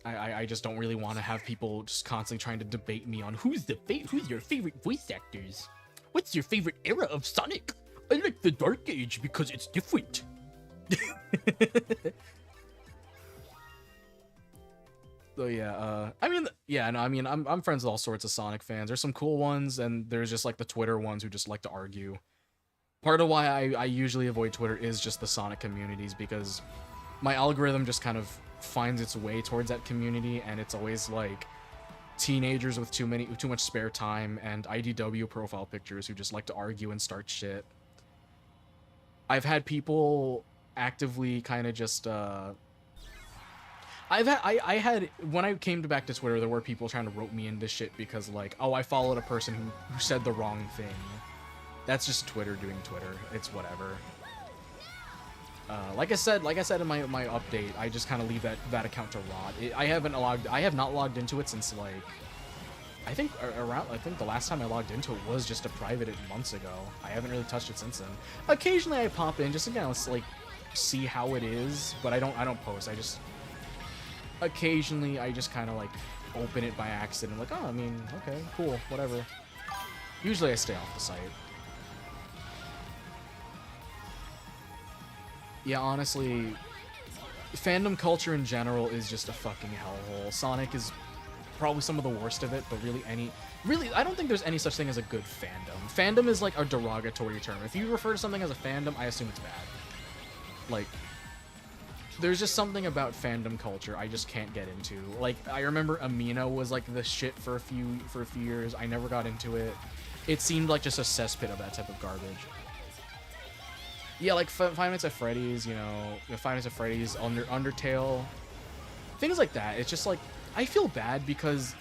I just don't really want to have people just constantly trying to debate me on who's your favorite voice actors? What's your favorite era of Sonic? I like the Dark Age because it's different. So yeah, I mean, yeah, no, I mean, I'm friends with all sorts of Sonic fans. There's some cool ones, and there's just like the Twitter ones who just like to argue. Part of why I usually avoid Twitter is just the Sonic communities, because my algorithm just kind of finds its way towards that community, and it's always like teenagers with too much spare time and IDW profile pictures who just like to argue and start shit. I've had people actively kind of just I had when I came back to Twitter, there were people trying to rope me into shit because like, oh, I followed a person who said the wrong thing. That's just Twitter doing Twitter. It's whatever. Like I said in my update, I just kind of leave that account to rot. I have not logged into it since like I think the last time I logged into it was just a private months ago. I haven't really touched it since then. Occasionally I pop in just again, let's like see how it is, but I don't post. I just occasionally I just kind of like open it by accident, like, oh, I mean, okay, cool, whatever. Usually I stay off the site. Yeah, honestly, fandom culture in general is just a fucking hellhole. Sonic is probably some of the worst of it, but really, I don't think there's any such thing as a good fandom. Fandom is like a derogatory term. If you refer to something as a fandom, I assume it's bad. Like, there's just something about fandom culture I just can't get into. Like, I remember Amino was like the shit for a few years. I never got into it. It seemed like just a cesspit of that type of garbage. Yeah, like Five Nights at Freddy's, you know, Five Nights at Freddy's, Undertale, things like that. It's just like, I feel bad because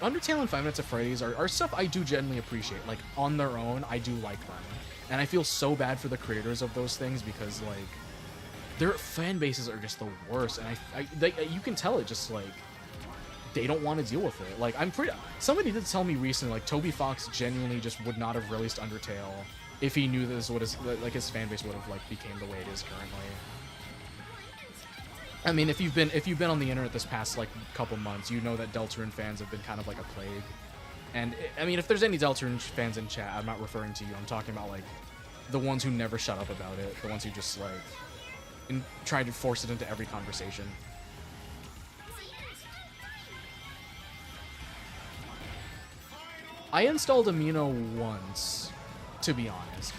Undertale and Five Nights at Freddy's are stuff I do genuinely appreciate. Like, on their own, I do like them. And I feel so bad for the creators of those things because, like, their fan bases are just the worst. And you can tell it just, like, they don't want to deal with it. Like, somebody did tell me recently, like, Toby Fox genuinely just would not have released Undertale if he knew this would have, like, his fan base would have, like, became the way it is currently. I mean, if you've been on the internet this past, like, couple months, you know that Deltarune fans have been kind of like a plague. And, I mean, if there's any Deltarune fans in chat, I'm not referring to you. I'm talking about, like, the ones who never shut up about it. The ones who just, like, try to force it into every conversation. I installed Amino once, to be honest.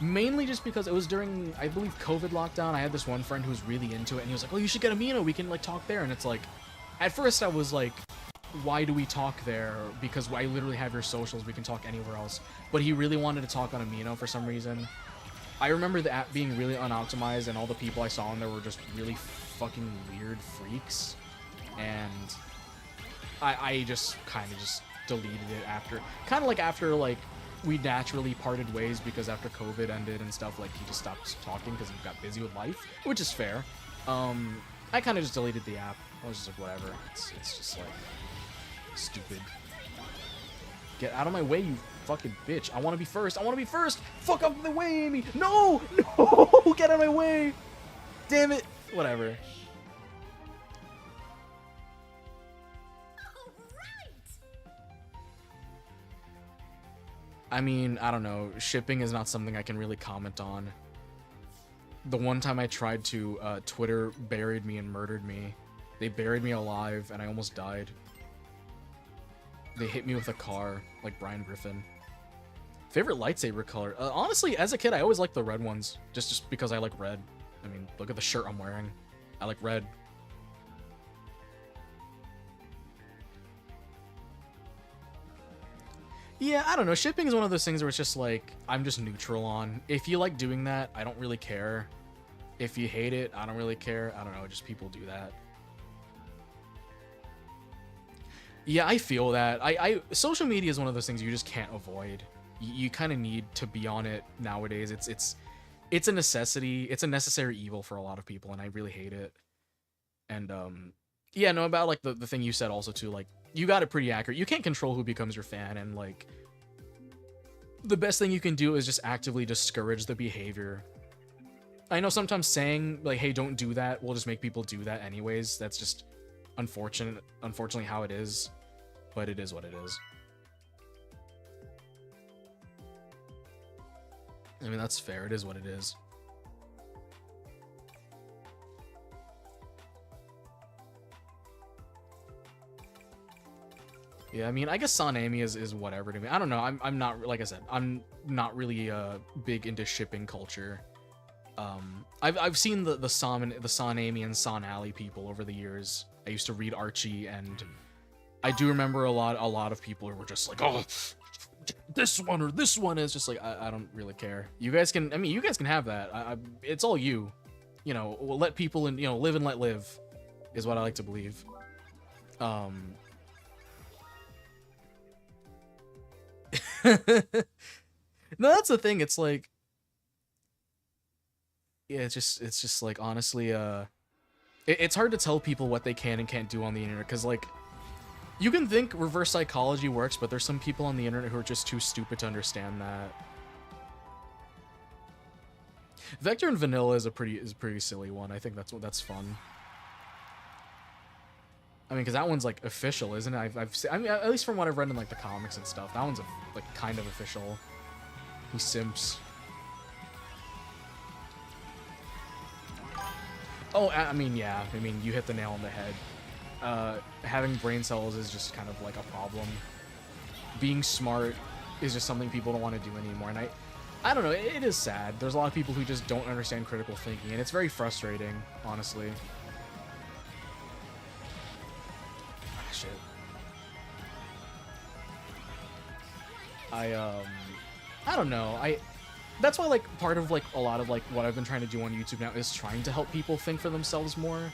Mainly just because it was during, I believe, COVID lockdown. I had this one friend who was really into it, and he was like, oh, you should get Amino. We can, like, talk there. And it's like, at first I was like, why do we talk there? Because I literally have your socials. We can talk anywhere else. But he really wanted to talk on Amino for some reason. I remember the app being really unoptimized, and all the people I saw in there were just really fucking weird freaks. And I just kind of just deleted it after, kind of like after, like, we naturally parted ways because after COVID ended and stuff, like, he just stopped talking because he got busy with life, which is fair. I kind of just deleted the app. I was just like, whatever. It's just, like, stupid. Get out of my way, you fucking bitch. I want to be first. I want to be first. Fuck up the way, Amy. No! No! Get out of my way. Damn it. Whatever. I mean, I don't know. Shipping is not something I can really comment on. The one time I tried to, Twitter buried me and murdered me. They buried me alive, and I almost died. They hit me with a car, like Brian Griffin. Favorite lightsaber color? Honestly, as a kid, I always liked the red ones. Just because I like red. I mean, look at the shirt I'm wearing. I like red. Yeah, I don't know. Shipping is one of those things where it's just like, I'm just neutral on. If you like doing that, I don't really care. If you hate it, I don't really care. I don't know, just people do that. Yeah, I feel that. Social media is one of those things you just can't avoid. You kind of need to be on it nowadays. It's a necessity. It's a necessary evil for a lot of people, and I really hate it. And, yeah, no, about, like, the thing you said also, too, like, you got it pretty accurate. You can't control who becomes your fan, and, like, the best thing you can do is just actively discourage the behavior. I know sometimes saying, like, hey, don't do that will just make people do that anyways. That's just unfortunately how it is, but it is what it is. I mean, that's fair. It is what it is. Yeah, I mean, I guess Sanemi is whatever to me. I don't know. I'm not, like I said, I'm not really big into shipping culture. I've seen the Sanemi and Sanali people over the years. I used to read Archie, and I do remember a lot of people who were just like, oh, this one or this one is just like, I don't really care. You guys can, I mean, you guys can have that. It's all you. You know, we'll let people in, you know, live and let live is what I like to believe. No, that's the thing. It's like, yeah, it's just like, honestly, it's hard to tell people what they can and can't do on the internet, because, like, you can think reverse psychology works, but there's some people on the internet who are just too stupid to understand that. Vector and Vanilla is a pretty silly one. I think that's fun. I mean, because that one's, like, official, isn't it? I mean, at least from what I've read in, like, the comics and stuff, that one's, like, kind of official. He simps. Oh, I mean, yeah. I mean, you hit the nail on the head. Having brain cells is just kind of, like, a problem. Being smart is just something people don't want to do anymore, and I don't know, it is sad. There's a lot of people who just don't understand critical thinking, and it's very frustrating, honestly. Shit. I don't know. That's why, like, part of, like, a lot of, like, what I've been trying to do on YouTube now is trying to help people think for themselves more.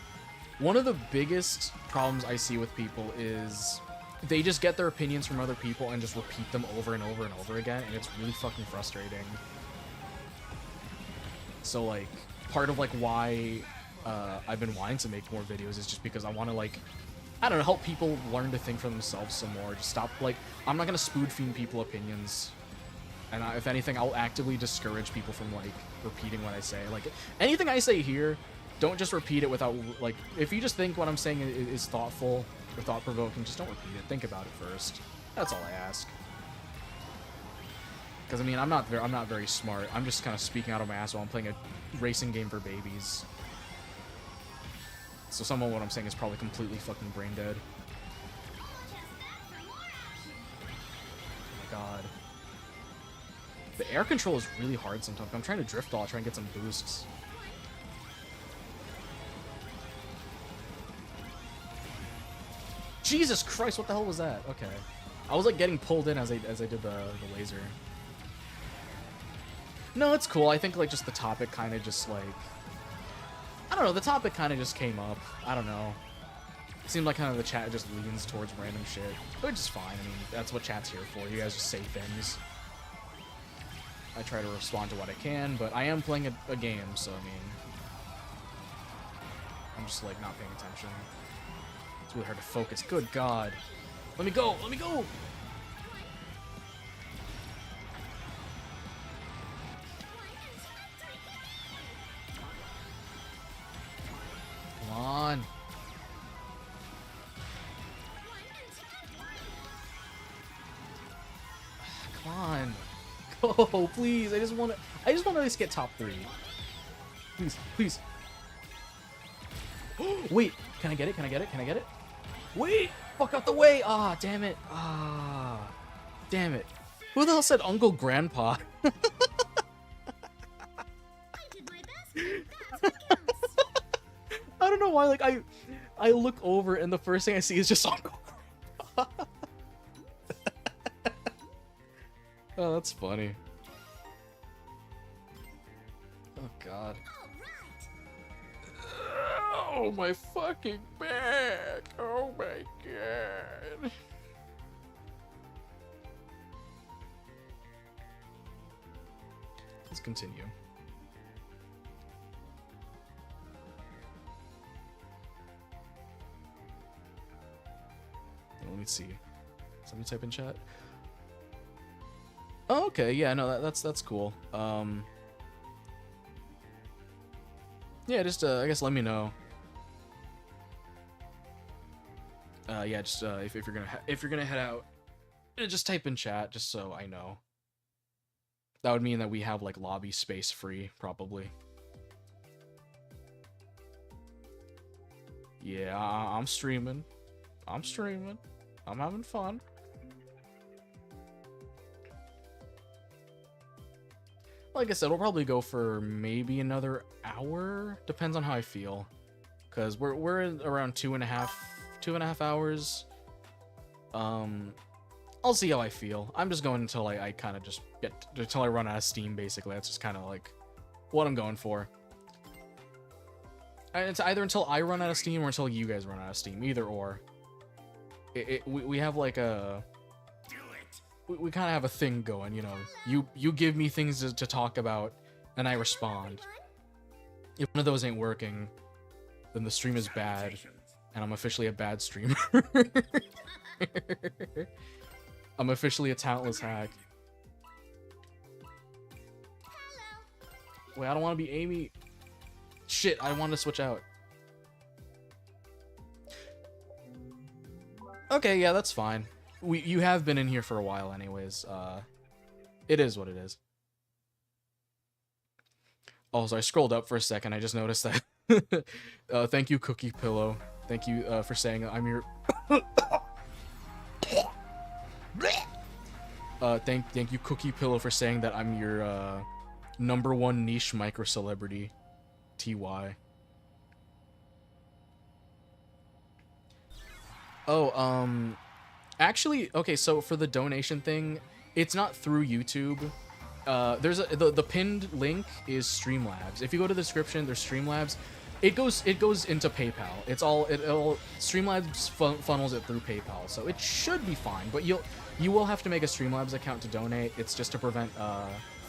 One of the biggest problems I see with people is they just get their opinions from other people and just repeat them over and over and over again, and it's really fucking frustrating. So, like, part of, like, why I've been wanting to make more videos is just because I want to, like, I don't know, help people learn to think for themselves some more. Just stop, like, I'm not gonna spoon feed people opinions. And if anything, I'll actively discourage people from, like, repeating what I say. Like, anything I say here, don't just repeat it without, like, if you just think what I'm saying is thoughtful or thought-provoking, just don't repeat it. Think about it first. That's all I ask. Because, I mean, I'm not very smart. I'm just kind of speaking out of my ass while I'm playing a racing game for babies. So some of what I'm saying is probably completely fucking brain dead. Oh my god. The air control is really hard sometimes. I'm trying to drift all, try and get some boosts. Jesus Christ, what the hell was that? Okay. I was like getting pulled in as I did the laser. No, it's cool. I think like just the topic kind of just like, I don't know, the topic kind of just came up. I don't know. It seemed like kind of the chat just leans towards random shit, which is fine. I mean, that's what chat's here for. You guys just say things. I try to respond to what I can, but I am playing a game, so I mean, I'm just like not paying attention. It's really hard to focus. Good God. Let me go! Let me go! Come on. Come on. Go, please. I just want to at least get top 3. Please, please. Wait, can I get it? Can I get it? Can I get it? Wait! Fuck out the way! Ah, damn it. Ah. Damn it. Who the hell said Uncle Grandpa? I did my best. That's what counts. I don't know why, like, I look over and the first thing I see is just Uncle Grandpa. Oh, that's funny. Oh, God. Oh, my fucking back. Oh, my God. Let's continue. Let me see. Somebody type in chat. Oh, okay, yeah, no, that's cool. Yeah, just I guess let me know. Yeah, just if you're gonna head out, just type in chat just so I know. That would mean that we have like lobby space free, probably. Yeah, I'm streaming. I'm streaming. I'm having fun. Like I said, we'll probably go for maybe another hour. Depends on how I feel, because we're in around 2.5 hours. I'll see how I feel. I'm just going until I kind of just get until I run out of steam. Basically, that's just kind of like what I'm going for. And it's either until I run out of steam or until you guys run out of steam. Either or. We have like a. We kind of have a thing going, you know. You give me things to talk about, and I respond. If one of those ain't working, then the stream is bad, and I'm officially a bad streamer. I'm officially a talentless hack. Wait, I don't want to be Amy. Shit, I want to switch out. Okay, yeah, that's fine. You have been in here for a while anyways. It is what it is. Also, I scrolled up for a second. I just noticed that. Thank you, Cookie Pillow. Thank you for saying I'm your... thank you, Cookie Pillow, for saying that I'm your #1 niche micro celebrity. TY. Oh, actually, okay, so for the donation thing, it's not through YouTube. There's the pinned link is Streamlabs. If you go to the description, there's Streamlabs. It goes into PayPal. It Streamlabs funnels it through PayPal, so it should be fine. But you will have to make a Streamlabs account to donate. It's just to prevent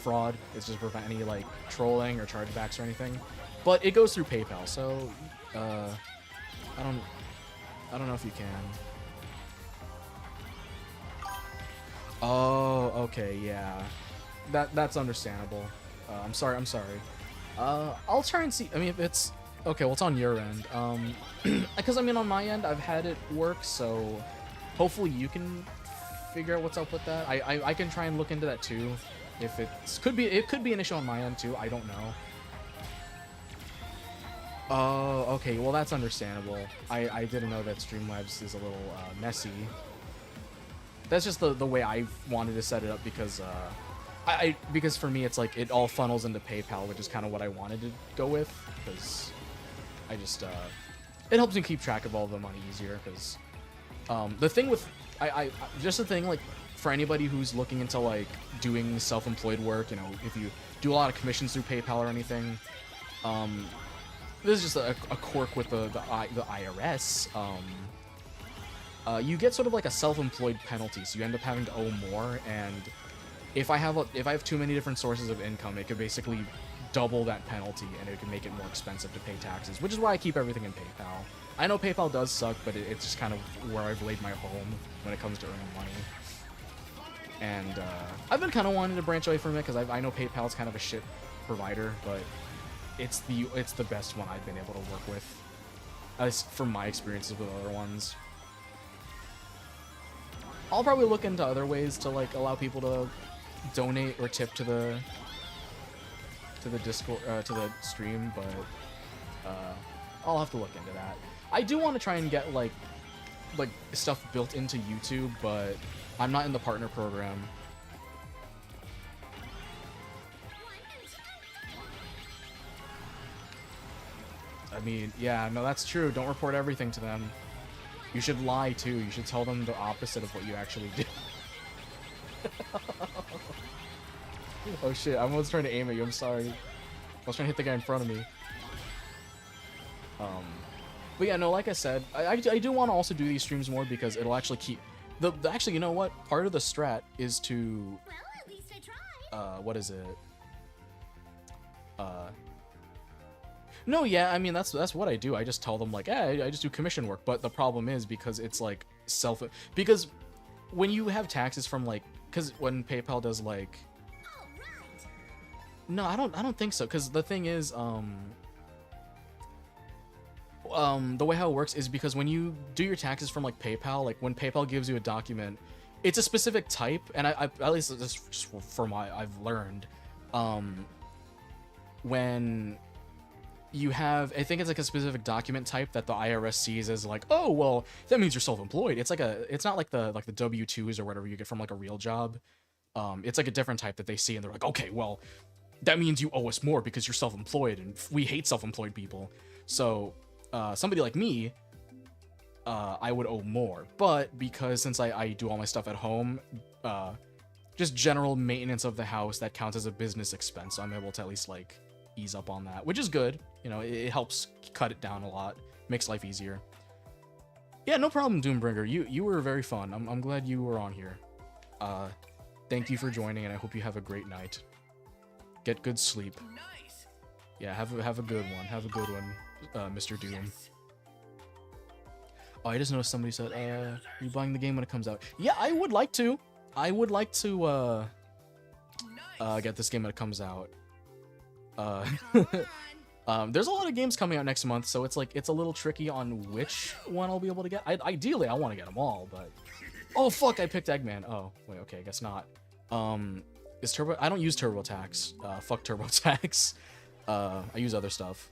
fraud. It's just to prevent any like trolling or chargebacks or anything. But it goes through PayPal, so I I don't know if you can. Oh, okay, yeah. That's understandable. I'm sorry. I'll try and see. I mean, if it's okay, well, it's on your end. Because I mean, on my end, I've had it work, so hopefully you can figure out what's up with that. I can try and look into that too. If it could be an issue on my end too. I don't know. Oh, okay. Well, that's understandable. I didn't know that Streamlabs is a little messy. That's just the way I wanted to set it up because because for me it's like it all funnels into PayPal, which is kind of what I wanted to go with because I just it helps me keep track of all the money easier because the thing with just the thing like for anybody who's looking into like doing self-employed work, you know, if you do a lot of commissions through PayPal or anything, this is just a quirk with the IRS. You get sort of like a self-employed penalty, so you end up having to owe more. And if I have too many different sources of income, it could basically double that penalty, and it can make it more expensive to pay taxes. Which is why I keep everything in PayPal. I know PayPal does suck, but it's just kind of where I've laid my home when it comes to earning money. And I've been kind of wanting to branch away from it because I know PayPal's kind of a shit provider, but it's the best one I've been able to work with, at least from my experiences with other ones. I'll probably look into other ways to like allow people to donate or tip to the Discord to the stream, but I'll have to look into that. I do want to try and get like stuff built into YouTube, but I'm not in the partner program. I mean, yeah, no, that's true. Don't report everything to them. You should lie, too. You should tell them the opposite of what you actually do. Oh, shit. I was trying to aim at you. I'm sorry. I was trying to hit the guy in front of me. But yeah, no, like I said, I do want to also do these streams more because it'll actually keep... Actually, you know what? Part of the strat is to... Well, at least I tried. What is it? No, yeah, I mean, that's what I do. I just tell them, like, I just do commission work. But the problem is, because it's, like, because when you have taxes from, like... Because when PayPal does, like... All right. No, I don't think so. Because the thing is, the way how it works is because when you do your taxes from, like, PayPal, like, when PayPal gives you a document, it's a specific type. And I at least this is from what I've learned, when... you have, I think it's like a specific document type that the IRS sees as like, oh, well, that means you're self-employed. It's like it's not like the W-2s or whatever you get from like a real job. It's like a different type that they see and they're like, okay, well, that means you owe us more because you're self-employed and we hate self-employed people. So somebody like me, I would owe more. But because since I do all my stuff at home, just general maintenance of the house, that counts as a business expense. So I'm able to at least like ease up on that, which is good. You know, it helps cut it down a lot, makes life easier. Yeah, no problem, Doombringer. You were very fun. I'm glad you were on here. Thank you for joining, and I hope you have a great night. Get good sleep. Nice. Yeah, have a good one. Have a good one, Mr. Doom. Yes. Oh, I just noticed somebody said, are you buying the game when it comes out? Yeah, I would like to. I would like to get this game when it comes out. There's a lot of games coming out next month, so it's like it's a little tricky on which one I'll be able to get. Ideally, I want to get them all, but oh fuck, I picked Eggman. Oh wait, okay, I guess not. Is Turbo? I don't use TurboTax. Fuck TurboTax. I use other stuff.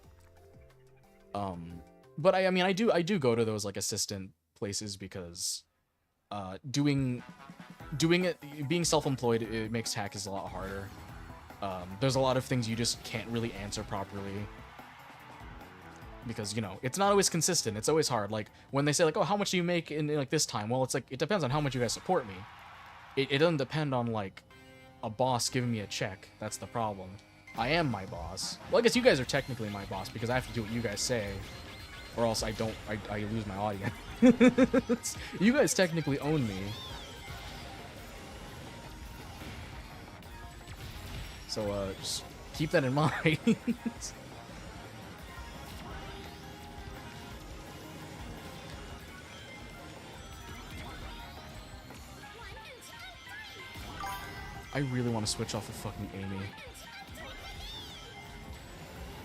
But I mean, I do go to those like assistant places because being self-employed, it makes taxes a lot harder. There's a lot of things you just can't really answer properly because, you know, it's not always consistent. It's always hard. Like when they say like, oh, how much do you make in like this time? Well, it's like, it depends on how much you guys support me. It doesn't depend on like a boss giving me a check. That's the problem. I am my boss. Well, I guess you guys are technically my boss because I have to do what you guys say or else I lose my audience. You guys technically own me. So, just keep that in mind. I really want to switch off of fucking Amy.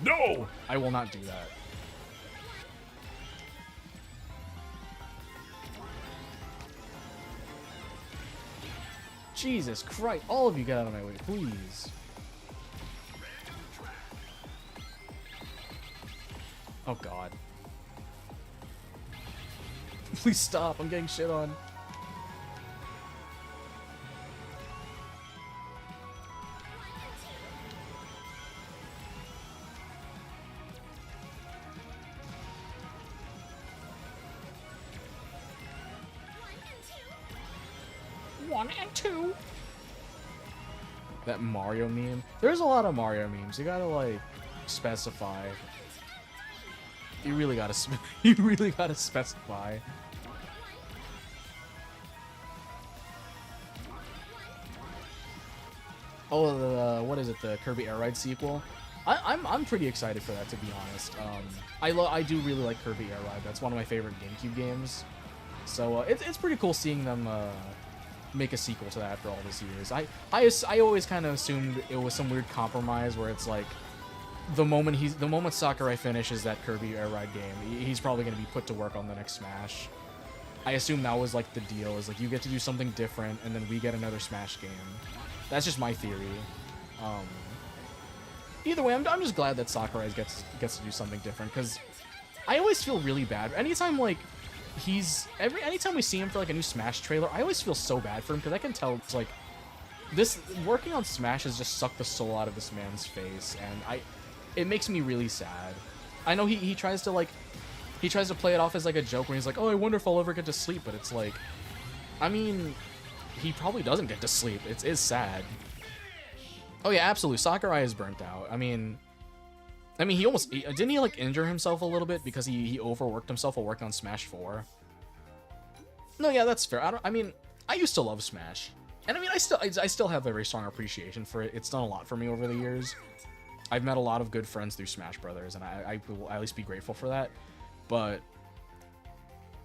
No! I will not do that. Jesus Christ, all of you get out of my way, please. Oh god. Please stop, I'm getting shit on. One and two. That Mario meme. There's a lot of Mario memes. You gotta like specify. You really gotta specify. Oh, what is it? The Kirby Air Ride sequel. I'm pretty excited for that, to be honest. I do really like Kirby Air Ride. That's one of my favorite GameCube games. So it's pretty cool seeing them make a sequel to that after all these years. I always kind of assumed it was some weird compromise where it's like the moment Sakurai finishes that Kirby Air Ride game, he's probably going to be put to work on the next Smash. I assume that was like the deal, is like you get to do something different and then we get another Smash game. That's just my theory. Either way, I'm just glad that Sakurai gets to do something different, because I always feel really bad anytime like anytime we see him for like a new Smash trailer. I always feel so bad for him, because I can tell it's like this working on Smash has just sucked the soul out of this man's face, and it makes me really sad. I know he tries to play it off as like a joke when he's like, oh, I wonder if I'll ever get to sleep, but it's like, I mean, he probably doesn't get to sleep. It's sad. Oh yeah, absolutely. Sakurai is burnt out. I mean, didn't he like injure himself a little bit because he overworked himself while working on Smash 4? No, yeah, that's fair. I used to love Smash, and I mean, I still have a very strong appreciation for it. It's done a lot for me over the years. I've met a lot of good friends through Smash Brothers, and I will at least be grateful for that. But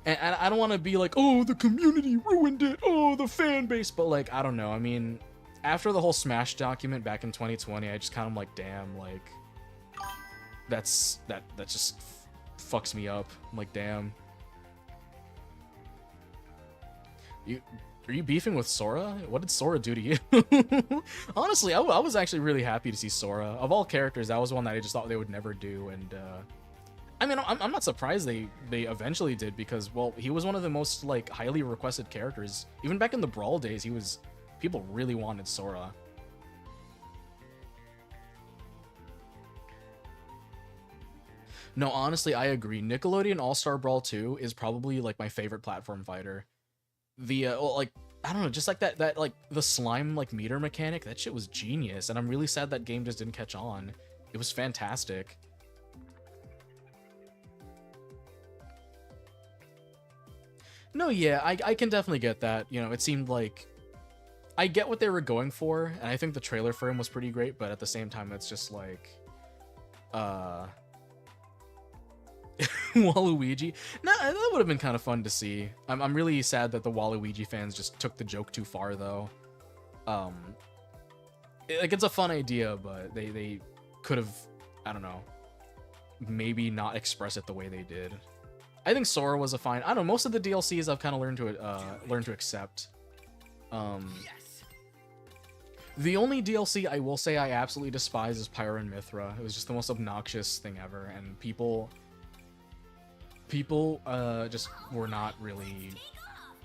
and I don't want to be like, oh, the community ruined it, oh, the fan base, but like, I don't know. I mean, after the whole Smash document back in 2020, I just kind of like, damn, like, that just fucks me up. I'm like, damn. Are you beefing with Sora? What did Sora do to you? Honestly, I was actually really happy to see Sora. Of all characters, that was one that I just thought they would never do, and I mean, I'm not surprised they eventually did, because, well, he was one of the most like highly requested characters. Even back in the Brawl days, people really wanted Sora. No, honestly, I agree. Nickelodeon All-Star Brawl 2 is probably like my favorite platform fighter. The like, I don't know, just like that like the slime like meter mechanic, that shit was genius, and I'm really sad that game just didn't catch on. It was fantastic. No, yeah, I can definitely get that. You know, it seemed like I get what they were going for, and I think the trailer for him was pretty great, but at the same time, it's just like, Waluigi. No, that would have been kind of fun to see. I'm really sad that the Waluigi fans just took the joke too far, though. Like, it's a fun idea, but they could have, I don't know, maybe not express it the way they did. I think Sora was a fine. I don't know. Most of the DLCs I've kind of learned to accept. The only DLC I will say I absolutely despise is Pyra and Mithra. It was just the most obnoxious thing ever, and people just were not really.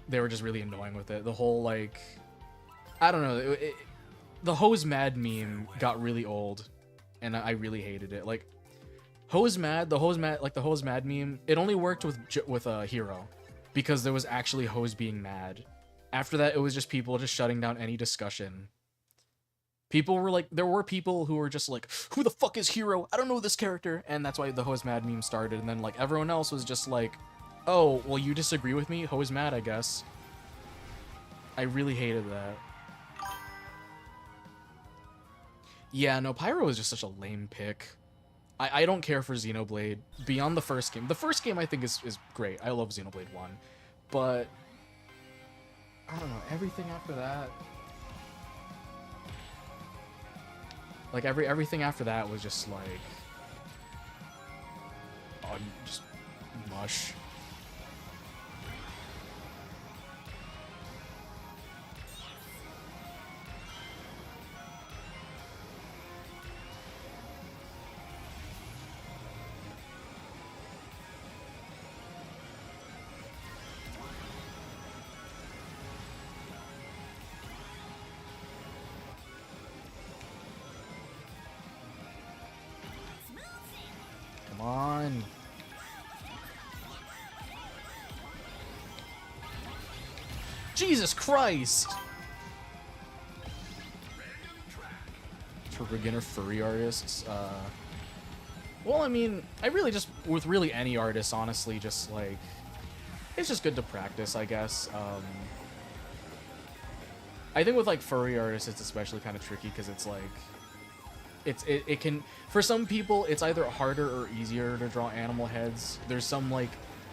They were just really annoying with it. The whole like, I don't know. The Hose Mad meme got really old, and I really hated it. Like, the Hose Mad meme, it only worked with a Hero, because there was actually Hose being mad. After that, it was just people just shutting down any discussion. People were like, there were people who were just like, who the fuck is Hero? I don't know this character. And that's why the Hose Mad meme started. And then like everyone else was just like, oh, well, you disagree with me? Hose Mad, I guess. I really hated that. Yeah, no, Pyro was just such a lame pick. I don't care for Xenoblade beyond the first game. The first game I think is great. I love Xenoblade 1. But I don't know, everything after that. Like everything after that was just like, oh, just mush. Come on. Jesus Christ! For beginner furry artists, well, I mean, I really just, with really any artist, honestly, just like, it's just good to practice, I guess. I think with like furry artists, it's especially kind of tricky because it's like, it can, for some people, it's either harder or easier to draw animal heads. There's some, like,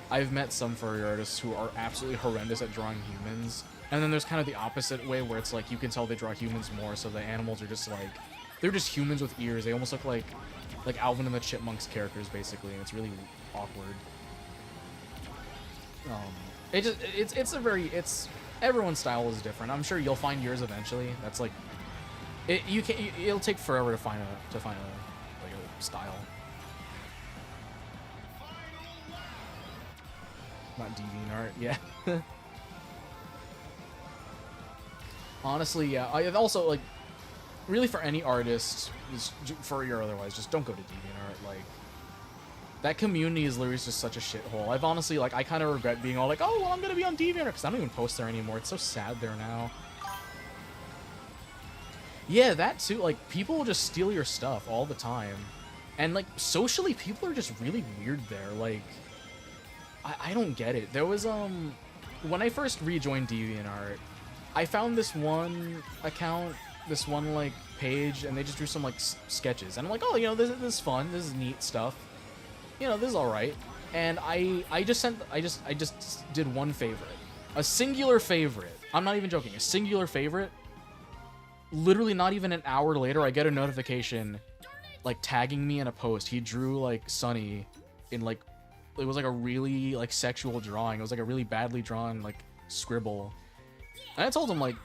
I've met some furry artists who are absolutely horrendous at drawing humans, and then there's kind of the opposite way where it's like, you can tell they draw humans more, so the animals are just like, they're just humans with ears. They almost look like Alvin and the Chipmunks characters, basically, and it's really awkward. Everyone's style is different. I'm sure you'll find yours eventually. That's like, it'll take forever to find a style. Not DeviantArt, yeah. Honestly, yeah. I also, like, really for any artist, furry or otherwise, just don't go to DeviantArt. Like, that community is literally just such a shithole. I've honestly, like, I kind of regret being all like, oh, well, I'm gonna be on DeviantArt, because I don't even post there anymore. It's so sad there now. Yeah, that too. Like, people will just steal your stuff all the time. And, like, socially, people are just really weird there. Like, I don't get it. There was, when I first rejoined DeviantArt, I found this one account, this one, like, page, and they just drew some, like, sketches. And I'm like, oh, you know, this is fun. This is neat stuff. You know, this is alright. And I just did one favorite. A singular favorite. I'm not even joking. A singular favorite. Literally not even an hour later, I get a notification, like, tagging me in a post. He drew, like, Sunny in, like, it was, like, a really, like, sexual drawing. It was, like, a really badly drawn, like, scribble. And I told him, like,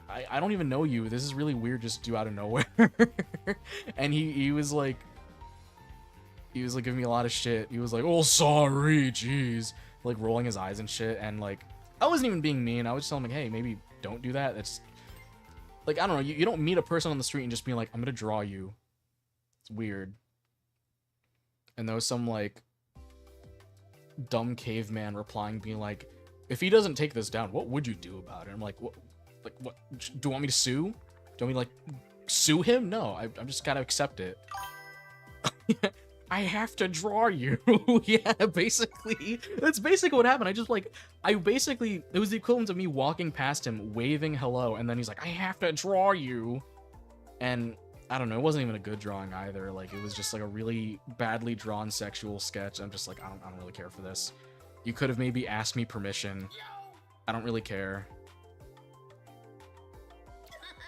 I don't even know you. This is really weird, just do out of nowhere. And he was, like, giving me a lot of shit. He was like, oh, sorry, jeez. Like, rolling his eyes and shit. And, like, I wasn't even being mean. I was just telling him, like, hey, maybe don't do that. That's... Like, I don't know, you don't meet a person on the street and just be like, I'm gonna draw you. It's weird. And there was some, like, dumb caveman replying, being like, if he doesn't take this down, what would you do about it? I'm like, what? Like, what? Do you want me to sue? Do you want me to, like, sue him? No, I'm just gotta accept it. I have to draw you. Yeah, basically. That's basically what happened. It was the equivalent of me walking past him, waving hello, and then he's like, I have to draw you. And I don't know, it wasn't even a good drawing either. Like, it was just like a really badly drawn sexual sketch. I'm just like, I don't really care for this. You could have maybe asked me permission. I don't really care.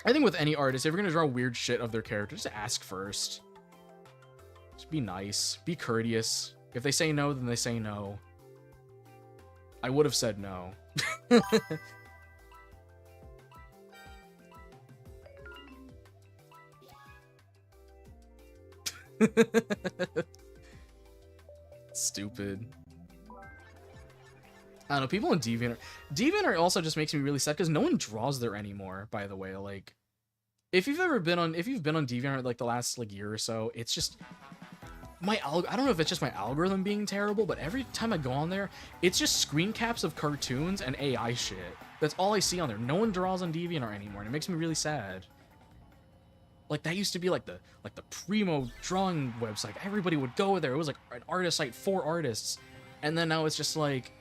I think with any artist, if you're gonna draw weird shit of their character, just ask first. Just be nice. Be courteous. If they say no, then they say no. I would have said no. Stupid. I don't know, people in DeviantArt also just makes me really sad because no one draws there anymore, by the way. Like, if you've been on DeviantArt like the last like year or so, it's just I don't know if it's just my algorithm being terrible, but every time I go on there, it's just screen caps of cartoons and AI shit. That's all I see on there. No one draws on DeviantArt anymore, and it makes me really sad. Like, that used to be like the primo drawing website. Everybody would go there. It was like an artist site for artists. And then now it's just like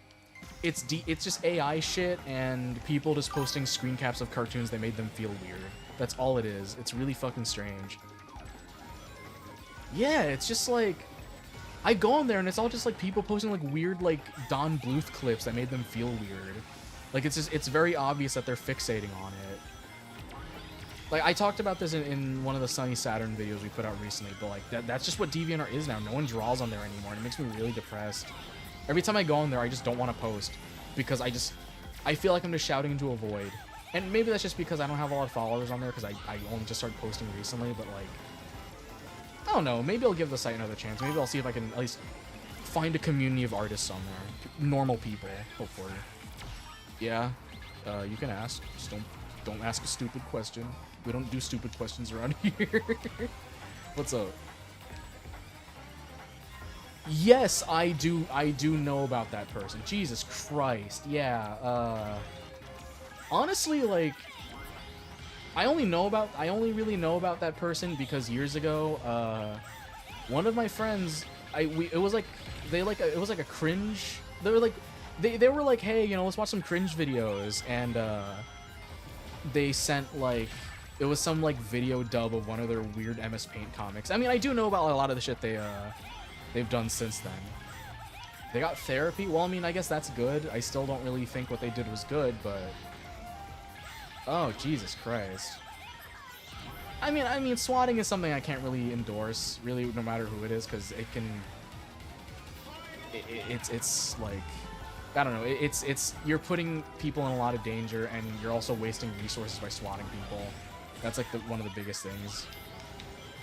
it's just AI shit and people just posting screen caps of cartoons that made them feel weird. That's all it is. It's really fucking strange. Yeah, it's just like, I go on there and it's all just like people posting like weird like Don Bluth clips that made them feel weird. Like, it's very obvious that they're fixating on it. Like, I talked about this in one of the Sunny Saturn videos we put out recently, but like that's just what DeviantArt is now. No one draws on there anymore, and it makes me really depressed. Every time I go on there, I just don't want to post because I feel like I'm just shouting into a void. And maybe that's just because I don't have a lot of followers on there because I only just started posting recently, but like, I don't know, maybe I'll give the site another chance. Maybe I'll see if I can at least find a community of artists on there. Normal people, hopefully. Yeah, you can ask. Just don't ask a stupid question. We don't do stupid questions around here. What's up? Yes, I do know about that person. Jesus Christ. Yeah, honestly, like, I only really know about that person because years ago, one of my friends, it was like a cringe. They were like, hey, you know, let's watch some cringe videos, and they sent like, it was some like video dub of one of their weird MS Paint comics. I mean, I do know about a lot of the shit they've done since then. They got therapy. Well, I mean, I guess that's good. I still don't really think what they did was good, but oh, Jesus Christ. I mean, swatting is something I can't really endorse, really, no matter who it is, because it can. It's like, I don't know. It's you're putting people in a lot of danger, and you're also wasting resources by swatting people. That's like one of the biggest things.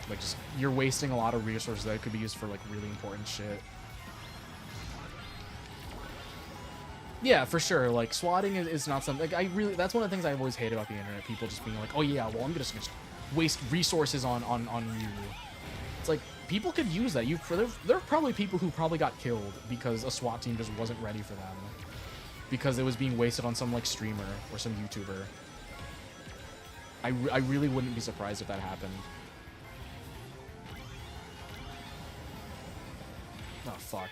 Like, just you're wasting a lot of resources that could be used for like really important shit. Yeah, for sure. Like, swatting is not something. Like, that's one of the things I've always hated about the internet. People just being like, oh yeah, well, I'm just waste resources on you. It's like, people could use that. There are probably people who probably got killed because a SWAT team just wasn't ready for them. Because it was being wasted on some like streamer or some YouTuber. I really wouldn't be surprised if that happened. Oh, fuck.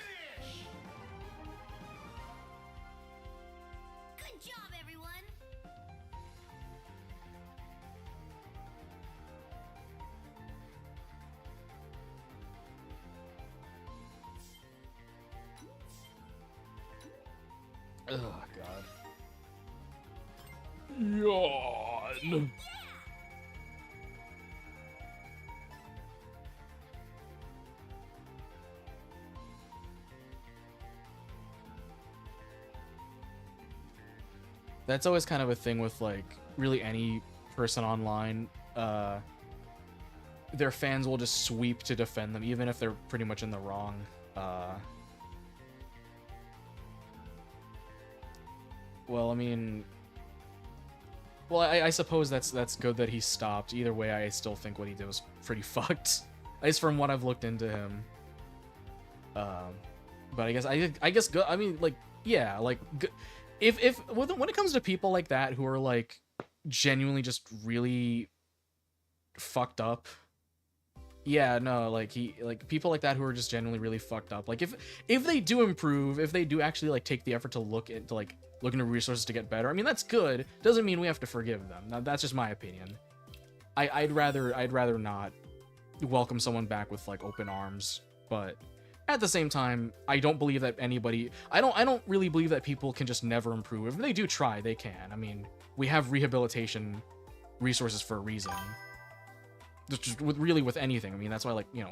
Good job, everyone. Oh, God. Yawn. That's always kind of a thing with, like, really any person online. Their fans will just sweep to defend them, even if they're pretty much in the wrong. Well, I mean... Well, I suppose that's good that he stopped. Either way, I still think what he did was pretty fucked. At least from what I've looked into him. But I guess good. I mean, like, yeah, like... If when it comes to people like that who are like genuinely just really fucked up, yeah, no, like people like that who are just genuinely really fucked up. Like if they do improve, if they do actually like take the effort to look into resources to get better, I mean that's good. Doesn't mean we have to forgive them. Now, that's just my opinion. I'd rather not welcome someone back with like open arms, but. At the same time, I don't believe that anybody... I don't really believe that people can just never improve. If they do try, they can. I mean, we have rehabilitation resources for a reason. Just with anything. I mean, that's why, like, you know...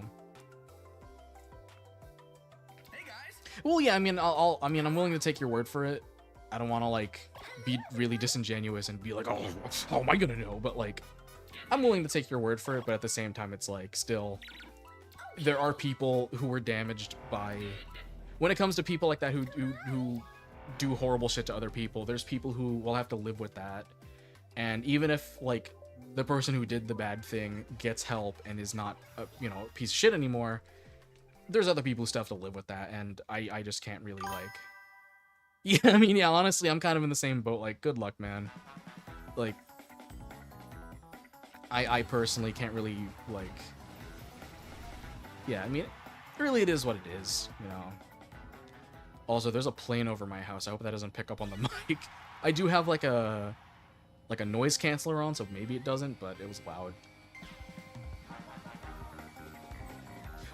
Hey guys. Well, yeah, I mean, I'm willing to take your word for it. I don't want to, like, be really disingenuous and be like, oh, how am I gonna know? But, like, I'm willing to take your word for it, but at the same time, it's, like, still... There are people who were damaged by... When it comes to people like that who do horrible shit to other people, there's people who will have to live with that. And even if, like, the person who did the bad thing gets help and is not, a piece of shit anymore, there's other people who still have to live with that, and I just can't really, like... Yeah, I mean, yeah, honestly, I'm kind of in the same boat. Like, good luck, man. Like... I personally can't really, like... Yeah, I mean, really it is what it is, you know. Also, there's a plane over my house. I hope that doesn't pick up on the mic. I do have like a noise canceller on, so maybe it doesn't, but it was loud.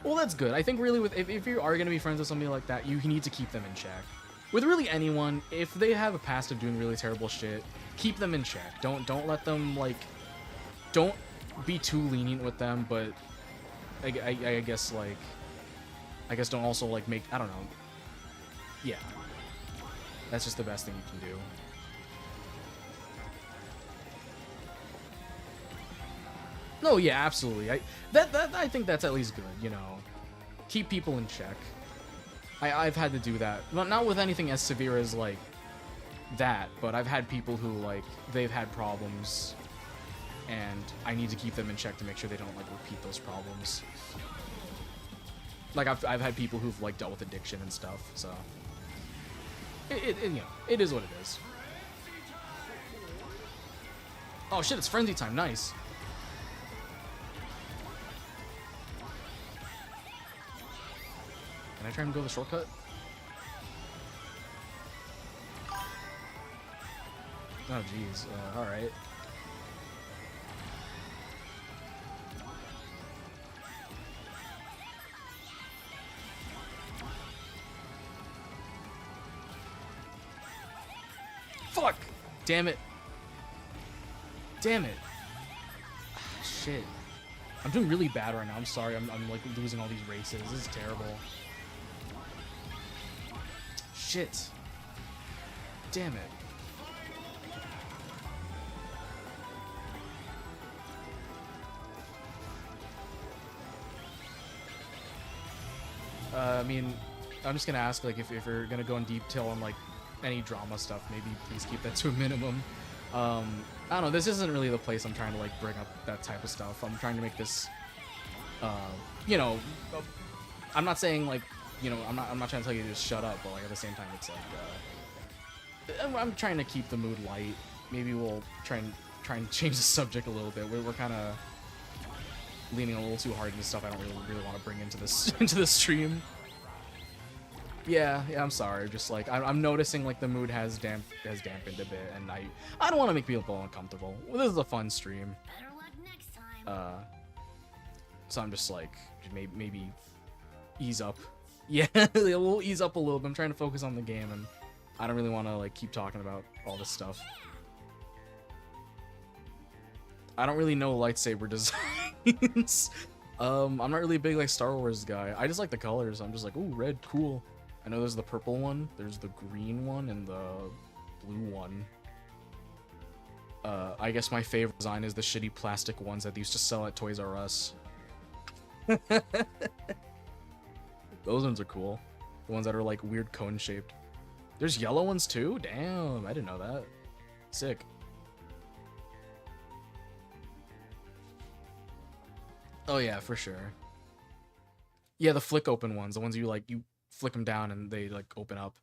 Well, that's good. I think really if you are going to be friends with somebody like that, you need to keep them in check. With really anyone, if they have a past of doing really terrible shit, keep them in check. Don't let them, like... don't be too lenient with them, but I guess like don't also like make, I don't know. Yeah, that's just the best thing you can do. No, yeah, absolutely. I think that's at least good. You know, keep people in check. I've had to do that. Not with anything as severe as like that, but I've had people who like they've had problems, and I need to keep them in check to make sure they don't like repeat those problems. Like I've had people who've like dealt with addiction and stuff, so it you know, it is what it is. Oh shit, it's frenzy time. Nice. Can I try and go the shortcut? Oh jeez. All right. Fuck! Damn it. Damn it. Ah, shit. I'm doing really bad right now. I'm sorry. I'm like losing all these races. This is terrible. Shit. Damn it. I mean, I'm just gonna ask, like, if you're gonna go in detail on, like, any drama stuff, maybe please keep that to a minimum. I don't know, this isn't really the place I'm trying to, like, bring up that type of stuff. I'm trying to make this, you know, I'm not saying, like, you know, I'm not trying to tell you to just shut up, but, like, at the same time, it's, like, I'm trying to keep the mood light. Maybe we'll try and change the subject a little bit. We're kind of leaning a little too hard into stuff I don't really want to bring into this into the stream. Yeah, I'm sorry. Just like I'm noticing like the mood has dampened a bit, and I don't want to make people uncomfortable. Well, this is a fun stream. Better luck next time. So I'm just like maybe ease up. Yeah, we'll ease up a little bit. I'm trying to focus on the game, and I don't really want to like keep talking about all this stuff. I don't really know lightsaber designs. I'm not really a big like Star Wars guy. I just like the colors. I'm just like, ooh, red, cool. I know there's the purple one, there's the green one, and the blue one. I guess my favorite design is the shitty plastic ones that they used to sell at Toys R Us. Those ones are cool. The ones that are like weird cone shaped. There's yellow ones too? Damn, I didn't know that. Sick. Oh yeah, for sure. Yeah, the flick open ones, the ones you like, you flick them down and they like open up.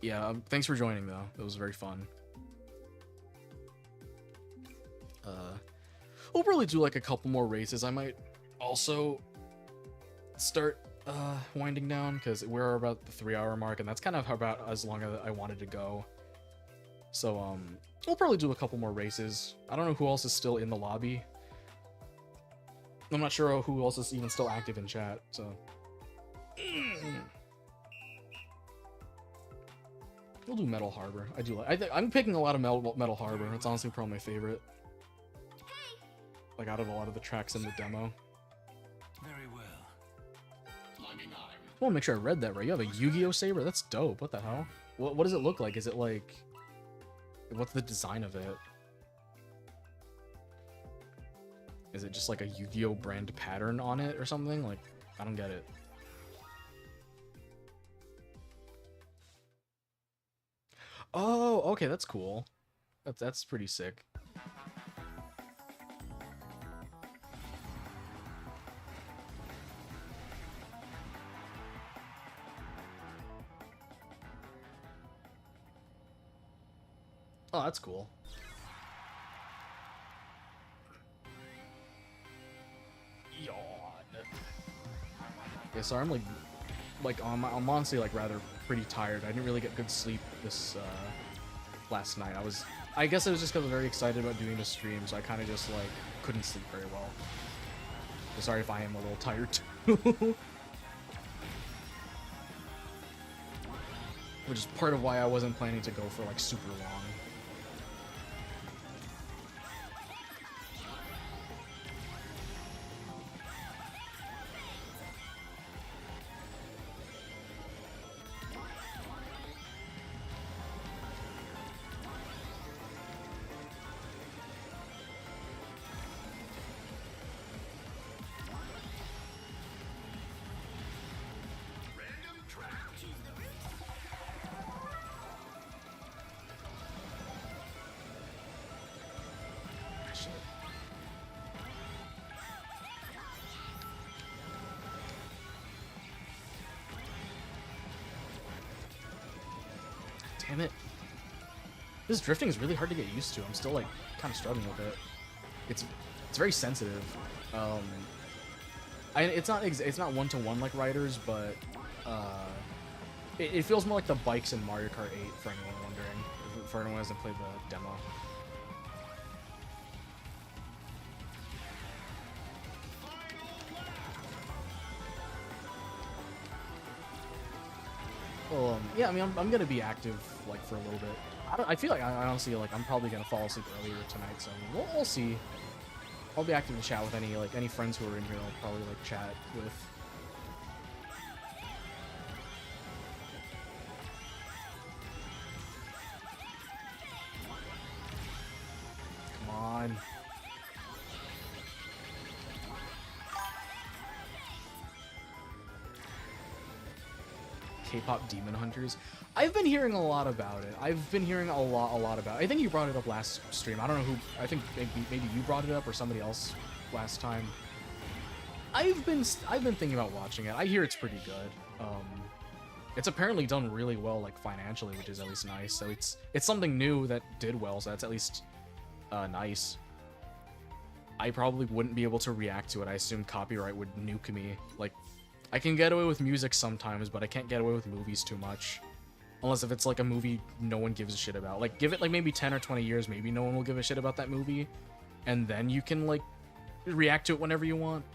Yeah, thanks for joining though. It was very fun. We'll probably do like a couple more races. I might also start winding down because we're about the 3-hour mark, and that's kind of about as long as I wanted to go. So we'll probably do a couple more races. I don't know who else is still in the lobby. I'm not sure who else is even still active in chat, so. We'll do Metal Harbor. I do like. I'm picking a lot of Metal Harbor. It's honestly probably my favorite. Like out of a lot of the tracks in the demo. Very well. I want to make sure I read that right. You have a Yu-Gi-Oh saber? That's dope. What the hell? What does it look like? Is it like? What's the design of it? Is it just like a Yu-Gi-Oh brand pattern on it or something? Like, I don't get it. Oh, okay, that's cool. That's pretty sick. Oh, that's cool. Yawn. Yeah, sorry, I'm honestly like rather pretty tired. I didn't really get good sleep this last night. I guess it was just because I was very excited about doing the stream, so I kind of just like couldn't sleep very well. So sorry if I am a little tired too. Which is part of why I wasn't planning to go for like super long. Damn it. This drifting is really hard to get used to. I'm still like kind of struggling with it. It's very sensitive. It's not one-to-one like Riders, but it feels more like the bikes in Mario Kart 8 for anyone wondering. For anyone who hasn't played the demo. Well, yeah, I mean, I'm gonna be active like for a little bit. I feel like I honestly like I'm probably gonna fall asleep earlier tonight, so we'll see. I'll be active to chat with any friends who are in here. I'll probably like chat with. Come on. K-pop Demon Hunters. I've been hearing a lot about it. I've been hearing a lot about it. I think you brought it up last stream. I don't know who. I think maybe you brought it up or somebody else last time. I've been thinking about watching it. I hear it's pretty good. It's apparently done really well, like financially, which is at least nice. So it's something new that did well. So that's at least nice. I probably wouldn't be able to react to it. I assume copyright would nuke me. Like, I can get away with music sometimes, but I can't get away with movies too much. Unless if it's like a movie no one gives a shit about. Like, give it like maybe 10 or 20 years, maybe no one will give a shit about that movie. And then you can like react to it whenever you want.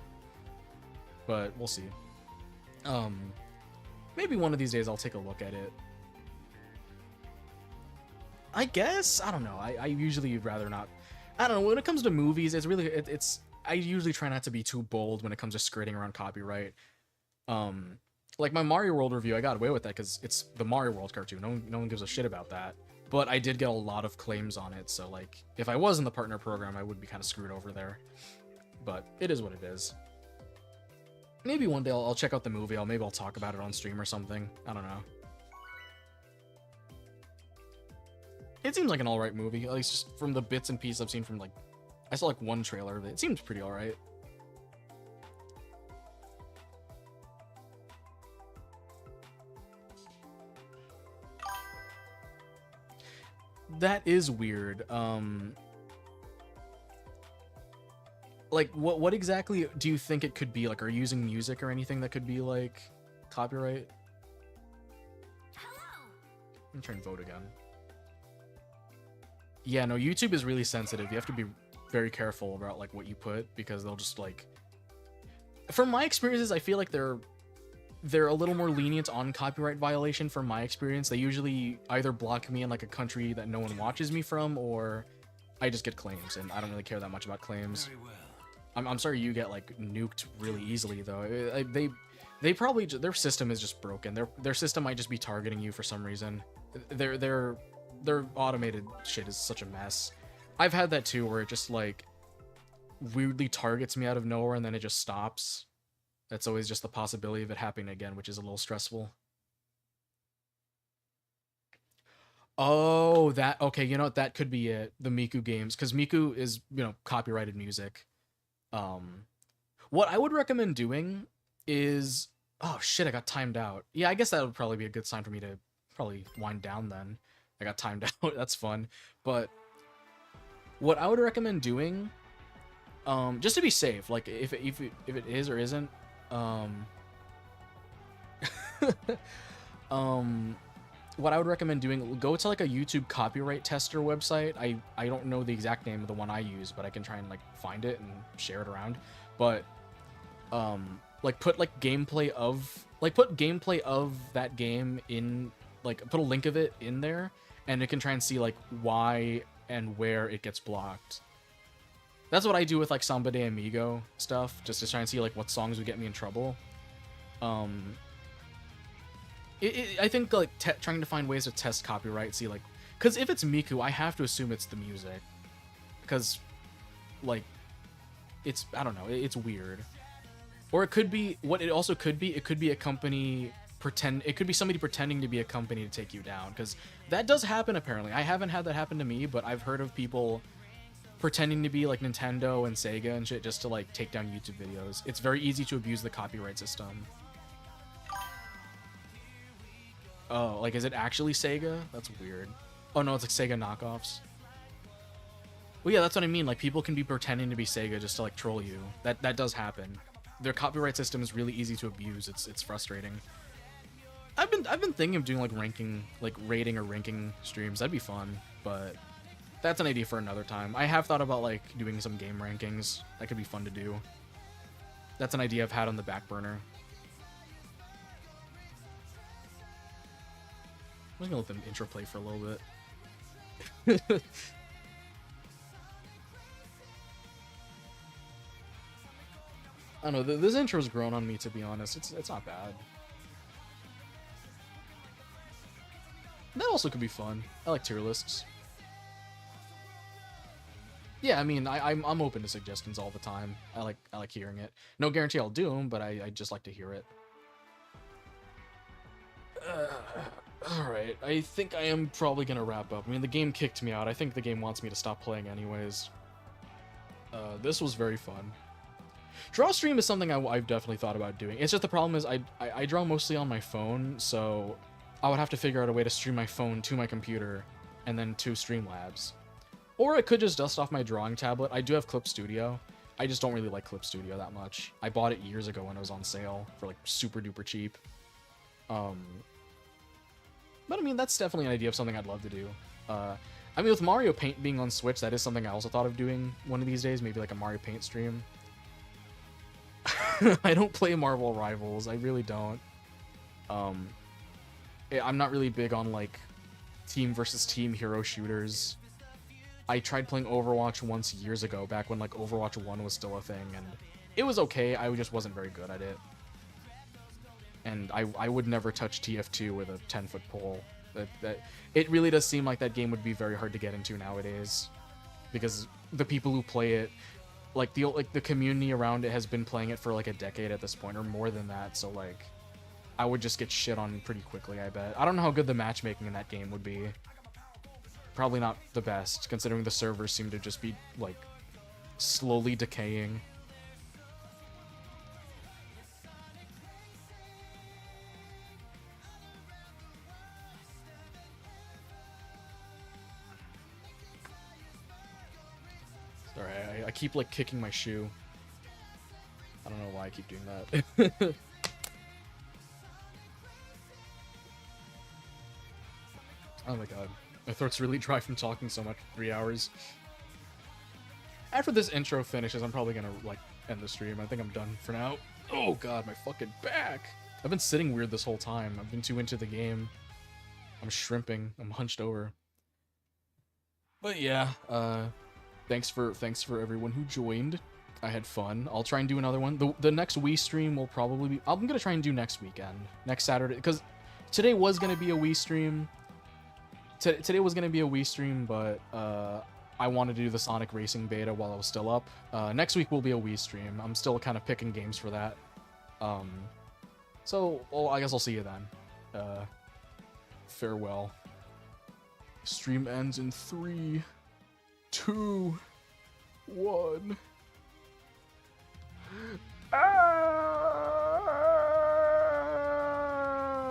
But we'll see. Maybe one of these days I'll take a look at it. I guess? I don't know. I usually rather not. I don't know. When it comes to movies, it's really... I usually try not to be too bold when it comes to skirting around copyright. Like my Mario World review, I got away with that because it's the Mario World cartoon. No one gives a shit about that. But I did get a lot of claims on it, so like, if I was in the partner program, I would be kind of screwed over there. But it is what it is. Maybe one day I'll check out the movie. Maybe I'll talk about it on stream or something. I don't know. It seems like an alright movie, at least just from the bits and pieces I've seen from like... I saw like one trailer of it. It seems pretty alright. That is weird. Like, what exactly do you think it could be? Like, are you using music or anything that could be, like, copyright? I'm trying to vote again. Yeah, no, YouTube is really sensitive. You have to be very careful about, like, what you put, because they'll just, like... From my experiences, I feel like they're a little more lenient on copyright violation from my experience. They usually either block me in, like, a country that no one watches me from, or I just get claims, and I don't really care that much about claims. Very well. I'm sorry you get like nuked really easily though. They probably their system is just broken. Their system might just be targeting you for some reason. Their automated shit is such a mess. I've had that too, where it just like weirdly targets me out of nowhere and then it just stops. That's always just the possibility of it happening again, which is a little stressful. Oh, okay, you know what, that could be it. The Miku games, because Miku is, you know, copyrighted music. What I would recommend doing is... Oh shit, I got timed out. Yeah, I guess that would probably be a good sign for me to probably wind down then. I got timed out, that's fun. But what I would recommend doing, just to be safe, like if it is or isn't, what I would recommend doing, go to like a YouTube copyright tester website. I don't know the exact name of the one I use, but I can try and like find it and share it around. But like put gameplay of that game in, like put a link of it in there, and it can try and see like why and where it gets blocked. That's what I do with like Samba de Amigo stuff, just to try and see like what songs would get me in trouble. I think like trying to find ways to test copyright, see like, because if it's Miku, I have to assume it's the music, because like it's, I don't know, it's weird. Or it could be, what it also could be, it could be a company it could be somebody pretending to be a company to take you down, because that does happen apparently. I haven't had that happen to me, but I've heard of people pretending to be like Nintendo and Sega and shit just to like take down YouTube videos. It's very easy to abuse the copyright system. Oh, like, is it actually Sega? That's weird. Oh, no, it's like Sega knockoffs. Well, yeah, that's what I mean. Like, people can be pretending to be Sega just to, like, troll you. That does happen. Their copyright system is really easy to abuse. It's frustrating. I've been thinking of doing, like, rating or ranking streams. That'd be fun, but that's an idea for another time. I have thought about, like, doing some game rankings. That could be fun to do. That's an idea I've had on the back burner. I'm just gonna let the intro play for a little bit. I don't know, this intro's grown on me, to be honest. It's not bad. That also could be fun. I like tier lists. Yeah, I mean, I'm open to suggestions all the time. I like hearing it. No guarantee I'll do them, but I just like to hear it. Alright, I think I am probably gonna wrap up. I mean, the game kicked me out. I think the game wants me to stop playing anyways. This was very fun. Draw stream is something I've definitely thought about doing. It's just the problem is I draw mostly on my phone, so I would have to figure out a way to stream my phone to my computer and then to Streamlabs. Or I could just dust off my drawing tablet. I do have Clip Studio. I just don't really like Clip Studio that much. I bought it years ago when it was on sale for like super duper cheap. But I mean, that's definitely an idea of something I'd love to do. I mean, with Mario Paint being on Switch, that is something I also thought of doing one of these days. Maybe like a Mario Paint stream. I don't play Marvel Rivals. I really don't. I'm not really big on like team versus team hero shooters. I tried playing Overwatch once years ago, back when like Overwatch 1 was still a thing, and it was okay. I just wasn't very good at it. And I would never touch TF2 with a 10-foot pole. It really does seem like that game would be very hard to get into nowadays, because the people who play it, like the community around it has been playing it for like a decade at this point, or more than that. So like, I would just get shit on pretty quickly, I bet. I don't know how good the matchmaking in that game would be. Probably not the best, considering the servers seem to just be like slowly decaying. Sorry, I keep like kicking my shoe. I don't know why I keep doing that. Oh my god. My throat's really dry from talking so much for 3 hours. After this intro finishes, I'm probably gonna like end the stream. I think I'm done for now. Oh god, my fucking back! I've been sitting weird this whole time. I've been too into the game. I'm shrimping. I'm hunched over. But yeah, thanks for everyone who joined. I had fun. I'll try and do another one. The next Wii stream will probably be... I'm gonna try and do next weekend. Next Saturday. Because today was gonna be a Wii stream. Today was gonna be a Wii stream, but I wanted to do the Sonic Racing beta while I was still up. Next week will be a Wii stream. I'm still kind of picking games for that. So, well, I guess I'll see you then. Farewell. Stream ends in 3, 2, 1.